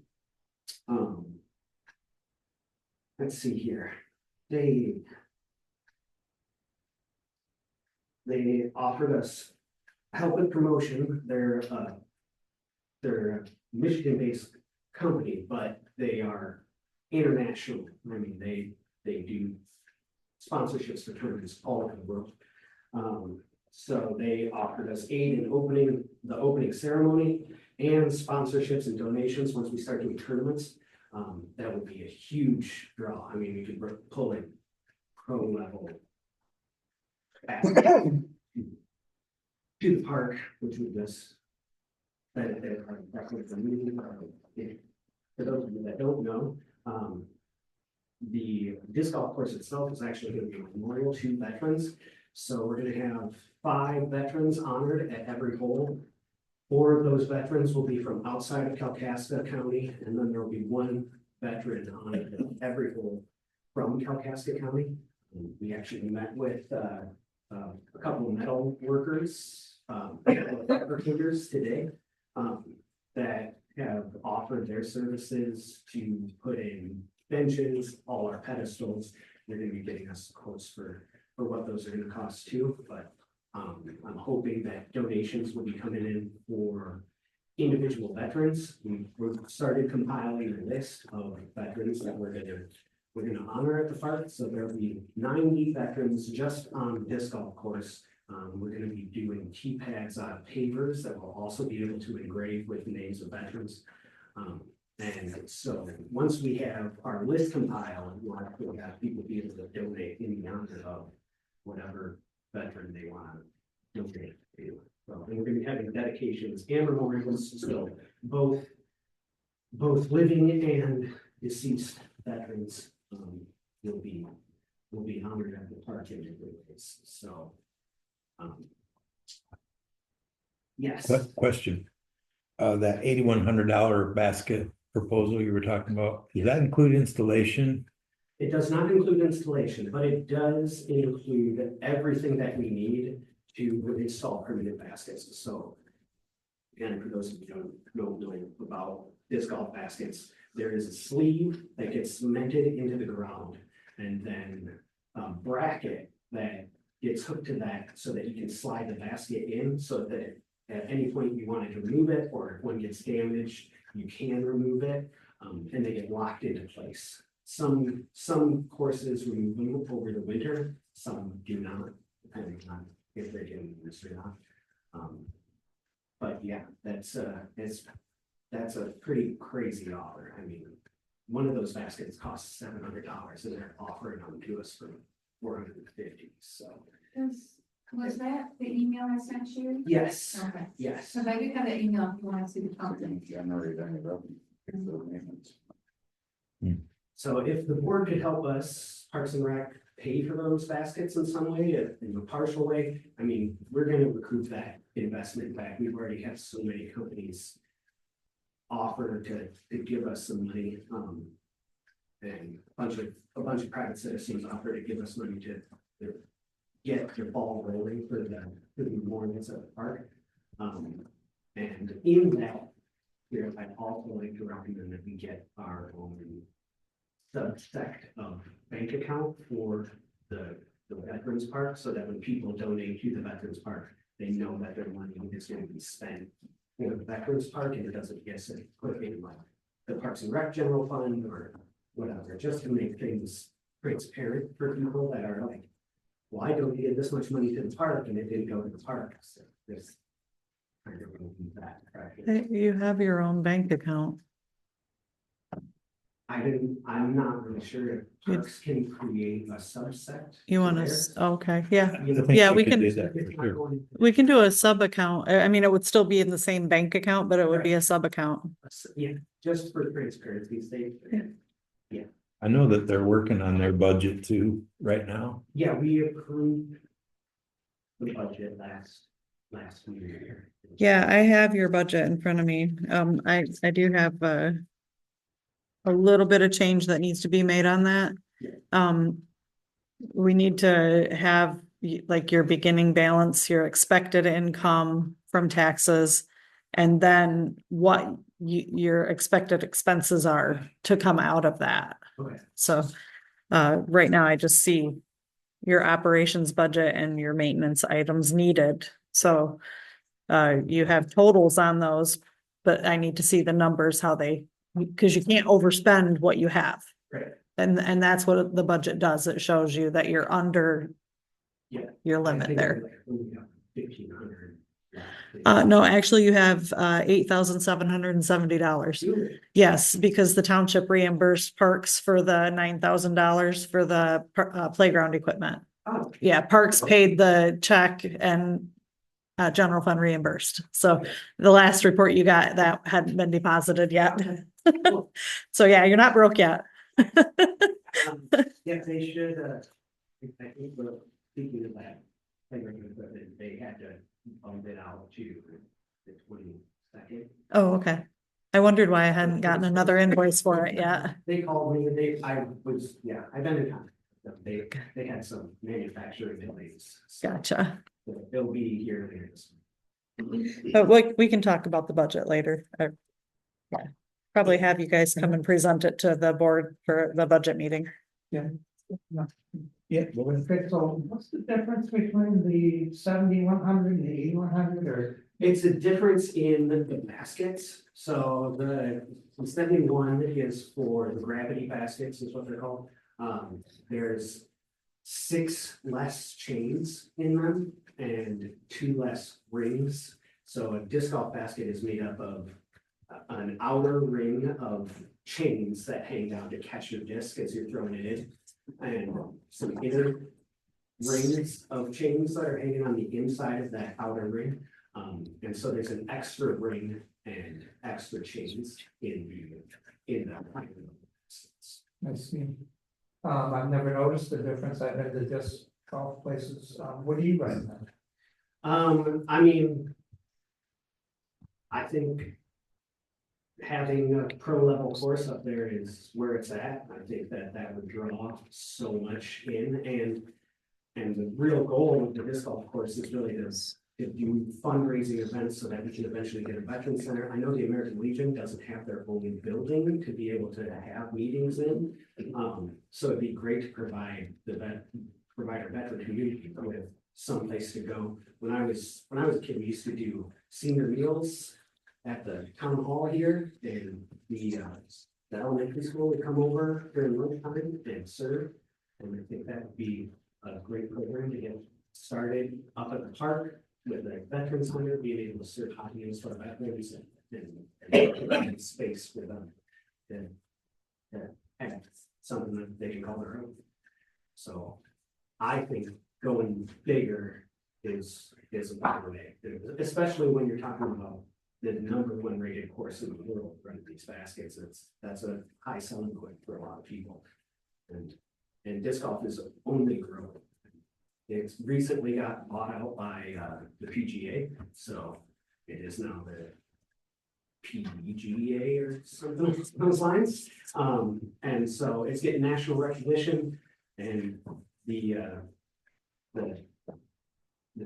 Let's see here, they offered us help with promotion. They're a Michigan-based company, but they are international. I mean, they do sponsorships for tournaments all over the world. So they offered us aid in the opening ceremony and sponsorships and donations once we start doing tournaments. That would be a huge draw. I mean, we could pull in pro level to the park, which would just benefit our community. For those of you that don't know, the disc golf course itself is actually going to be a memorial to veterans. So we're going to have 5 veterans honored at every hole. 4 of those veterans will be from outside of Kalkaska County, and then there will be 1 veteran honored at every hole from Kalkaska County. We actually met with a couple of metal workers, fabricators today, that have offered their services to put in benches, all our pedestals. They're going to be getting us quotes for what those are going to cost too, but I'm hoping that donations will be coming in for individual veterans. We've started compiling a list of veterans that we're gonna honor at the park. So there'll be 90 veterans just on the disc golf course. We're gonna be doing keypads out of pavers that will also be able to engrave with names of veterans. And so once we have our list compiled, we'll have people be able to donate in the honor of whatever veteran they want to donate to. So, and we're going to be having dedications and memorials, so both living and deceased veterans will be honored at the park in different ways. So, yes. Question. That $8,100 basket proposal you were talking about, does that include installation? It does not include installation, but it does include everything that we need to install permanent baskets. So again, for those of you who don't know about disc golf baskets, there is a sleeve that gets cemented into the ground and then a bracket that gets hooked to that so that you can slide the basket in, so that at any point you wanted to remove it, or if one gets damaged, you can remove it, and they get locked into place. Some courses remove them over the winter, some do not, depending on if they can use it or not. But yeah, that's a pretty crazy offer. I mean, one of those baskets costs $700 and they're offering them to us for $450. So Was that the email I sent you? yes, Okay. yes. So I do have that email if you want to see the content. So if the board could help us, Parks and Rec, pay for those baskets in some way, in a partial way, I mean, we're gonna recoup that investment back. We've already had so many companies offer to give us some money, and a bunch of private citizens offer to give us money to get the ball rolling for the memorials at the park. And in that, here, I'd also like to recommend that we get our own subsect of bank account for the Veterans Park, so that when people donate to the Veterans Park, they know that their money is going to be spent for the Veterans Park, and it doesn't get put in like the Parks and Rec general fund or whatever, just to make things transparent for people that are like, well, I donated this much money to the park and it didn't go to the park. So there's kind of that practice. You have your own bank account. I'm not really sure if parks can create a subset. You want there. to, okay, yeah. You know, Yeah, we could can- do that it's for not sure. going- We can do a sub account. I mean, it would still be in the same bank account, but it would be a sub account. Yeah, just for transparency's sake. I know that they're working on their budget too, right now. Yeah, we approved the budget last year. Yeah, I have your budget in front of me. I do have a little bit of change that needs to be made on that. We need to have like your beginning balance, your expected income from taxes, and then what your expected expenses are to come out of that. Okay. So, right now I just see your operations budget and your maintenance items needed. So, you have totals on those, but I need to see the numbers, how they, because you can't overspend what you have. Right. And that's what the budget does. It shows you that you're under Yeah. your I limit think there. like only got 1,500. No, actually you have, $8,770. Yes, because the township reimbursed Parks for the $9,000 for the playground equipment. Oh. Yeah, Parks paid the check and general fund reimbursed. So the last report you got, that hadn't been deposited yet. Cool. So yeah, you're not broke yet. Yeah, they should, I think we're speaking of that, they had to bump it out to the 22nd. Oh, okay. I wondered why I hadn't gotten another invoice for it yet. They called me, I've been in contact with them, they had some manufacturing delays. So Gotcha. they'll be here later this week. But we can talk about the budget later. Yeah, probably have you guys come and present it to the board for the budget meeting. Yeah. Okay, so what's the difference between the 7,100 and the 8,100 or? It's a difference in the baskets, so the 71 is for the gravity baskets is what they're called. There's 6 less chains in them and 2 less rings. So a disc golf basket is made up of an outer ring of chains that hang down to catch your disc as you're throwing it in, and some inner rings of chains that are hanging on the inside of that outer ring. And so there's an extra ring and extra chains in that. I see. I've never noticed the difference. I've had the disc golf places. What do you guys think? I mean, I think having a pro level course up there is where it's at. I think that would draw so much in, and the real goal of the disc golf course is really to do fundraising events so that we can eventually get a veteran center. I know the American Legion doesn't have their own building to be able to have meetings in. So it'd be great to provide our veteran community with some place to go. When I was a kid, we used to do senior meals at the town hall here, and the elementary school would come over during lunchtime and serve. And I think that would be a great program to get started up at the park with the veterans center, being able to serve hot meals for veterans and space for them. And something that they can call their own. So I think going bigger is a better way, especially when you're talking about the #1 rated course in the world, running these baskets. That's a high selling point for a lot of people. And disc golf is only growing. It's recently got bought out by the PGA, so it is now the PGA or something along those lines. And so it's getting national recognition, and the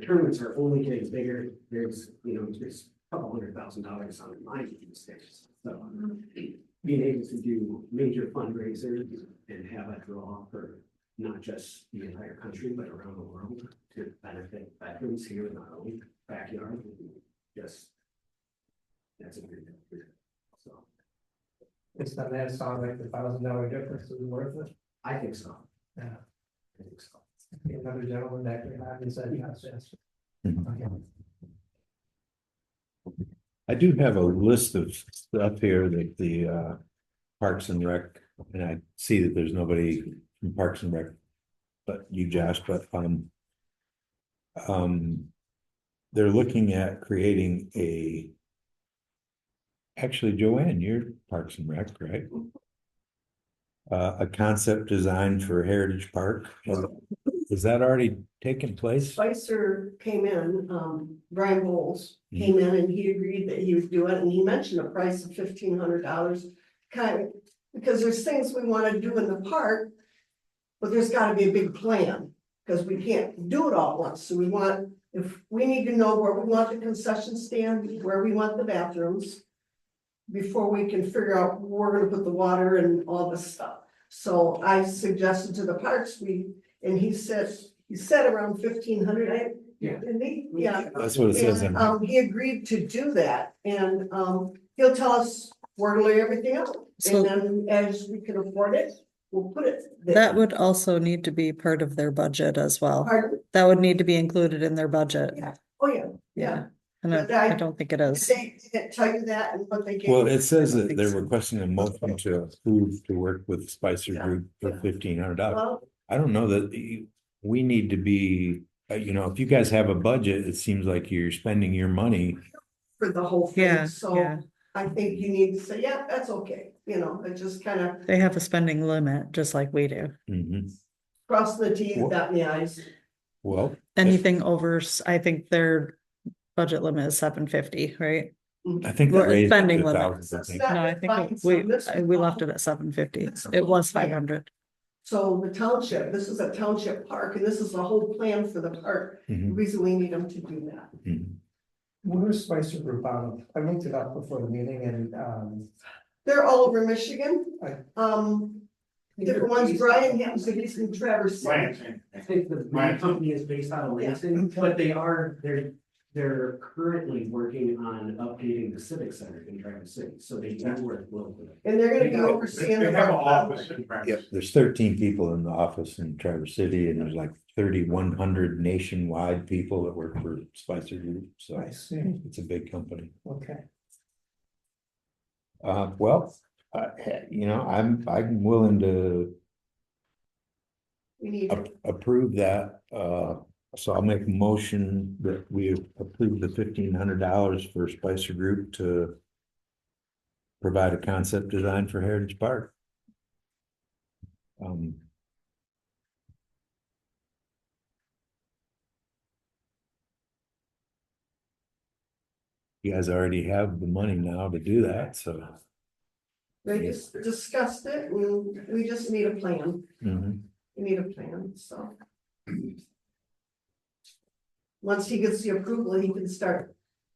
tournaments are only getting bigger. There's a couple $100,000 on the line these days. So being able to do major fundraisers and have a draw for not just the entire country, but around the world to benefit veterans here in our own backyard. That's a good thing. So. Based on that, it sounds like the $1,000 difference is worth it. I think so. Yeah. I think so. Another gentleman back behind me said yes, yes. I do have a list of stuff here that the Parks and Rec, and I see that there's nobody from Parks and Rec but you, Josh, but they're looking at creating actually, Joanne, you're Parks and Rec, right? A concept design for Heritage Park. Is that already taken place? Spicer came in, Brian Bowles came in and he agreed that he would do it, and he mentioned a price of $1,500. Kind of, because there's things we want to do in the park, but there's got to be a big plan. Because we can't do it all at once, so we want, if we need to know where we want the concession stand, where we want the bathrooms. Before we can figure out where we're gonna put the water and all this stuff. So I suggested to the parks, and he said around 1,500, Yeah. Yeah. That's what it says in. And, he agreed to do that, and, he'll tell us where to lay everything out. So- And then as we can afford it, we'll put it there. That would also need to be part of their budget as well. Pardon? That would need to be included in their budget. Yeah. Oh, yeah, yeah. And But I don't think it is. They didn't tell you that and what they gave. Well, it says that think they're so. requesting a motion to approve to work with Spicer Yeah. Group for Yeah. $1,500. Well, I don't know that we need to be, you know, if you guys have a budget, it seems like you're spending your money. for the whole Yeah, thing, so yeah. I think you need to say, yeah, that's okay, it just kind of They have a spending limit, just like we do. Mhm. cross the T's, Well- dot the I's. Well, Anything over, I think their budget limit is 750, right? I think that Well, raised it spending to limit. 1,000, I think. No, I think we left it at 750. It was 500. So the township, this is a township park, and this is the whole plan for the park, the Mhm. reason we need them to do that. Mhm. Where's Spicer Group out of? I looked it up before the meeting and, They're all over Michigan, Right. different ones, Brian happens to be from Traverse City. I think the main company is based out of Lansing, but they're currently working on updating the civic center in Traverse City, so they do work locally. And they're gonna be overseeing. They the have an park. office in France. Yep, there's 13 people in the office in Traverse City and there's like 3,100 nationwide people that work for Spicer Group, so I see, it's a big company. okay. Well, I'm willing to We need, approve that, so I'll make a motion that we approve the $1,500 for Spicer Group to provide a concept design for Heritage Park. You guys already have the money now to do that, so. they just discussed it, and we just need a plan, Mhm. we need a plan, so. Once he gets the approval, he can start,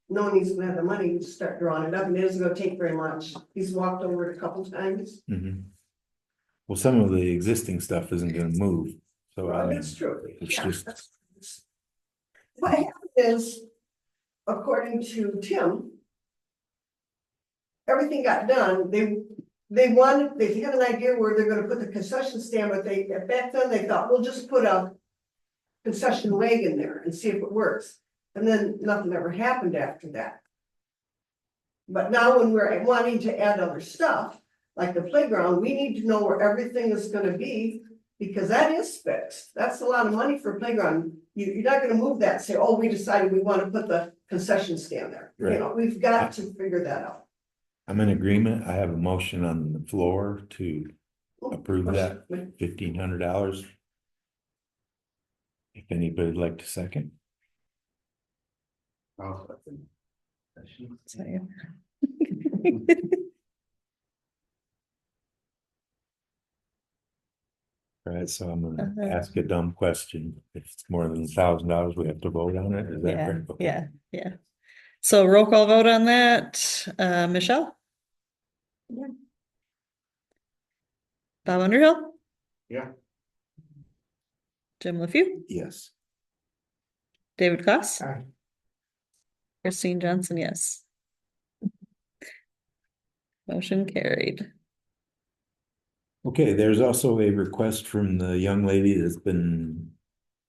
knowing he's gonna have the money, he can start drawing it up, and it isn't gonna take very much, he's walked over it a couple times. Mhm. Well, some of the existing stuff isn't gonna move, so I mean, That's true. it's Yeah, just- that's- What happened is, according to Tim, everything got done, they had an idea where they're gonna put the concession stand, but back then they thought, we'll just put a concession wagon there and see if it works. And then nothing ever happened after that. But now when we're wanting to add other stuff, like the playground, we need to know where everything is gonna be, because that is fixed. That's a lot of money for a playground. You're not gonna move that and say, oh, we decided we wanna put the concession stand there. Right. We've got to figure that out. I'm in agreement. I have a motion on the floor to approve that $1,500. If anybody'd like to second. So, All right, so I'm gonna ask a dumb question. If it's more than $1,000, we have to vote on it. Is that Yeah, right? Okay. yeah. So roll call vote on that. Michelle? Yeah. Bob Underhill? Yeah. Jim LeFew? Yes. David Koss? Aye. Christine Johnson, yes. Motion carried. Okay, there's also a request from the young lady that's been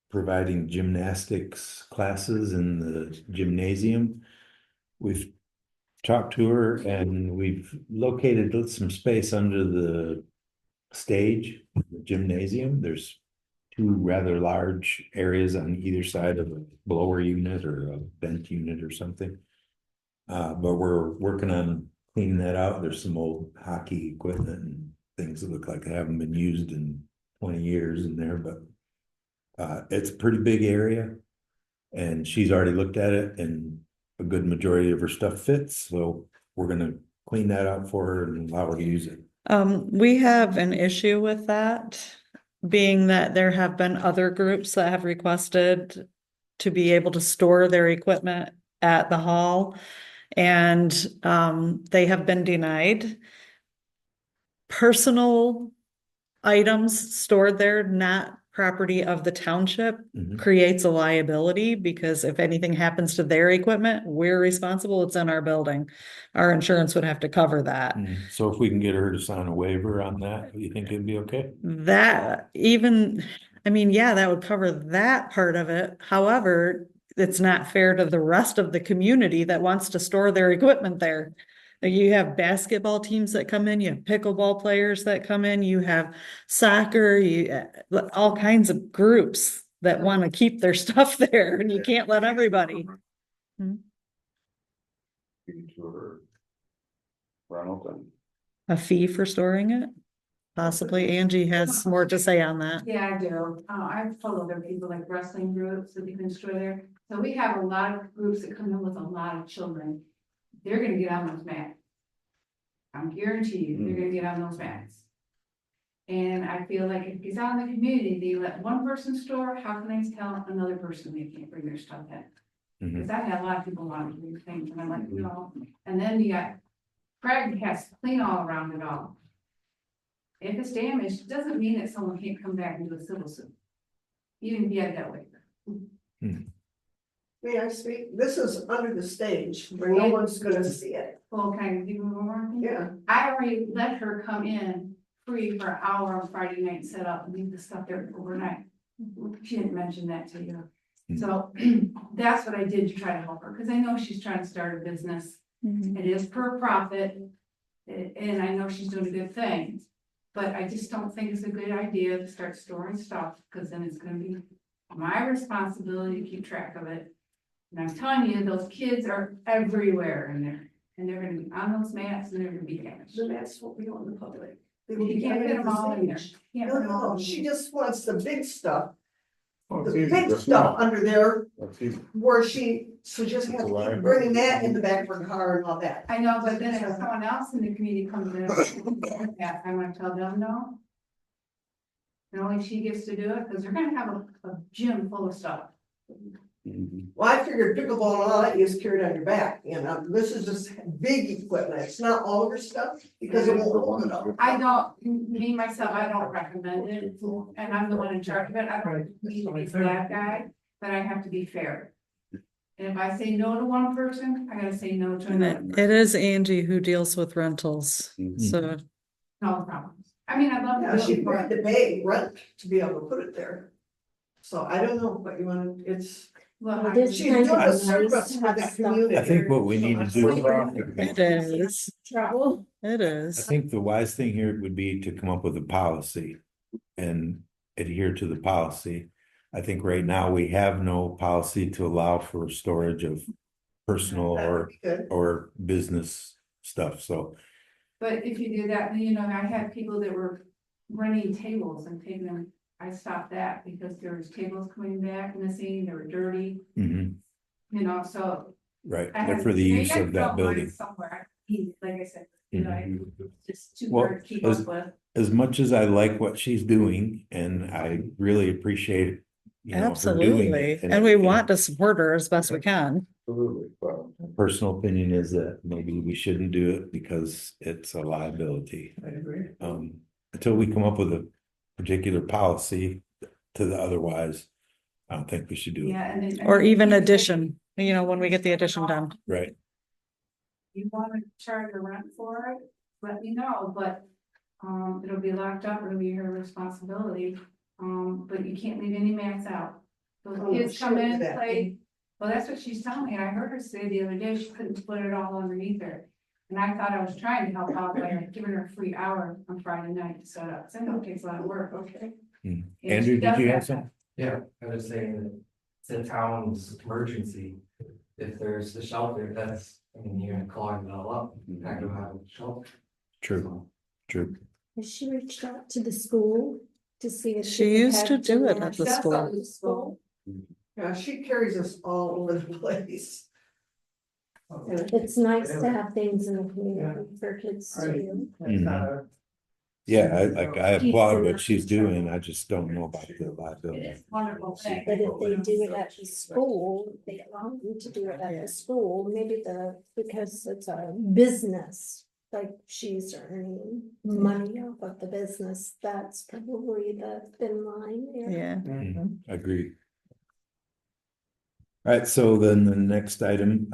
providing gymnastics classes in the gymnasium. We've talked to her and we've located some space under the stage, the gymnasium. There's two rather large areas on either side of a blower unit or a vent unit or something. But we're working on cleaning that out. There's some old hockey equipment and things that look like they haven't been used in 20 years in there, but it's a pretty big area. And she's already looked at it and a good majority of her stuff fits, so we're gonna clean that out for her and allow her to use it. We have an issue with that. being that there have been other groups that have requested to be able to store their equipment at the hall, and they have been denied. Personal items stored there, not property of the township, Mhm. creates a liability, because if anything happens to their equipment, we're responsible. It's in our building. Our insurance would have to cover that. So if we can get her to sign a waiver on that, you think it'd be okay? That even, I mean, yeah, that would cover that part of it. However, it's not fair to the rest of the community that wants to store their equipment there. You have basketball teams that come in, you have pickleball players that come in, you have soccer, all kinds of groups that want to keep their stuff there, and you can't let everybody. A fee for storing it? Possibly. Angie has more to say on that. Yeah, I do. I've told other people like wrestling groups that you can store there. So we have a lot of groups that come in with a lot of children. They're gonna get on those mats. I'm guaranteed you, they're gonna get on those mats. And I feel like if it's out in the community, they let one person store, how can I tell another person they can't bring their stuff in? Mhm. Because I had a lot of people wanting to do things, and I'm like, no. And then you got, Craig has to clean all around it all. If it's damaged, doesn't mean that someone can't come back and do a civil suit. Even if you had that waiver. May I speak? This is under the stage where no one's gonna see it. Well, can I give you more? Yeah. I already let her come in free for an hour on Friday night, set up and leave the stuff there overnight. She didn't mention that to you. So that's what I did to try to help her, because I know she's trying to start a business. It is per profit. And I know she's doing a good thing. But I just don't think it's a good idea to start storing stuff, because then it's gonna be my responsibility to keep track of it. And I'm telling you, those kids are everywhere in there, and they're gonna be on those mats and they're gonna be damaged. The mats won't be on the public. They You will be can't under fit them the all in there. stage. Can't No, fit 'em all no, in she there. just wants the big stuff, Well, the it's easy, big just stuff not. under there, That's easy. where she just has to keep bringing that in the back of her car and all that. I know, but then if someone else in the community comes in, I wanna tell them no. And only she gets to do it, because they're gonna have a gym full of stuff. Well, I figured pickleball and all that you just carried on your back, you know, this is just big equipment, it's not all of her stuff, because it won't hold it all. I don't, me, myself, I don't recommend it, and I'm the one in charge of it, I don't need to be the bad guy, but I have to be fair. And if I say no to one person, I gotta say no to And another. it is Angie who deals with rentals, so. No problem. I mean, I'd love Yeah, to do she it, had but to pay rent to be able to put it there. So I don't know what you want, it's, well, It is she's kind doing of a nice service to for have the stuff community. I think what we need to do, It is, trouble. it I is. think the wise thing here would be to come up with a policy and adhere to the policy. I think right now we have no policy to allow for storage of personal that would be good. or business stuff, so. But if you do that, then, you know, I had people that were running tables and taking them, I stopped that because there was tables coming back missing, they were dirty, Mhm, you know, so. right, I they're had for the to use of that building. somewhere, like I said, you know, just too Well, hard to keep up with. As much as I like what she's doing, and I really appreciate, you know, her doing Absolutely, it. and we want to support her as best we can. Absolutely, but Personal opinion is that maybe we shouldn't do it because it's a liability. I agree. Until we come up with a particular policy to the otherwise, I don't think we should do it. Yeah, and then. Or even addition, you know, when we get the addition done. Right, You wanna charge a rent for it, let me know, but, it'll be locked up, it'll be your responsibility. But you can't leave any mats out. Those Oh, kids come sure, in, that. play, well, that's what she's telling me, I heard her say the other day, she couldn't put it all underneath her. And I thought I was trying to help out by giving her a free hour on Friday night to set up, so I know it takes a lot of work, okay? Hmm. Yeah, Andrew, she did does you that. have some? Yeah, I was saying that it's a town's emergency. If there's the shelter, that's, I mean, you're gonna clog it all up, you're not gonna have a shelter. True, true. Has she reached out to the school to see if She could used to have do it dinner? at the That's school. up to the school. Yeah, she carries us all over the place. It's nice to have things in the community for kids to do. Mhm. Yeah, I applaud what she's doing. I just don't know about the It liability. is wonderful thing. But if they do it at the school, they allow them to do it at the school, maybe because it's a business. Like she's earning money off of the business, that's probably the thin line there. Yeah. Agreed. All right, so then the next item,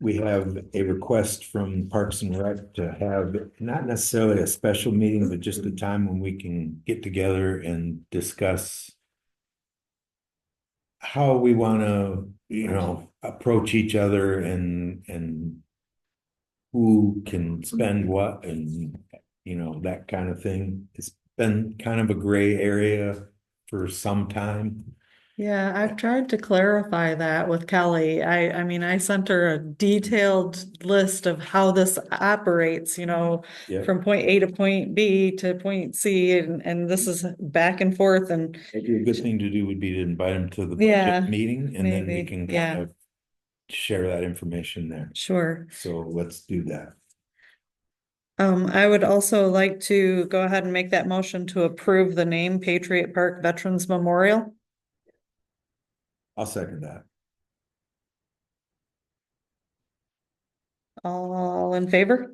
we have a request from Parks and Rec to have not necessarily a special meeting, but just a time when we can get together and discuss how we want to, approach each other and who can spend what and, that kind of thing. It's been kind of a gray area for some time. Yeah, I've tried to clarify that with Kelly. I mean, I sent her a detailed list of how this operates, Yeah. from point A to point B to point C, and this is back and forth and Maybe a good thing to do would be to invite them to the Yeah, budget meeting and then we maybe, can yeah. kind of share that information there. Sure. So let's do that. I would also like to go ahead and make that motion to approve the name Patriot Park Veterans Memorial. I'll second that. All in favor?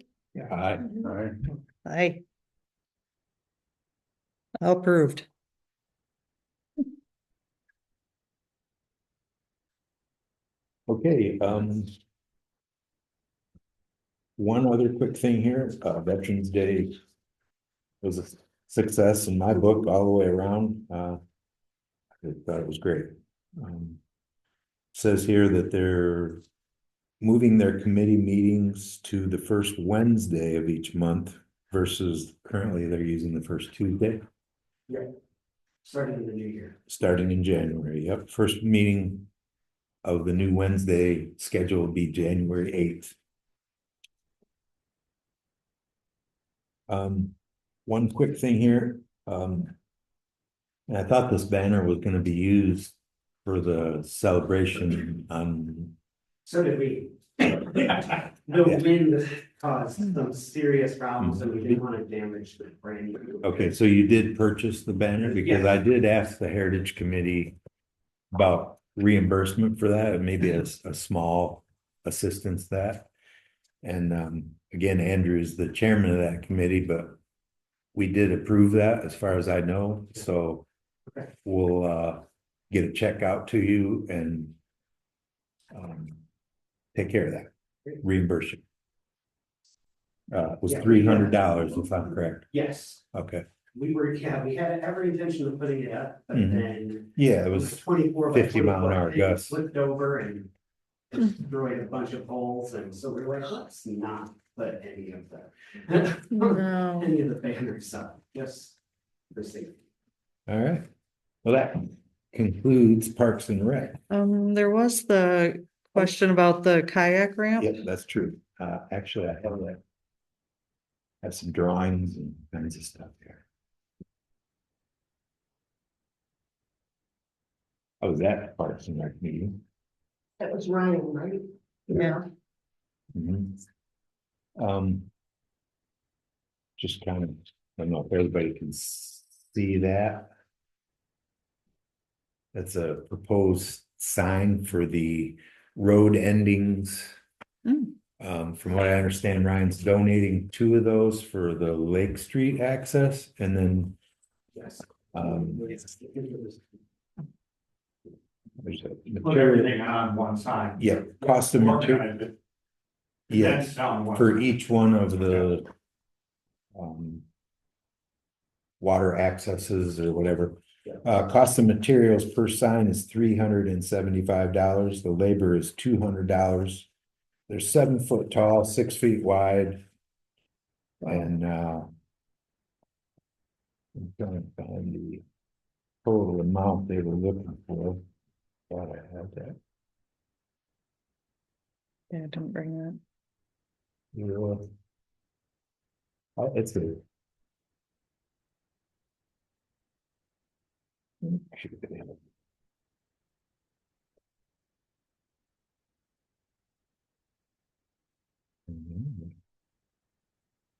Aye. Aye. Approved. Okay, one other quick thing here, Veterans Day was a success in my book all the way around. I thought it was great. Says here that they're moving their committee meetings to the first Wednesday of each month versus currently they're using the first Tuesday. Yeah. Starting in the new year. Starting in January, yep. First meeting of the new Wednesday schedule will be January 8th. One quick thing here. And I thought this banner was gonna be used for the celebration on. So did we. The wind caused some serious problems and we didn't want to damage the brand. Okay, so you did purchase the banner? Because I did ask the Heritage Committee about reimbursement for that and maybe a small assistance that. And again, Andrew is the chairman of that committee, but we did approve that as far as I know, so we'll get a check out to you and take care of that, reimburse you. It was $300 if I'm correct. Yes, Okay, we had every intention of putting it up, but then. yeah, it was 24 by 50 mile an 24 hour thing gust. Flipped over and destroyed a bunch of holes, and so we're like, let's not put any of the. No. Any of the banners up, just for safety. All right. Well, that concludes Parks and Rec. There was the question about the kayak ramp. Yep, that's true. Actually, I have that. Have some drawings and kinds of stuff here. I was at Parks and Rec meeting. That was Ryan, right? Yeah. Mhm. Just kind of, I don't know if everybody can see that. That's a proposed sign for the road endings. From what I understand, Ryan's donating 2 of those for the Lake Street access and then. Yes. There's a Put material, everything on one side. yeah, cost of material, Organize it. yes, That's down one for side. each one of the. Water accesses or whatever. Cost of materials per sign is $375. The labor is $200. They're 7 foot tall, 6 feet wide. And I'm trying to find the total amount they were looking for. Thought I had that. Yeah, I didn't bring that. It's a. Should be able.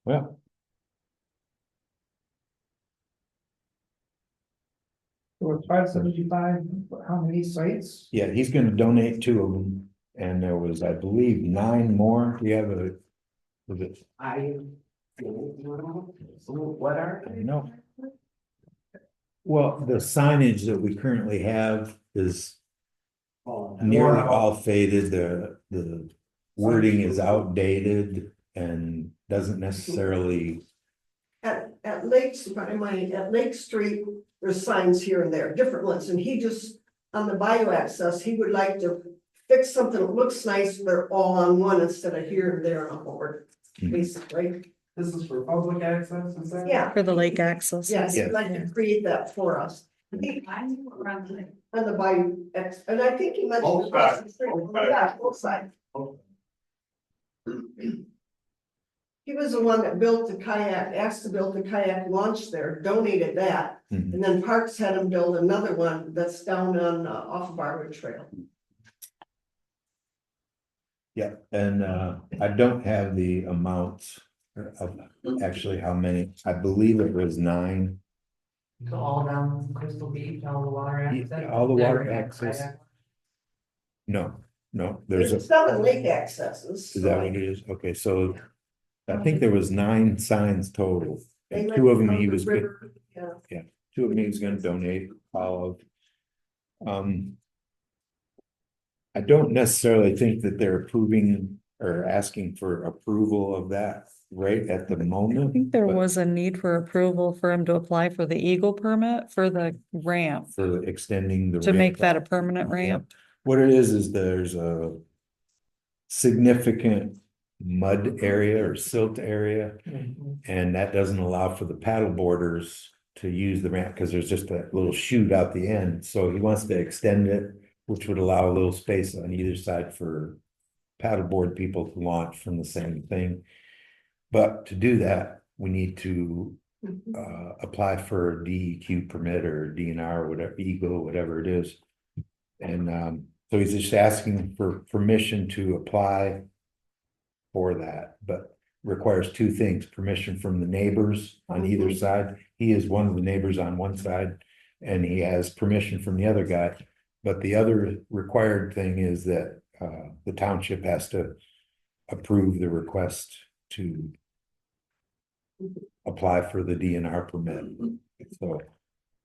Well, So it's 575, how many sites? yeah, he's gonna donate 2 of them, and there was, I believe, 9 more. We have a, was it, What are? I don't know. Well, the signage that we currently have is nearly all faded, the wording is outdated and doesn't necessarily. At Lakes, at Lake Street, there's signs here and there, different ones, and he just, on the bio access, he would like to fix something that looks nice, they're all on one instead of here and there on a board, basically. This is for public access, is that? Yeah. For the lake access. Yes, he'd like to create that for us. I knew around the. On the bayou, and I think he mentioned. Both sides, both sides. Yeah, both sides. He was the one that built the kayak, asked to build the kayak launch there, donated that. Mhm. And then Parks had him build another one that's down on, off of Barwood Trail. Yeah, and I don't have the amounts of actually how many, I believe it was 9. So all down Crystal Beach, all the water access? All the water access. No, there's There's a, 7 lake accesses. is that what it is? Okay, so I think there was 9 signs total. They And let 2 of them from he the was good, river, yeah. 2 of them he was gonna donate all of. I don't necessarily think that they're approving or asking for approval of that right at the I moment. think there but was a need for approval for him to apply for the Eagle permit for the ramp, For extending the. to make ramp. that a permanent ramp. What it is there's a significant mud area or silt area. And that doesn't allow for the paddle boarders to use the ramp because there's just a little chute out the end. So he wants to extend it, which would allow a little space on either side for paddleboard people to launch from the same thing. But to do that, we need to apply for a DEQ permit or DNR or whatever, Eagle, whatever it is. And so he's just asking for permission to apply for that, but requires 2 things: permission from the neighbors on either side. He is one of the neighbors on one side, and he has permission from the other guy. But the other required thing is that the township has to approve the request to apply for the DNR permit. So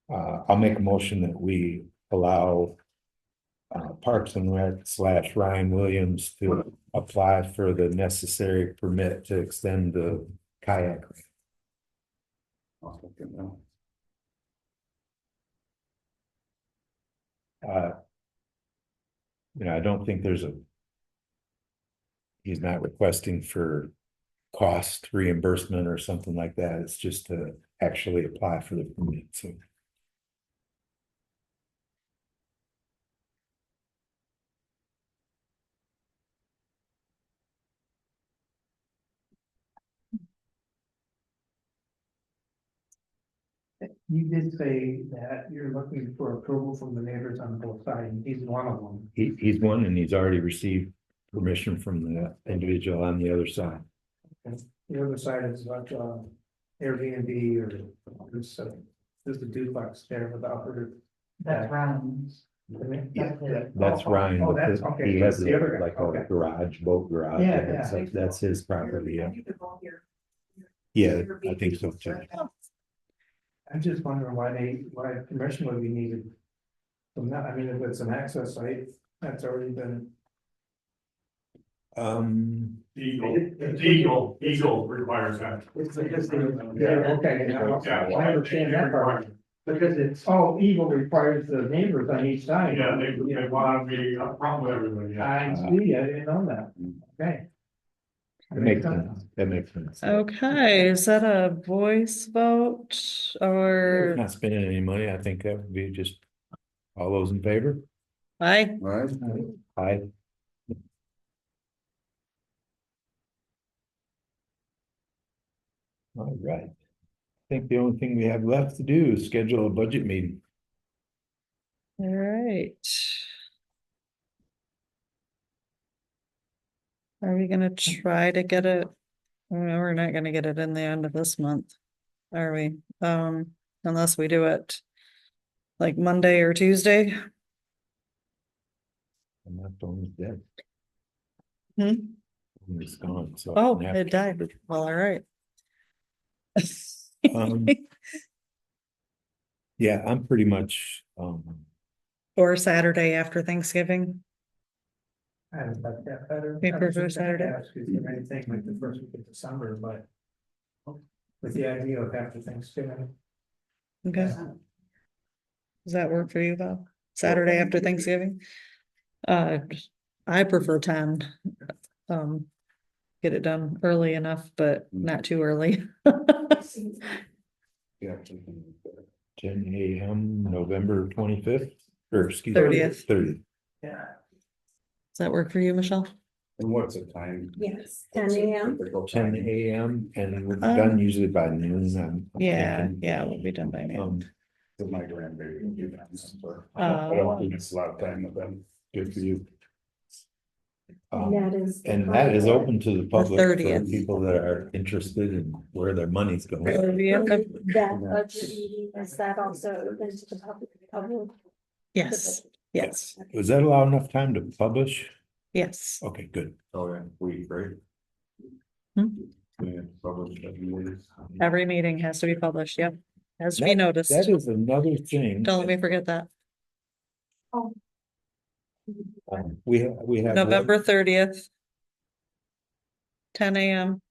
I'll make a motion that we allow Parks and Rec / Ryan Williams to apply for the necessary permit to extend the kayak. I don't think there's he's not requesting for cost reimbursement or something like that. It's just to actually apply for the permit, so. You did say that you're looking for approval from the neighbors on both sides, and he's one of them. He's one, and he's already received permission from the individual on the other side. The other side is like Airbnb or there's the duplex there without her. That's Ryan's. That's Ryan. Oh, that's okay. He has The other guy, like a okay. garage, boat garage. Yeah, and yeah. That's his property, yeah. Yeah, I think so too. I'm just wondering why permission would be needed. From that, I mean, if it's an access site, that's already been. Eagle requires that. Yeah, okay. I understand that part. Because it's, Eagle requires the neighbors on each side. Yeah, they want to be upfront with everybody. Yeah. I see, I didn't know that. Okay. That makes sense. That makes sense. Okay, is that a voice vote or? Not spending any money. I think that would be just all those in favor. Aye. Aye. All right. I think the only thing we have left to do is schedule a budget meeting. All right. Are we gonna try to get it We're not gonna get it in the end of this month, are we? Unless we do it like Monday or Tuesday. And that phone's dead. Hmm? It's gone, so. Oh, it died. Well, all right. Um, Yeah, I'm pretty much, Or Saturday after Thanksgiving. I like that better. You prefer Saturday? Anything like the first week of December, but. With the idea of after Thanksgiving. Okay. Does that work for you, Bob? Saturday after Thanksgiving? I prefer 10. Get it done early enough, but not too early. yeah, 10 AM, November 25th, or excuse me. 30th. 30th. Yeah. Does that work for you, Michelle? And what's the time? Yes, 10 a.m. 10 AM, and we're done usually by noon. I'm Yeah, thinking. yeah, we'll be done by noon. With my grandbaby will do that, so Uh, I don't think it's a lot of time with them. Good for you. That is. And that is open to the public for 30th. people that are interested in where their money's going. That budget meeting, is that also open to the public? Yes, yes, Was that allow enough time to publish? yes. Okay, good. Oh, yeah, we, right? Hmm? Yeah, published every year. Every meeting has to be published, yep. Has to be That noticed. is another thing. Don't let me forget that. We have. November 30th. 10 AM,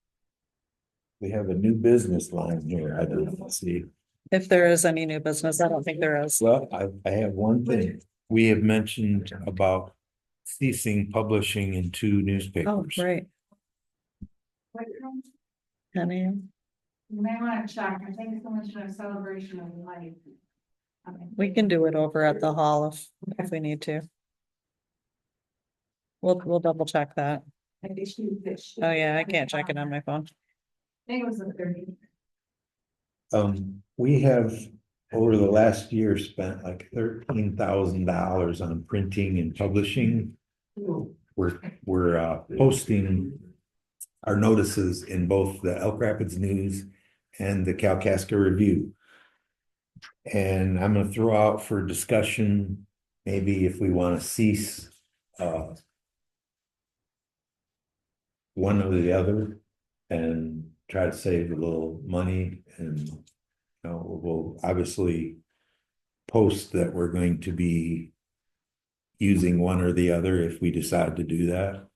We have a new business line here. I don't see. if there is any new business. I don't think there is. Well, I have one thing. We have mentioned about ceasing publishing in 2 Oh, newspapers. right. 10 AM. You may want to check, I think so much for a celebration of life. We can do it over at the hall if we need to. We'll double check that. Oh, yeah, I can't check it on my phone. I think it was the 30th. We have over the last year spent like $13,000 on printing and publishing. We're posting our notices in both the Elk Rapids News and the Kalkaska Review. And I'm gonna throw out for discussion, maybe if we want to cease one or the other and try to save a little money, and we'll obviously post that we're going to be using one or the other if we decide to do that.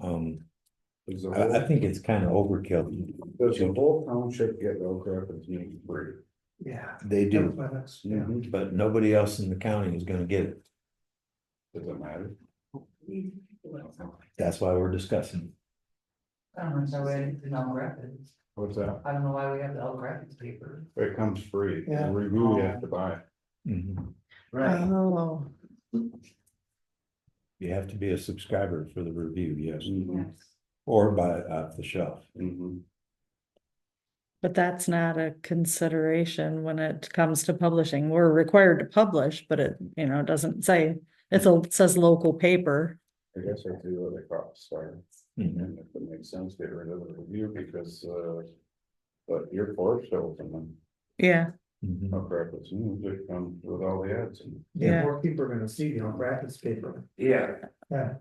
I think it's kind of overkill. Does the whole township get Elk Rapids News free? Yeah. They do, Yeah. but nobody else in the county is gonna get it. Does it matter? That's why we're discussing. I don't know why we Elk Rapids. What's that? I don't know why we have the Elk Rapids paper. It comes free. Yeah. The review you have to buy. Mhm. Oh, You have to be a subscriber for the review, yes, Mhm. or buy it off the shelf. Mhm. but that's not a consideration when it comes to publishing. We're required to publish, but it, doesn't say, it says local paper. I guess I do what they call start. Mhm. And if it makes sense, get rid of the review because, but you're forced to open them. Yeah, Mhm. Elk Rapids News, it comes with all the ads. And Yeah. More people are gonna see, Rapids paper. yeah. Yeah.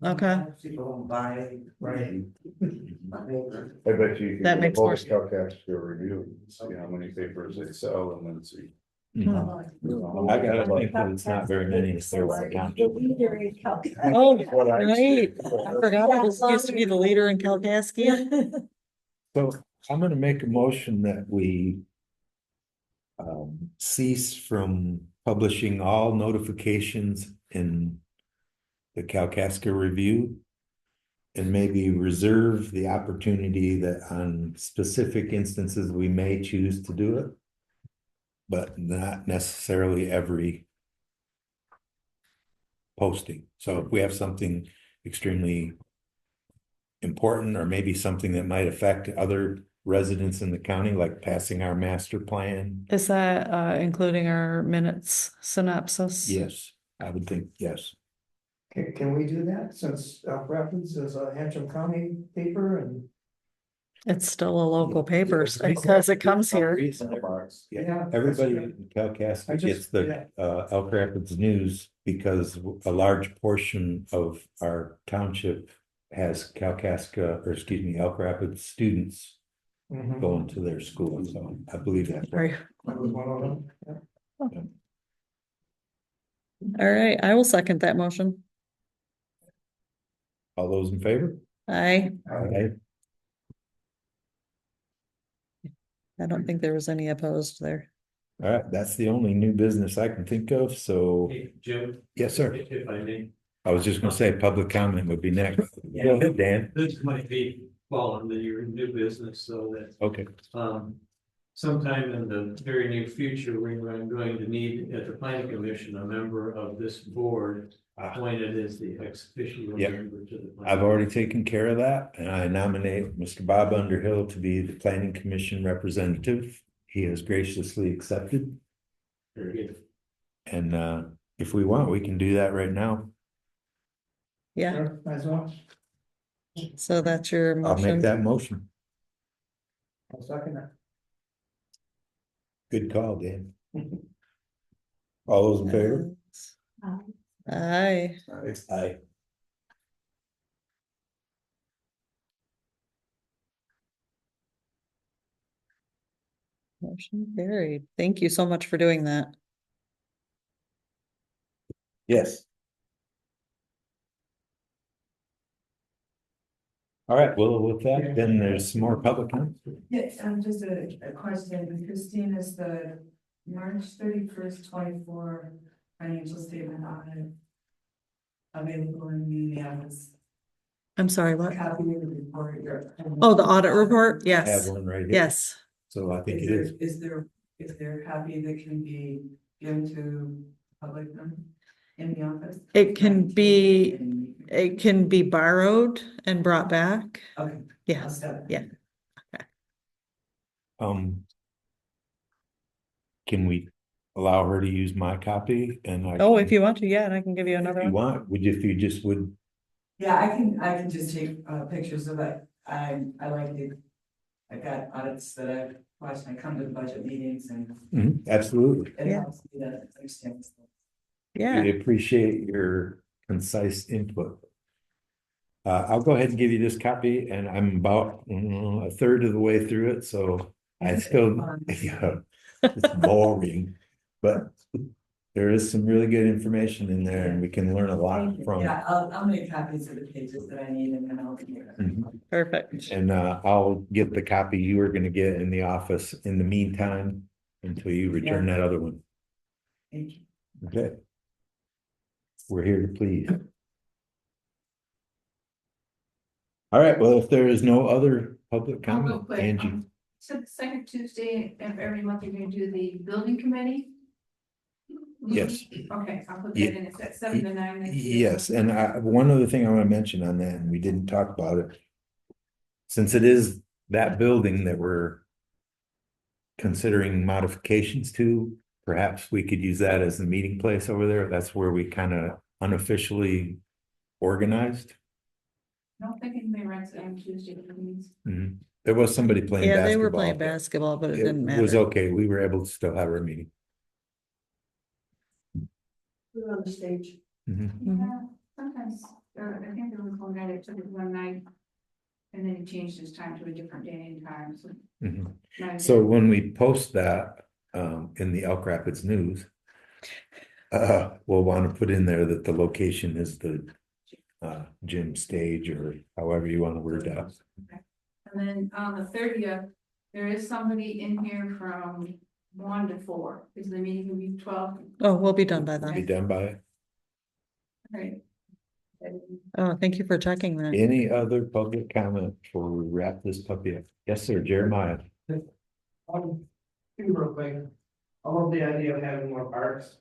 okay. People don't buy. Right. I bet you. That makes more sense. Kalkaska Review, see how many papers they sell and then see. Mhm. I gotta think that it's not very many in Clearwater Township. Oh, What I right. see. I forgot it was used to be the leader in Kalkaska. So I'm gonna make a motion that we cease from publishing all notifications in the Kalkaska Review, and maybe reserve the opportunity that on specific instances, we may choose to do it, but not necessarily every posting. So if we have something extremely important, or maybe something that might affect other residents in the county, like passing our master plan. Is that including our minutes synopsis? Yes, I would think, yes. Can we do that since Elk Rapids is a Antrim County paper and It's still a local paper because it comes here. Yeah, everybody in Calcasas gets the Elk Rapids News because a large portion of our township has Calcasas, or excuse me, Elk Rapids students going to their school, so I believe that. Right. I was one of them. All right, I will second that motion. All those in favor? I Aye. don't think there was any opposed there. All right, that's the only new business I can think of, so, Hey, Jim, yes, sir. if I may, I was just gonna say public comment would be next. Go ahead, Dan. this might be fall under your new business, so that Okay, sometime in the very near future, I'm going to need at the planning commission, a member of this board appointed as the ex officio Yep. member to the. I've already taken care of that, and I nominate Mr. Bob Underhill to be the planning commission representative. He has graciously accepted, Very good. and if we want, we can do that right now. Yeah, Sure, might as well. so that's your I'll make motion. that motion. I'll second that. Good call, Dan. All those in favor? Aye. Aye. Motion carried. Thank you so much for doing that. Yes. All right, well, with that, then there's some more public comment. Yes, just a question, Christine, is the March 31st, 24 financial statement audit available in the office? I'm sorry, what? Copy of the report. Oh, the audit report? I have Yes, one right here. yes. So I think it is. Is there a copy that can be given to public then in the office? It can be borrowed and brought back. Okay. Yeah, I'll step. yeah. Can we allow her to use my copy and I? Oh, if you want to, yeah, and I can give you another If you one. want, if you just would, Yeah, I can just take pictures of it. I like it. I've got audits that I've watched. I come to the budget meetings and absolutely. it Yeah. helps me to understand stuff. Yeah, We appreciate your concise input. I'll go ahead and give you this copy and I'm about a third of the way through it, so I still, yeah, it's boring. But there is some really good information in there and we can learn a lot from it. Yeah, I'll make copies of the pages that I need and then I'll give it. Mhm. perfect. And I'll get the copy you were gonna get in the office in the meantime until you return that other one. Thank you. Okay. We're here to please. All right, well, if there is no other public Real comment, quick, Angie, So the second Tuesday of every month, you're gonna do the building committee? yes. Okay, I'll put Ye- that in, it's at 7 to 9. next year. Yes, and one other thing I want to mention on that, and we didn't talk about it. Since it is that building that we're considering modifications to, perhaps we could use that as the meeting place over there. That's where we kind of unofficially organized. I don't think anybody rents it on Tuesday evenings. Mhm. There was somebody playing Yeah, basketball. they were playing but basketball, but it It didn't was matter. okay. We were able to still have our meeting. We're on the stage. Mhm. Yeah, sometimes, I think there was one guy that took it one night. And then he changed his time to a different day and time, so. Mhm. not So again. when we post that in the Elk Rapids News, we'll want to put in there that the location is the gym stage or however you want to word that. And then on the 30th, there is somebody in here from 1 to 4, is the meeting gonna be 12? Oh, we'll be done by Be then. done by it. Right. Oh, thank you for checking that. Any other public comment before we wrap this puppy up? Yes, sir, Jeremiah. Real quick, I love the idea of having more parks.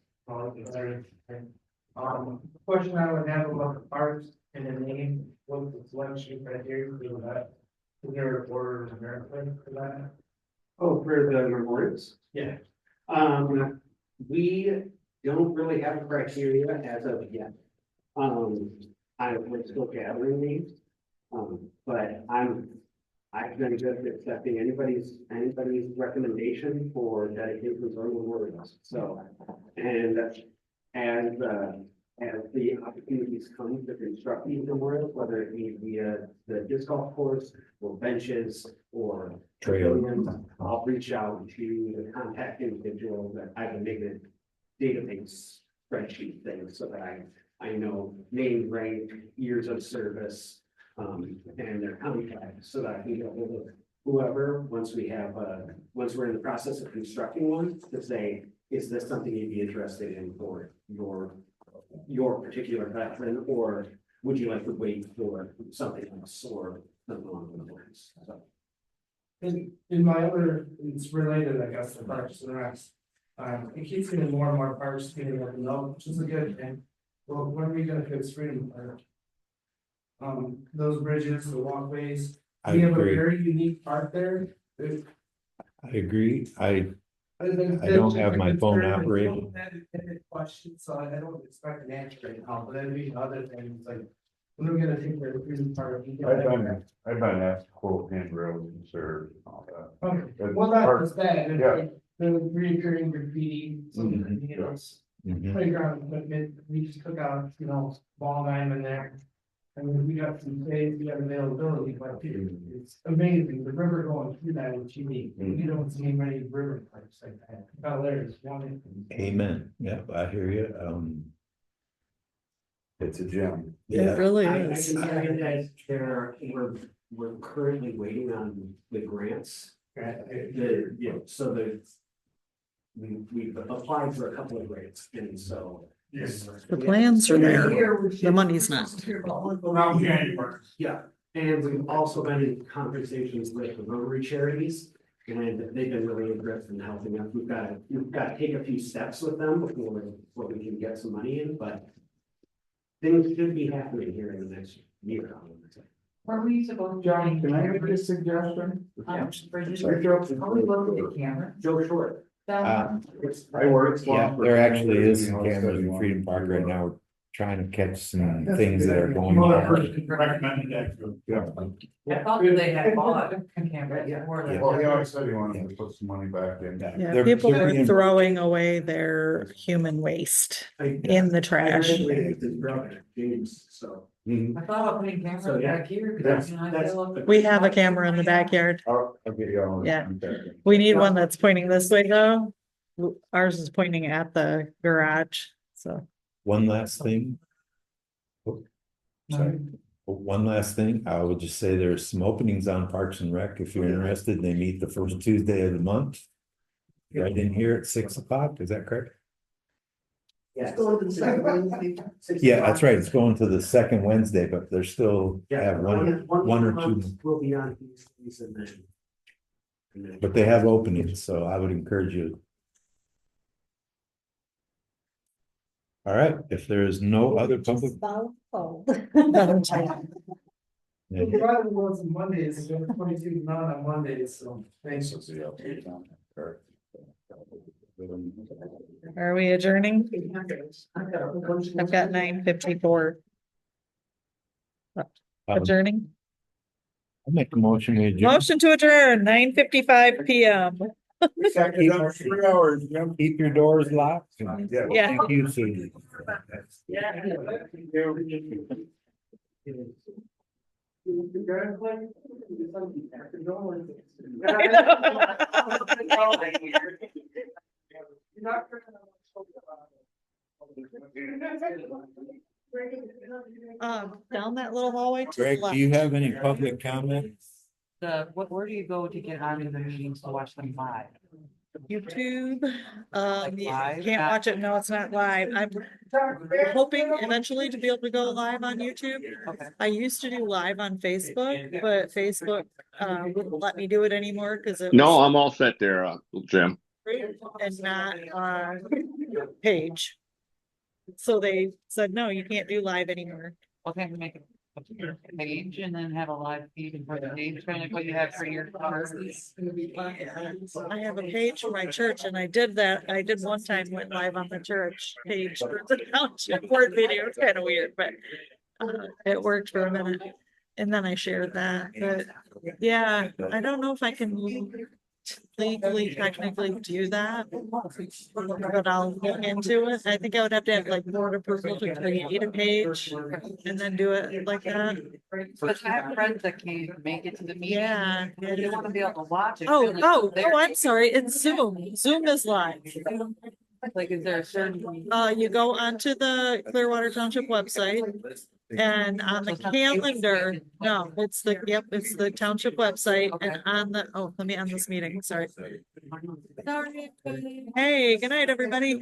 Question I would have about the parks and the name, what the selection criteria for that? Is there an order of merit for that? Oh, for the memorials? Yeah. We don't really have a criteria as of yet. We're still gathering these. But I'm I've been good at accepting anybody's recommendation for dedications or memorials, so, and as the opportunities come to construct these memorials, whether it be via the disc golf course or benches or pavilions, I'll reach out to the contact individual that I can make a database spreadsheet thing so that I know name, rank, years of service, and their contact, so that I can get hold of whoever, once we're in the process of constructing one, to say, is this something you'd be interested in for your particular veteran, or would you like to wait for something else or something along those lines? So. In my other, it's related, I guess, to parks and recs. It keeps getting more and more parks getting up and up, which is a good thing. Well, when are we gonna fix Freedom Park? Those bridges, the walkways, we have a very unique park there. I agree. I don't have my phone operating. Question, so I don't expect an answer right now, but then we other things like, when are we gonna take care of Freedom Park? I've been asked to quote handrails and serve and all that. Okay, That's well, that part- was bad. Yeah. The reoccurring graffiti, some, you know, playground equipment, we just took out, you know, ball diamond there. I mean, we got some space, we got availability, but it's amazing, the river going through that is unique, you don't see many river parks like that. Bel Air is one. Amen. Yeah, I hear you. It's a gem. Yeah, It really I is. can tell you that we're currently waiting on the grants. So we've applied for a couple of grants, and so. The plans are there. The money's not. Around January. Yeah, and we've also been in conversations with the Rotary charities, and they've been really interested in helping us. We've got to take a few steps with them before we can get some money in, but things should be happening here in the next year. Are we supposed to? John, can I make a suggestion? Yeah. How we look at the camera? Joe Short. Uh, I work. yeah, there actually is some cameras in Freedom Park right now. We're trying to catch some things that are going on. Recommended that. I thought they had bought a camera. Yeah. More Yeah. than. Well, he always said he wanted to put some money back in. Yeah, They're- people they're were being- throwing away their human waste in the trash. James, so. I thought about putting So, cameras yeah, back here. that's- You know, I that's- feel like- We have a camera in the backyard. I'll get you all. Yeah. We need one that's pointing this way though. Ours is pointing at the garage, so. One last thing. Oh, sorry. One last thing, I would just say there's some openings on Parks and Rec. If you're interested, they meet the first Tuesday of the month. Right in here at 6 o'clock, is that correct? Yeah. It's going to the second Wednesday. Yeah, that's right. It's going to the second Wednesday, but there's still have one or two, Will be on these and then. but they have openings, so I would encourage you. All right, if there is no other public. Oh. The Friday was on Mondays, and 22 not on Mondays, so thanks. Are we adjourning? I've got 9:54. Adjourning. I'll make a motion. we adjourn. Motion to adjourn, 9:55 PM. Keep keep your doors locked. Yeah. Thank you, Susan. Down that little hallway to the Greg, left. do you have any public comments? Where do you go to get out of the meetings to watch them live? YouTube, you live? can't watch it, no, it's not live. I'm hoping eventually to be able to go live on YouTube. Okay. I used to do live on Facebook, but Facebook wouldn't let me do it anymore because it No, was I'm all set there, Jim. and not page. So they said, no, you can't do live anymore. Okay, make a page and then have a live feed for the page, kind of what you have for your classes. I have a page for my church and I did that. I did one time went live on the church page for the township board video. It's kind of weird, but it worked for a minute. And then I shared that, but yeah, I don't know if I can legally technically do that. But I'll look into it. I think I would have to have like board approval to create a page and then do it like that. But I have friends that can't make it to the meeting. Yeah. They wanna be able to watch it. Oh, I'm sorry. It's Zoom. Zoom is live. Like, is there a certain? You go onto the Clearwater Township website. And on the calendar, no, it's the township website and on the, let me end this meeting, sorry. Hey, good night, everybody.